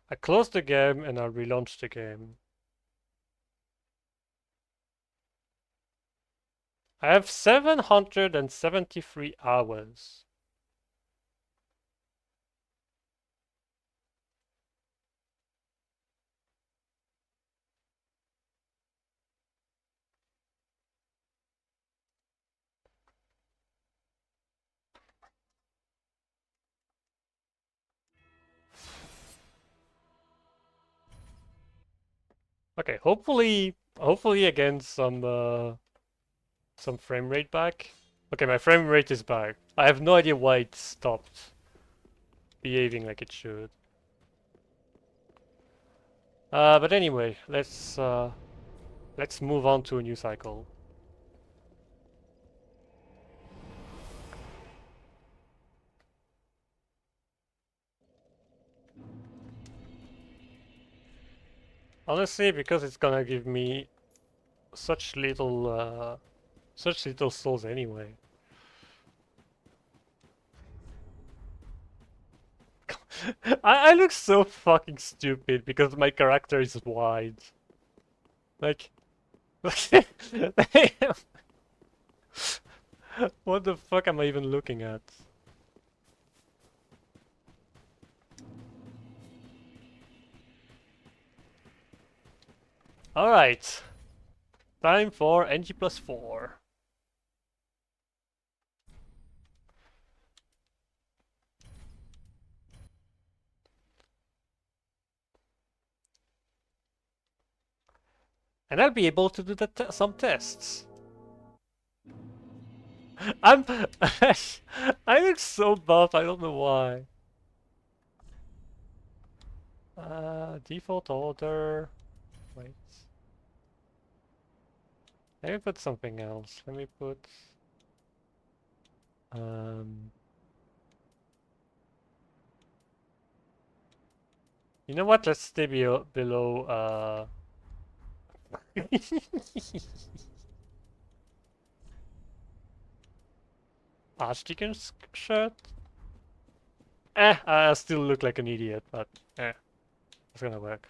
I close the game and I'll relaunch the game. I have 773 hours. Okay, hopefully again some frame rate back. Okay, my frame rate is back. I have no idea why it stopped behaving like it should. But anyway, let's move on to a new cycle. Honestly, because it's gonna give me such little souls anyway. I look so fucking stupid because my character is wide. Like, what the fuck am I even looking at? Alright, time for NG+4. And I'll be able to do some tests. I'm I look so buff, I don't know why. Default order. Wait. Let me put something else. Let me put um you know what? Let's stay below Archdeacon shirt. I still look like an idiot, but it's gonna work.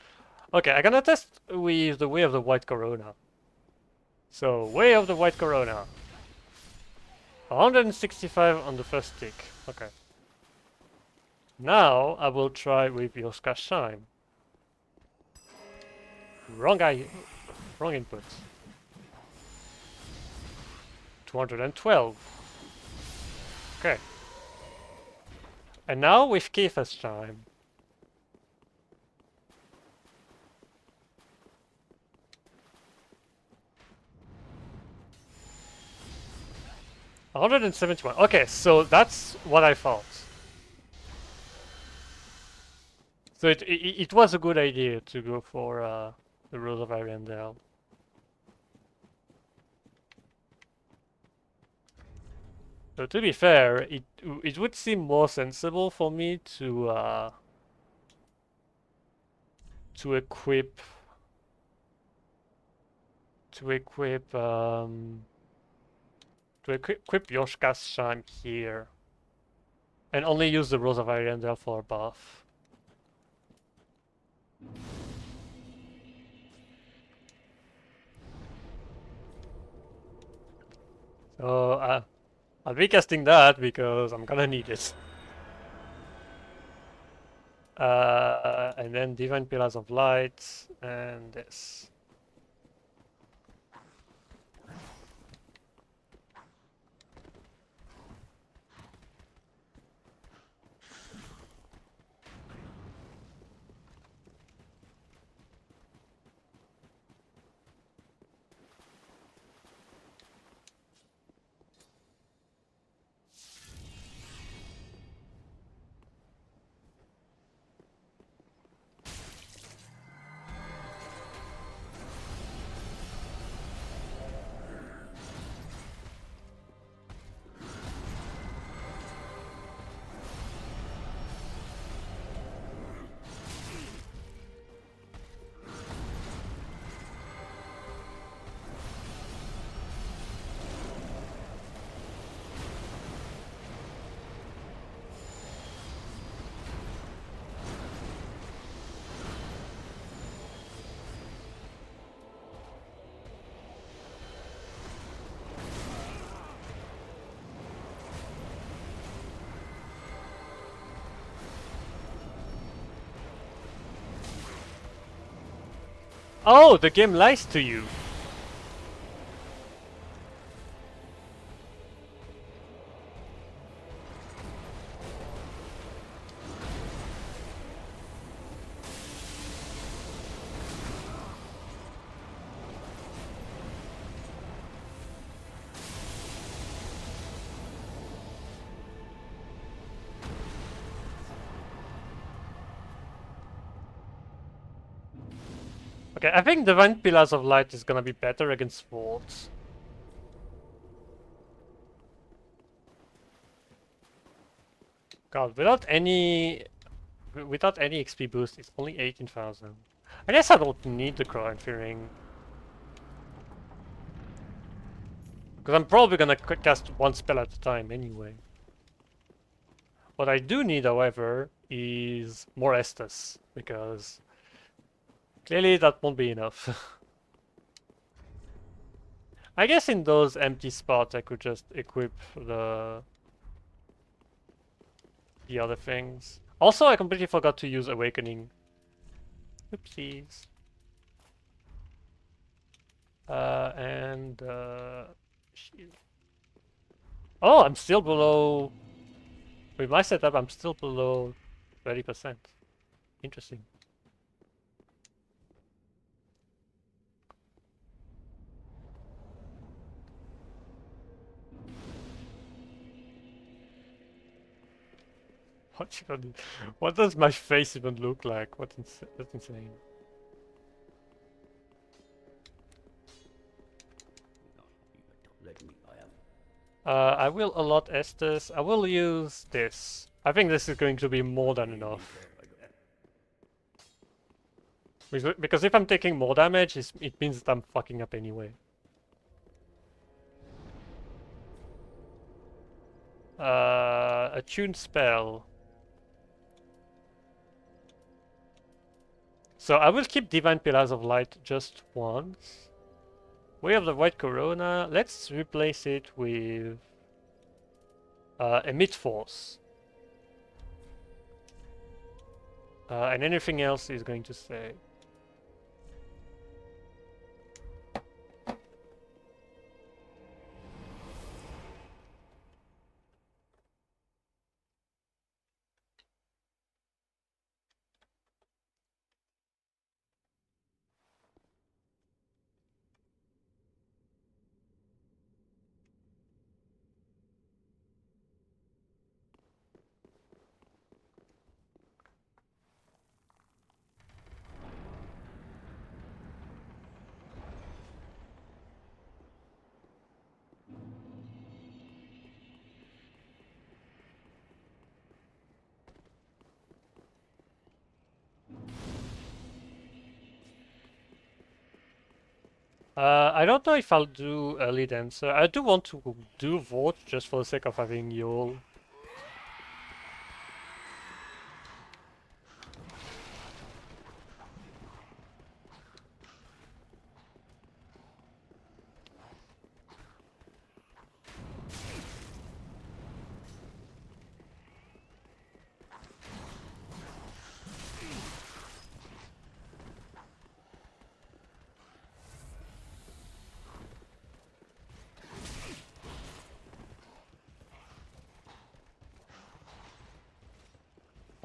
Okay, I'm gonna test with the way of the white corona. So, way of the white corona. 165 on the first stick. Okay. Now I will try with Yoska Shine. Wrong guy, wrong input. 212. Okay. And now with Kiefer's Chime. 171. Okay, so that's what I thought. So it was a good idea to go for the Rose of Ariandel. So to be fair, it would seem more sensible for me to equip to equip um equip Yoshka's Shine here. And only use the Rose of Ariandel for a buff. So I'll be casting that because I'm gonna need it. And then Divine Pillars of Light and this. Oh, the game lies to you. Okay, I think Divine Pillars of Light is gonna be better against swords. God, without any XP boost, it's only 18,000. I guess I don't need the Crowd Fearing. Because I'm probably gonna cast one spell at a time anyway. What I do need, however, is more Estus, because clearly that won't be enough. I guess in those empty spots I could just equip the other things. Also, I completely forgot to use Awakening. Oopsies. Shield. Oh, I'm still below. With my setup, I'm still below 30%. Interesting. What does my face even look like? That's insane. I will allot Estus. I will use this. I think this is going to be more than enough. Because if I'm taking more damage, it means that I'm fucking up anyway. Attune spell. So I will keep Divine Pillars of Light just once. We have the White Corona. Let's replace it with Emit Force. And anything else is going to stay. I don't know if I'll do Early Dancer. I do want to do Vote just for the sake of having Yule.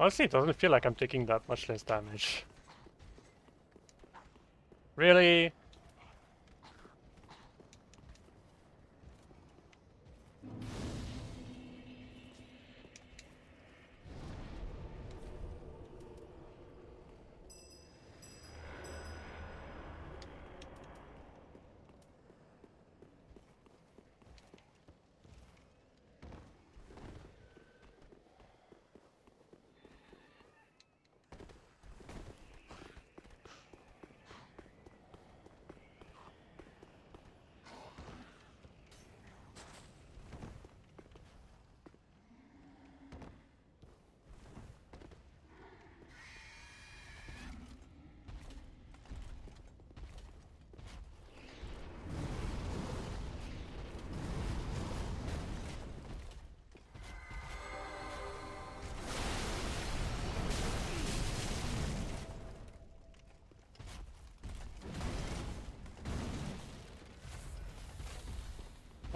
Honestly, it doesn't feel like I'm taking that much less damage. Really?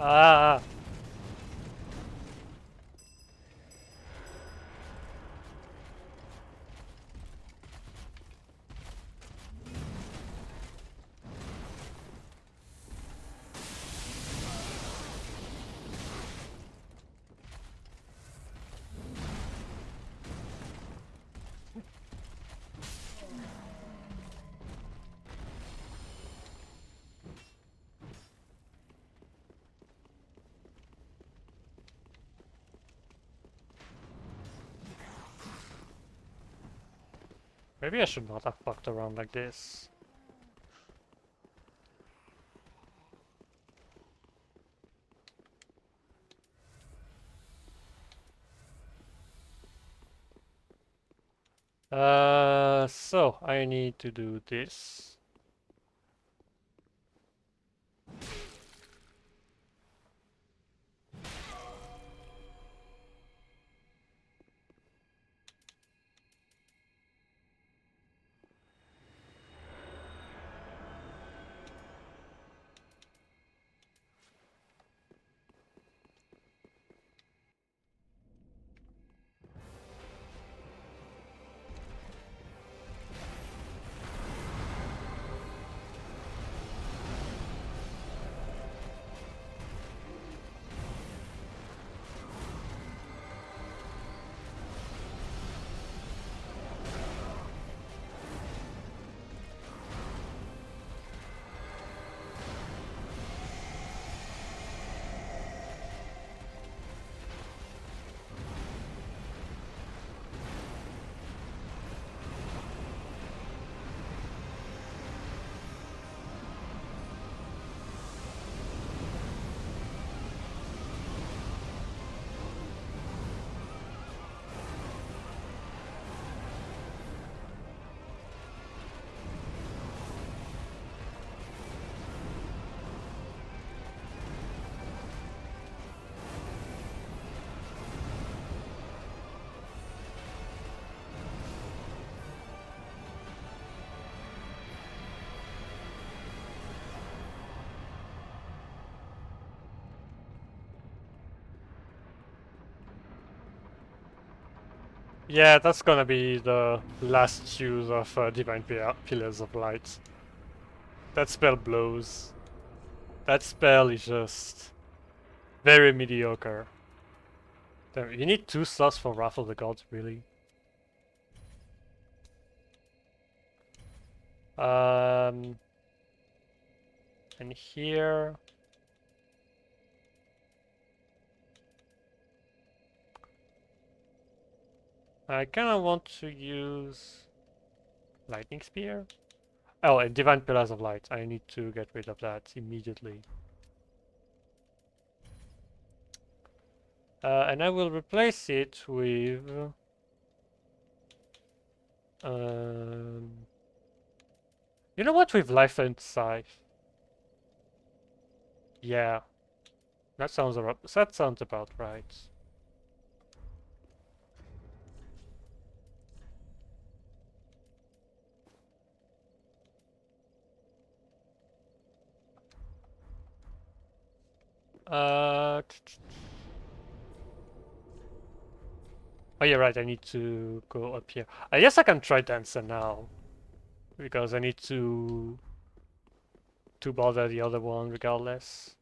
Ah! Maybe I should not have fucked around like this. So I need to do this. Yeah, that's gonna be the last use of Divine Pillars of Light. That spell blows. That spell is just very mediocre. Damn, you need 2 slots for Wrath of the Gods, really? Um, and here... I kinda want to use Lightning Spear. Oh, and Divine Pillars of Light. I need to get rid of that immediately. And I will replace it with... Um, you know what? With Life and Scythe. Yeah, that sounds about right. Uh, oh yeah, right. I need to go up here. I guess I can try Dancer now because I need to bother the other one regardless.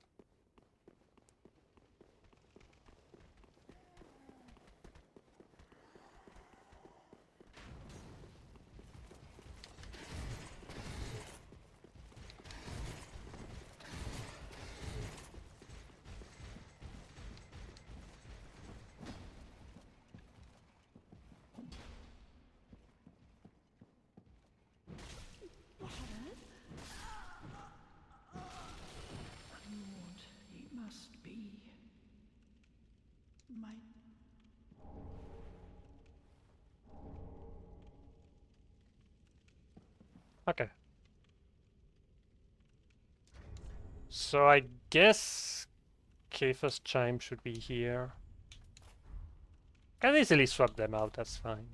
Lord, it must be. My Okay. So I guess Kiefer's Chime should be here. Can easily swap them out. That's fine.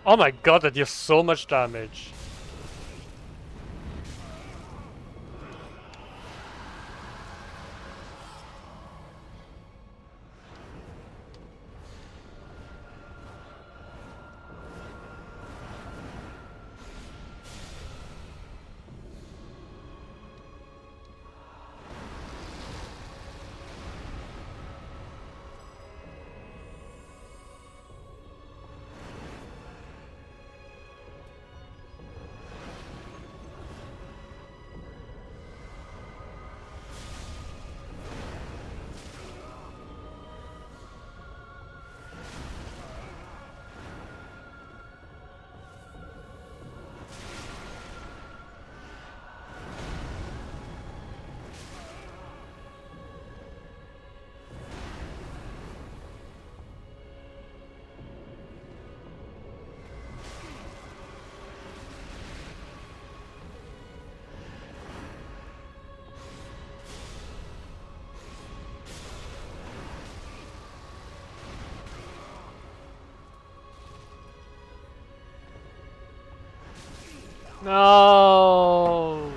Oh my god, that deals so much damage. No.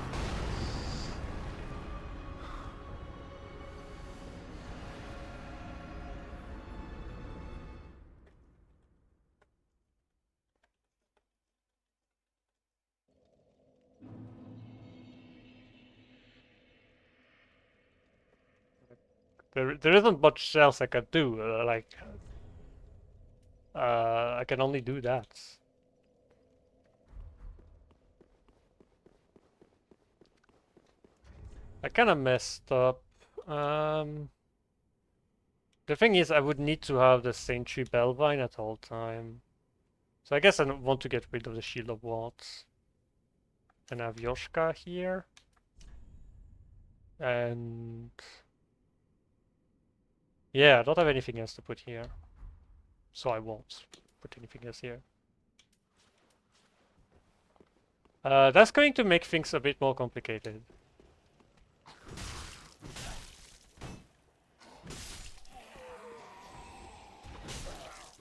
There isn't much else I can do. I can only do that. I kind of messed up. Um, the thing is, I would need to have the Sentry Bellvine at all time. So I guess I want to get rid of the Shield of Wards. And have Yoshka here. And yeah, I don't have anything else to put here. So I won't put anything else here. That's going to make things a bit more complicated.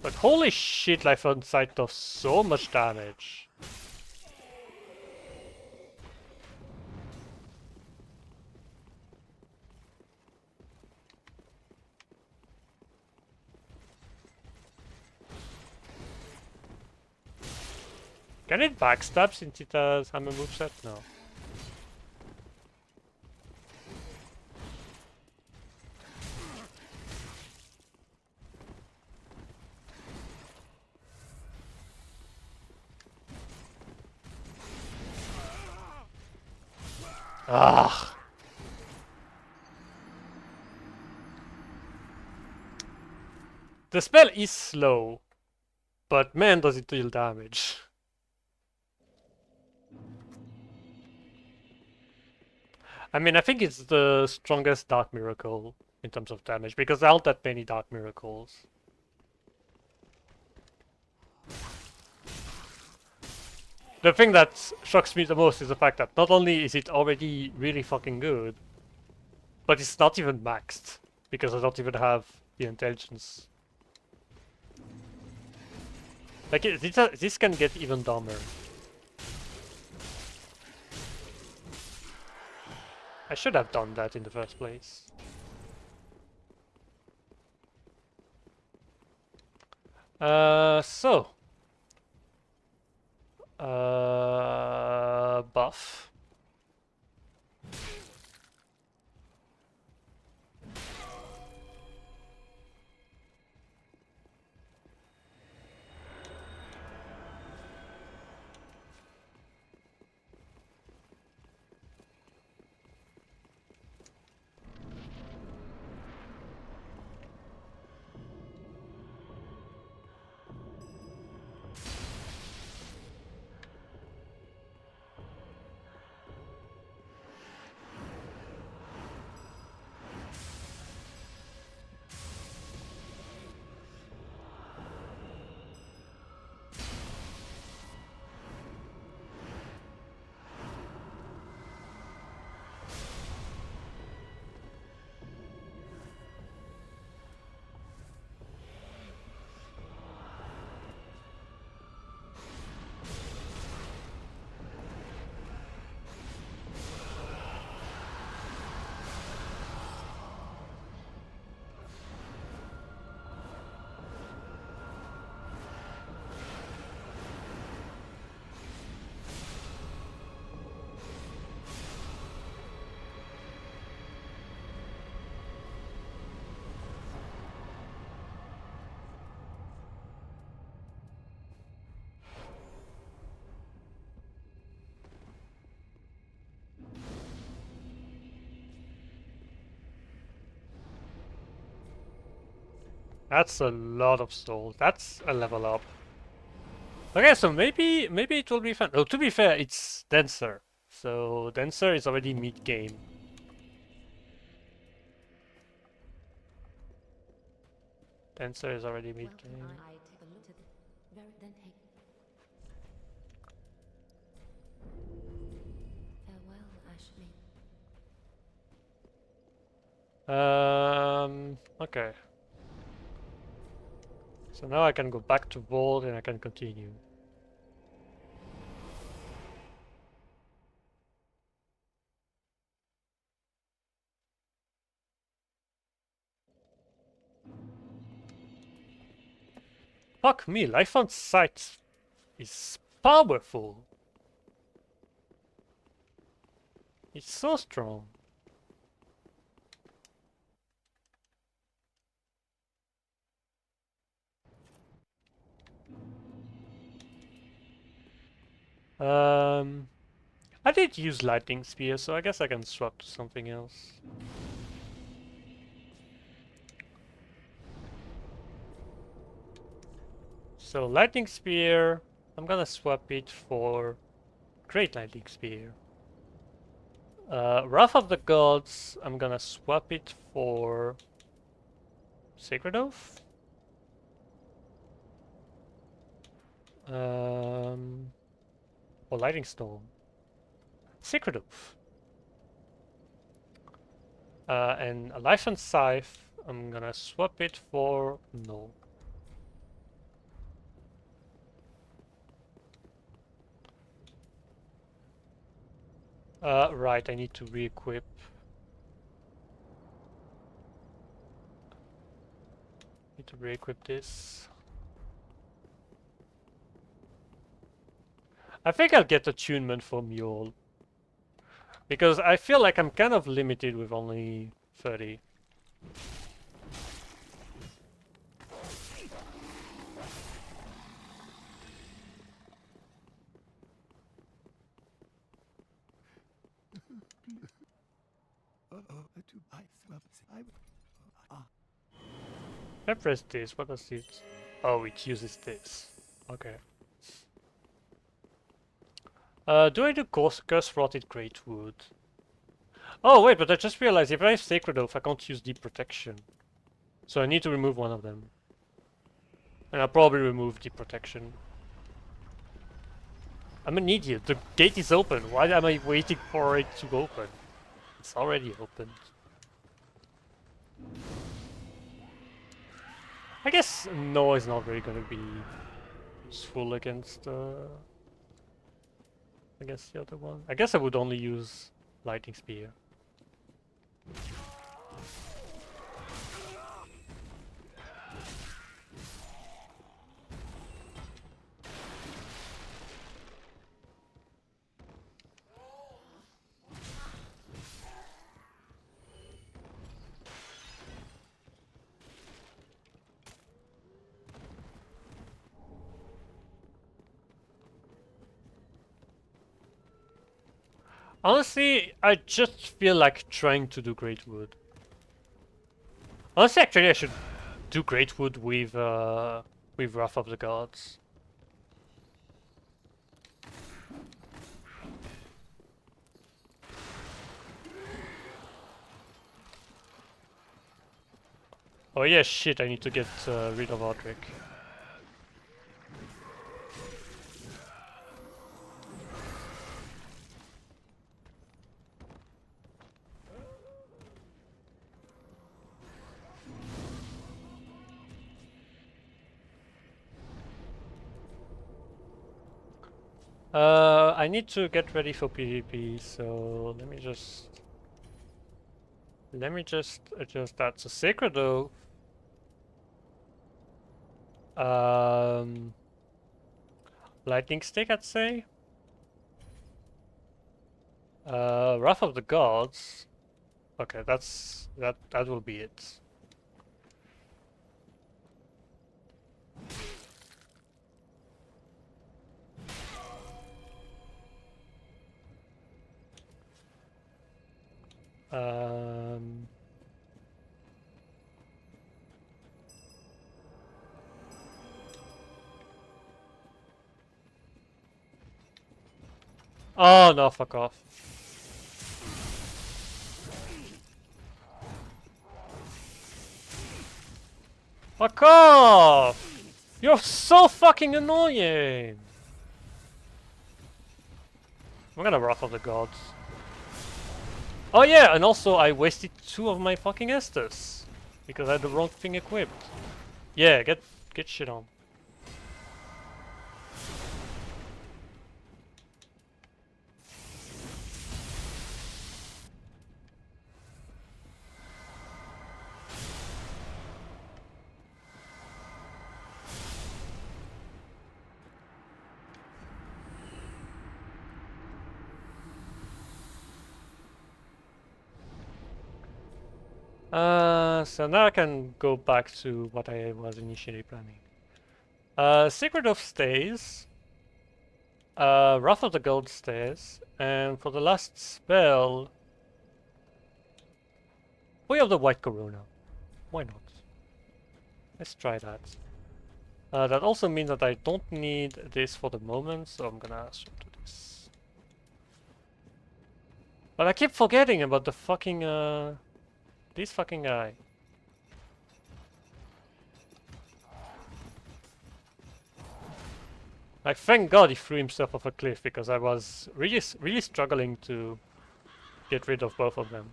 But holy shit, Life on Sight does so much damage. Can it backstab since it has hammer moveset? No. Ah. The spell is slow, but man does it deal damage. I mean, I think it's the strongest Dark Miracle in terms of damage, because there aren't that many Dark Miracles. The thing that shocks me the most is the fact that not only is it already really fucking good, but it's not even maxed, because I don't even have the intelligence. Like, this can get even dumber. I should have done that in the first place. So. Buff. That's a lot of souls. That's a level up. Okay, so maybe it will be fun. Oh, to be fair, it's denser. So denser is already mid game. Denser is already mid Welcome, game. I take a look at the very then take farewell, Ashley. Okay. So now I can go back to Vault and I can continue. Fuck me, Life on Sight is powerful. It's so strong. Um, I did use Lightning Spear, so I guess I can swap to something else. So Lightning Spear, I'm gonna swap it for Great Lightning Spear. Wrath of the Gods, I'm gonna swap it for Sacred Oath. Or Lightning Storm. Sacred Oath. And a Life and Scythe, I'm gonna swap it for no. Right, I need to re-equip. Need to re-equip this. I think I'll get attunement for Mule. Because I feel like I'm kind of limited with only 30. If I press this, what does it... Oh, it uses this. Okay. Do I do Curse Rotted Greatwood? Oh wait, but I just realized if I have Sacred Oath, I can't use Deep Protection. So I need to remove one of them. And I'll probably remove Deep Protection. I'm an idiot. The gate is open. Why am I waiting for it to open? It's already opened. I guess no is not really gonna be useful against the other one. I guess I would only use Lightning Spear. Honestly, I just feel like trying to do Greatwood. Honestly, actually, I should do Greatwood with Wrath of the Gods. Oh yeah, shit! I need to get rid of Audric. I need to get ready for PvP, so let me just adjust that. So Sacred Oath. Lightning Stick, I'd say. Wrath of the Gods. Okay, that will be it. Um, Oh no, fuck off. Fuck off! You're so fucking annoying! I'm gonna Wrath of the Gods. Oh yeah, and also I wasted 2 of my fucking Estus. Because I had the wrong thing equipped. Yeah, get shit on. So now I can go back to what I was initially planning. Secret of stays. Wrath of the Gold stays. And for the last spell... We have the White Corona. Why not? Let's try that. That also means that I don't need this for the moment, so I'm gonna swap to this. But I keep forgetting about the fucking, this fucking guy. Like, thank God he threw himself off a cliff, because I was really struggling to get rid of both of them.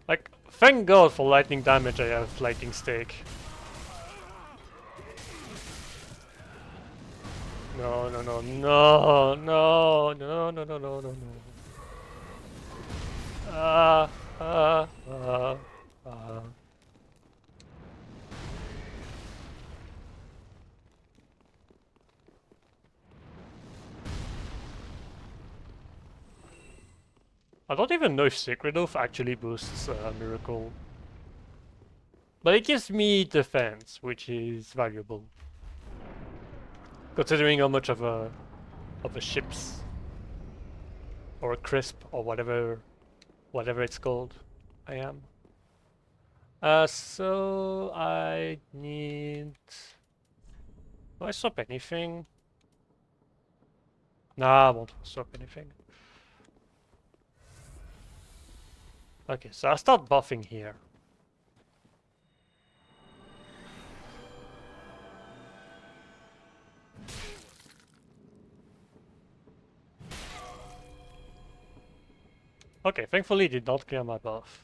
Like, thank God for lightning damage I have lightning stake. No, no, no, no, no, no, no, no, no, no, no. Ah, ah, ah, ah. I don't even know if Sacred Oath actually boosts Miracle. But it gives me defense, which is valuable. Considering how much of a ships or a crisp or whatever it's called I am. So I need... Do I swap anything? Nah, I won't swap anything. Okay, so I'll start buffing here. Okay, thankfully it did not clear my buff.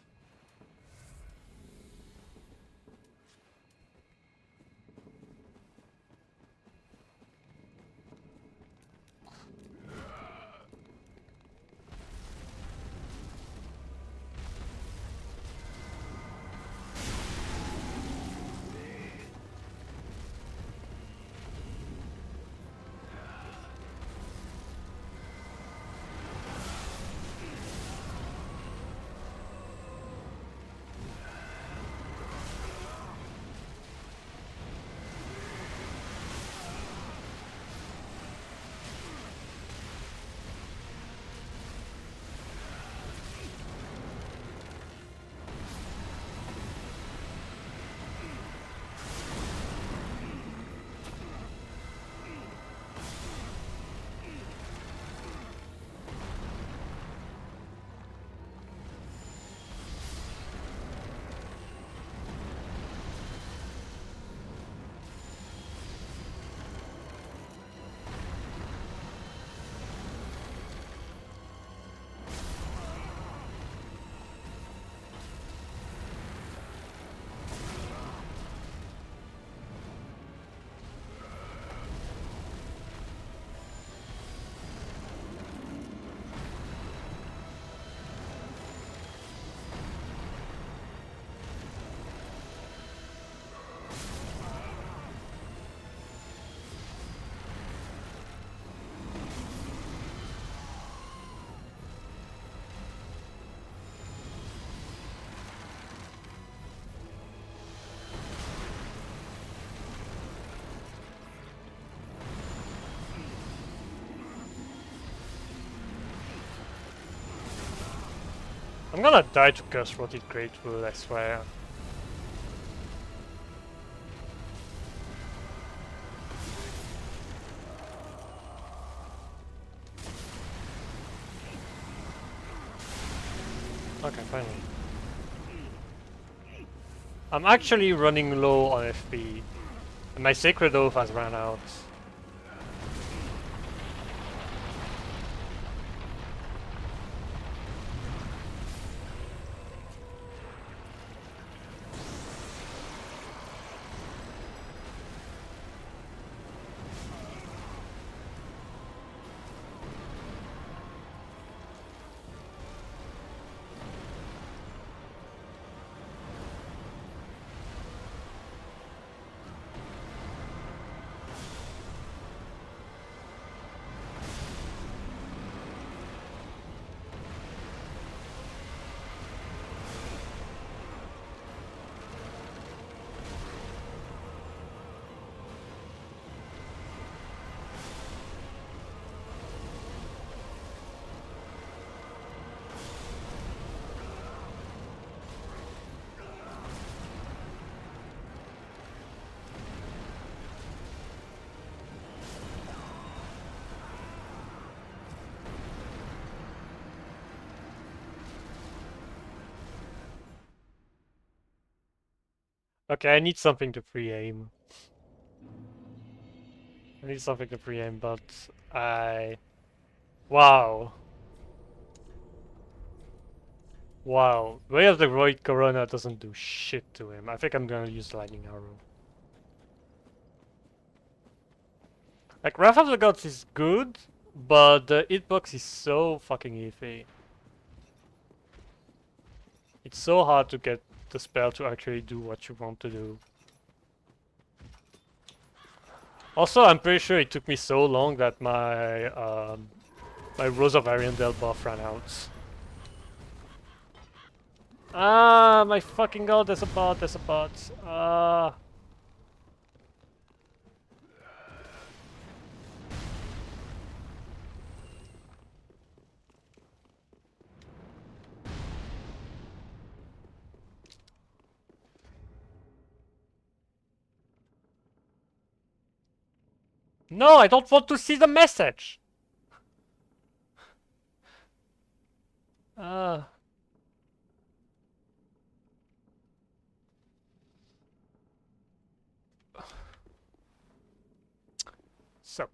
I'm gonna die to Curse Rotted Greatwood, I swear. Okay, finally. I'm actually running low on FP. And my Sacred Oath has run out. Okay, I need something to pre-aim. I need something to pre-aim, but I... Wow. Wow. Way of the Void Corona doesn't do shit to him. I think I'm gonna use Lightning Arrow. Like, Wrath of the Gods is good, but the hitbox is so fucking iffy. It's so hard to get the spell to actually do what you want to do. Also, I'm pretty sure it took me so long that my Rose of Ariandel buff ran out. Ah, my fucking god, there's a bot, there's a bot. Ah. No, I don't want to see the message! Ah. So.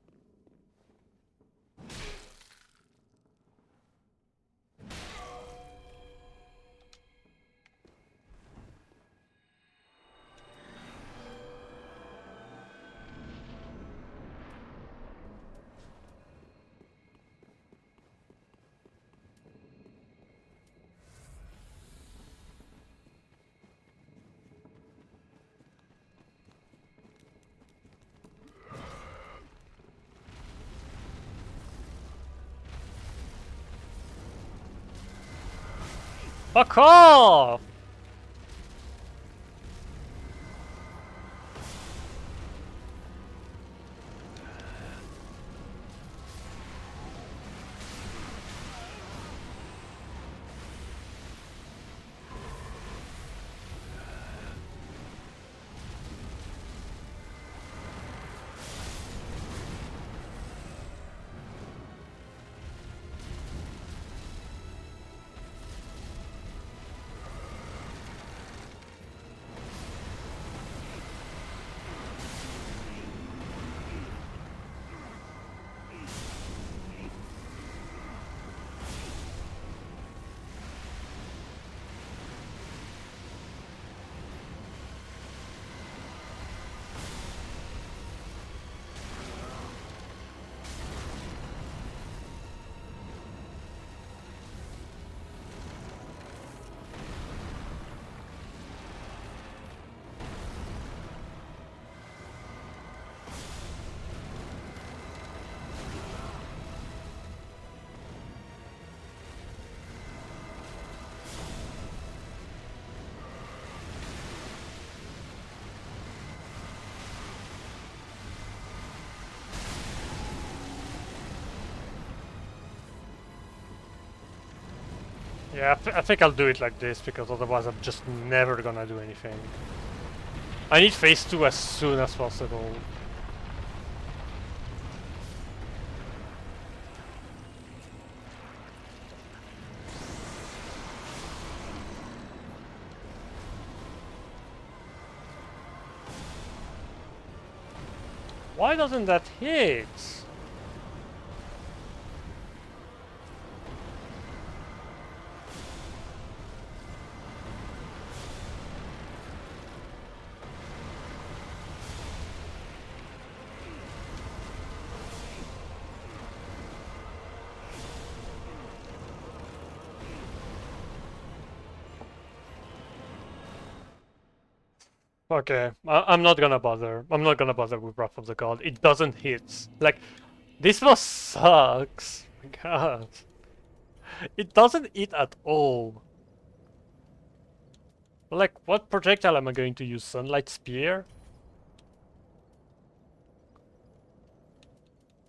Fuck off! Yeah, I think I'll do it like this, because otherwise I'm just never gonna do anything. I need phase 2 as soon as possible. Why doesn't that hit? Okay, I'm not gonna bother. I'm not gonna bother with Wrath of the God. It doesn't hit. Like, this boss sucks. My God. It doesn't hit at all. Like, what projectile am I going to use? Sunlight Spear?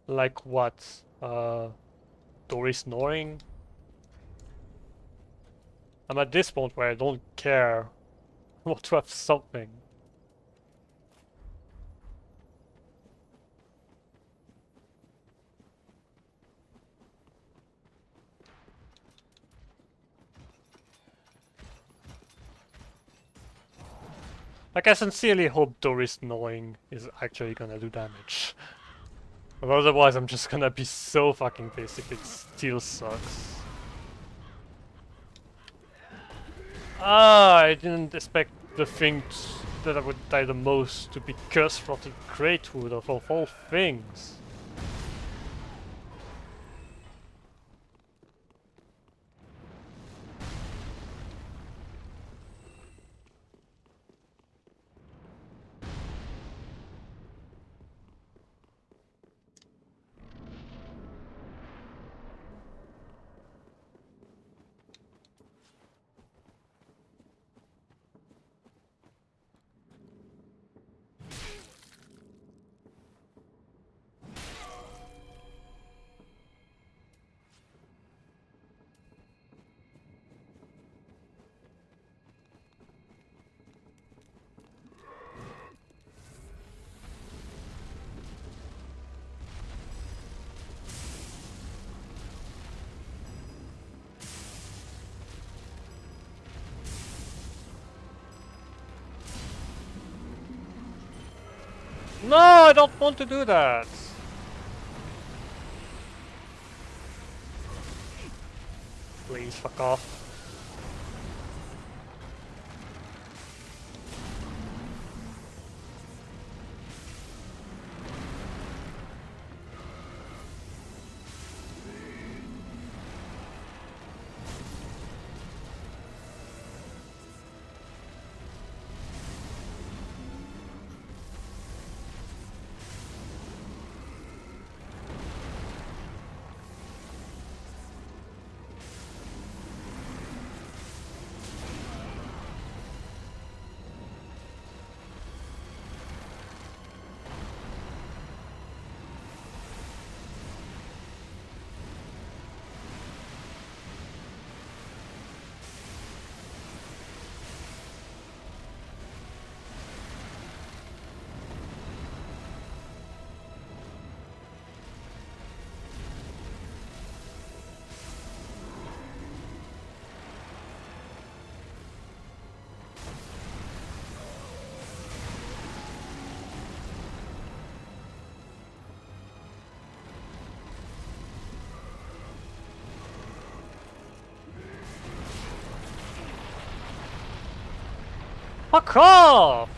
Like what? Dory snoring? I'm at this point where I don't care. I want to have something. Like, I sincerely hope Doris Knowing is actually gonna do damage. But otherwise, I'm just gonna be so fucking pissed if it still sucks. Ah, I didn't expect the thing that I would die the most to be Curse Rotted Greatwood of all things. No, I don't want to do that! Please, fuck off. Fuck off!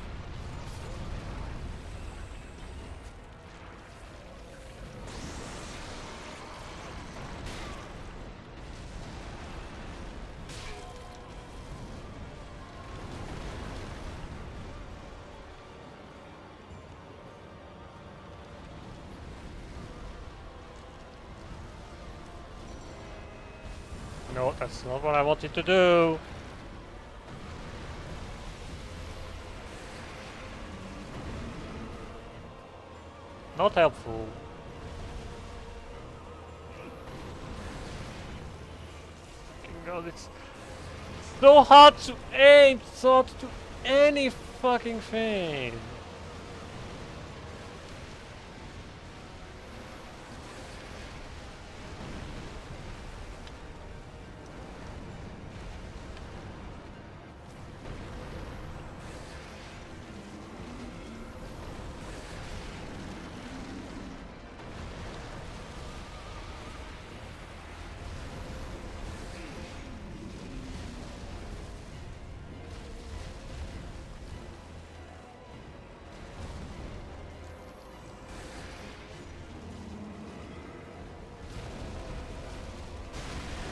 No, that's not what I wanted to do. Not helpful. Fucking God, it's so hard to aim, so hard to do any fucking thing.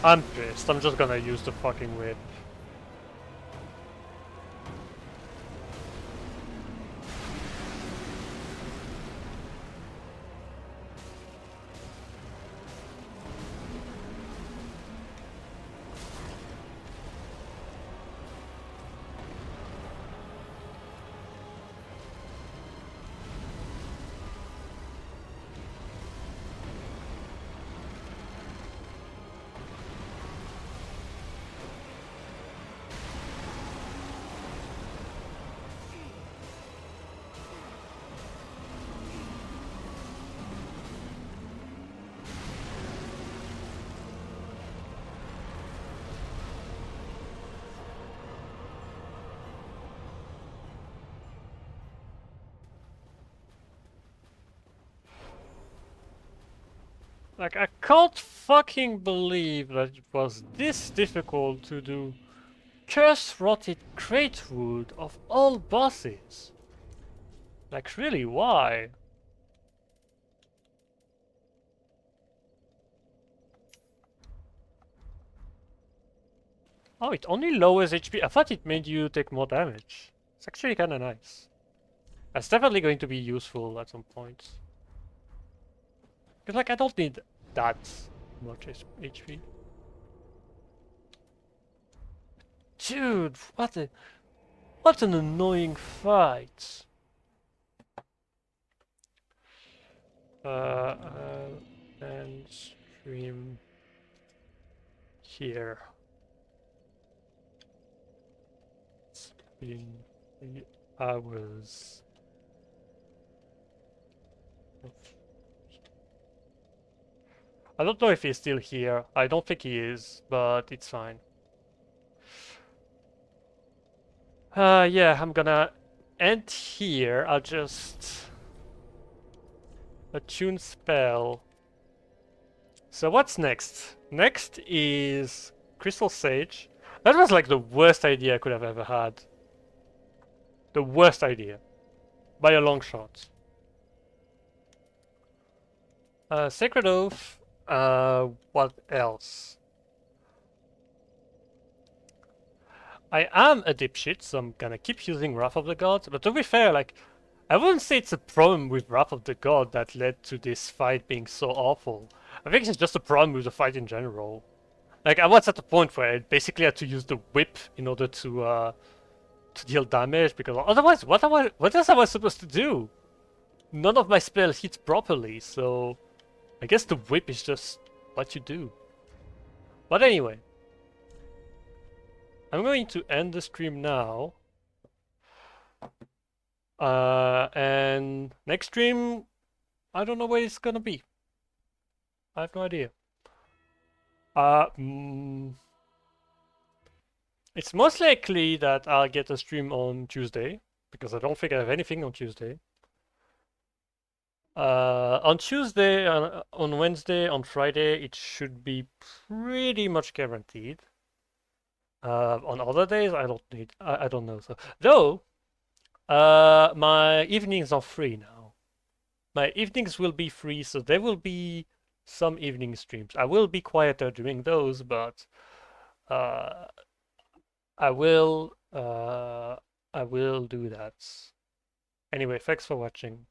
I'm pissed. I'm just gonna use the fucking whip. Like, I can't fucking believe that it was this difficult to do Curse Rotted Cratewood of all bosses. Like, really, why? Oh, it only lowers HP. I thought it made you take more damage. It's actually kinda nice. That's definitely going to be useful at some point. Because, like, I don't need that much HP. Dude, what an annoying fight. And stream here. It's been 3 hours. I don't know if he's still here. I don't think he is, but it's fine. Yeah, I'm gonna end here. I'll just attune spell. So what's next? Next is Crystal Sage. That was like the worst idea I could have ever had. The worst idea. By a long shot. Sacred Oath. What else? I am a dipshit, so I'm gonna keep using Wrath of the Gods, but to be fair, like, I wouldn't say it's a problem with Wrath of the God that led to this fight being so awful. I think it's just a problem with the fight in general. Like, I was at the point where I basically had to use the whip in order to deal damage, because otherwise, what else am I supposed to do? None of my spells hit properly, so I guess the whip is just what you do. But anyway, I'm going to end the stream now. And next stream, I don't know where it's gonna be. I have no idea. Uh, mm, it's most likely that I'll get a stream on Tuesday, because I don't think I have anything on Tuesday. On Tuesday, on Wednesday, on Friday, it should be pretty much guaranteed. On other days, I don't know. So, though, my evenings are free now. My evenings will be free, so there will be some evening streams. I will be quieter during those, but uh, I will do that. Anyway, thanks for watching.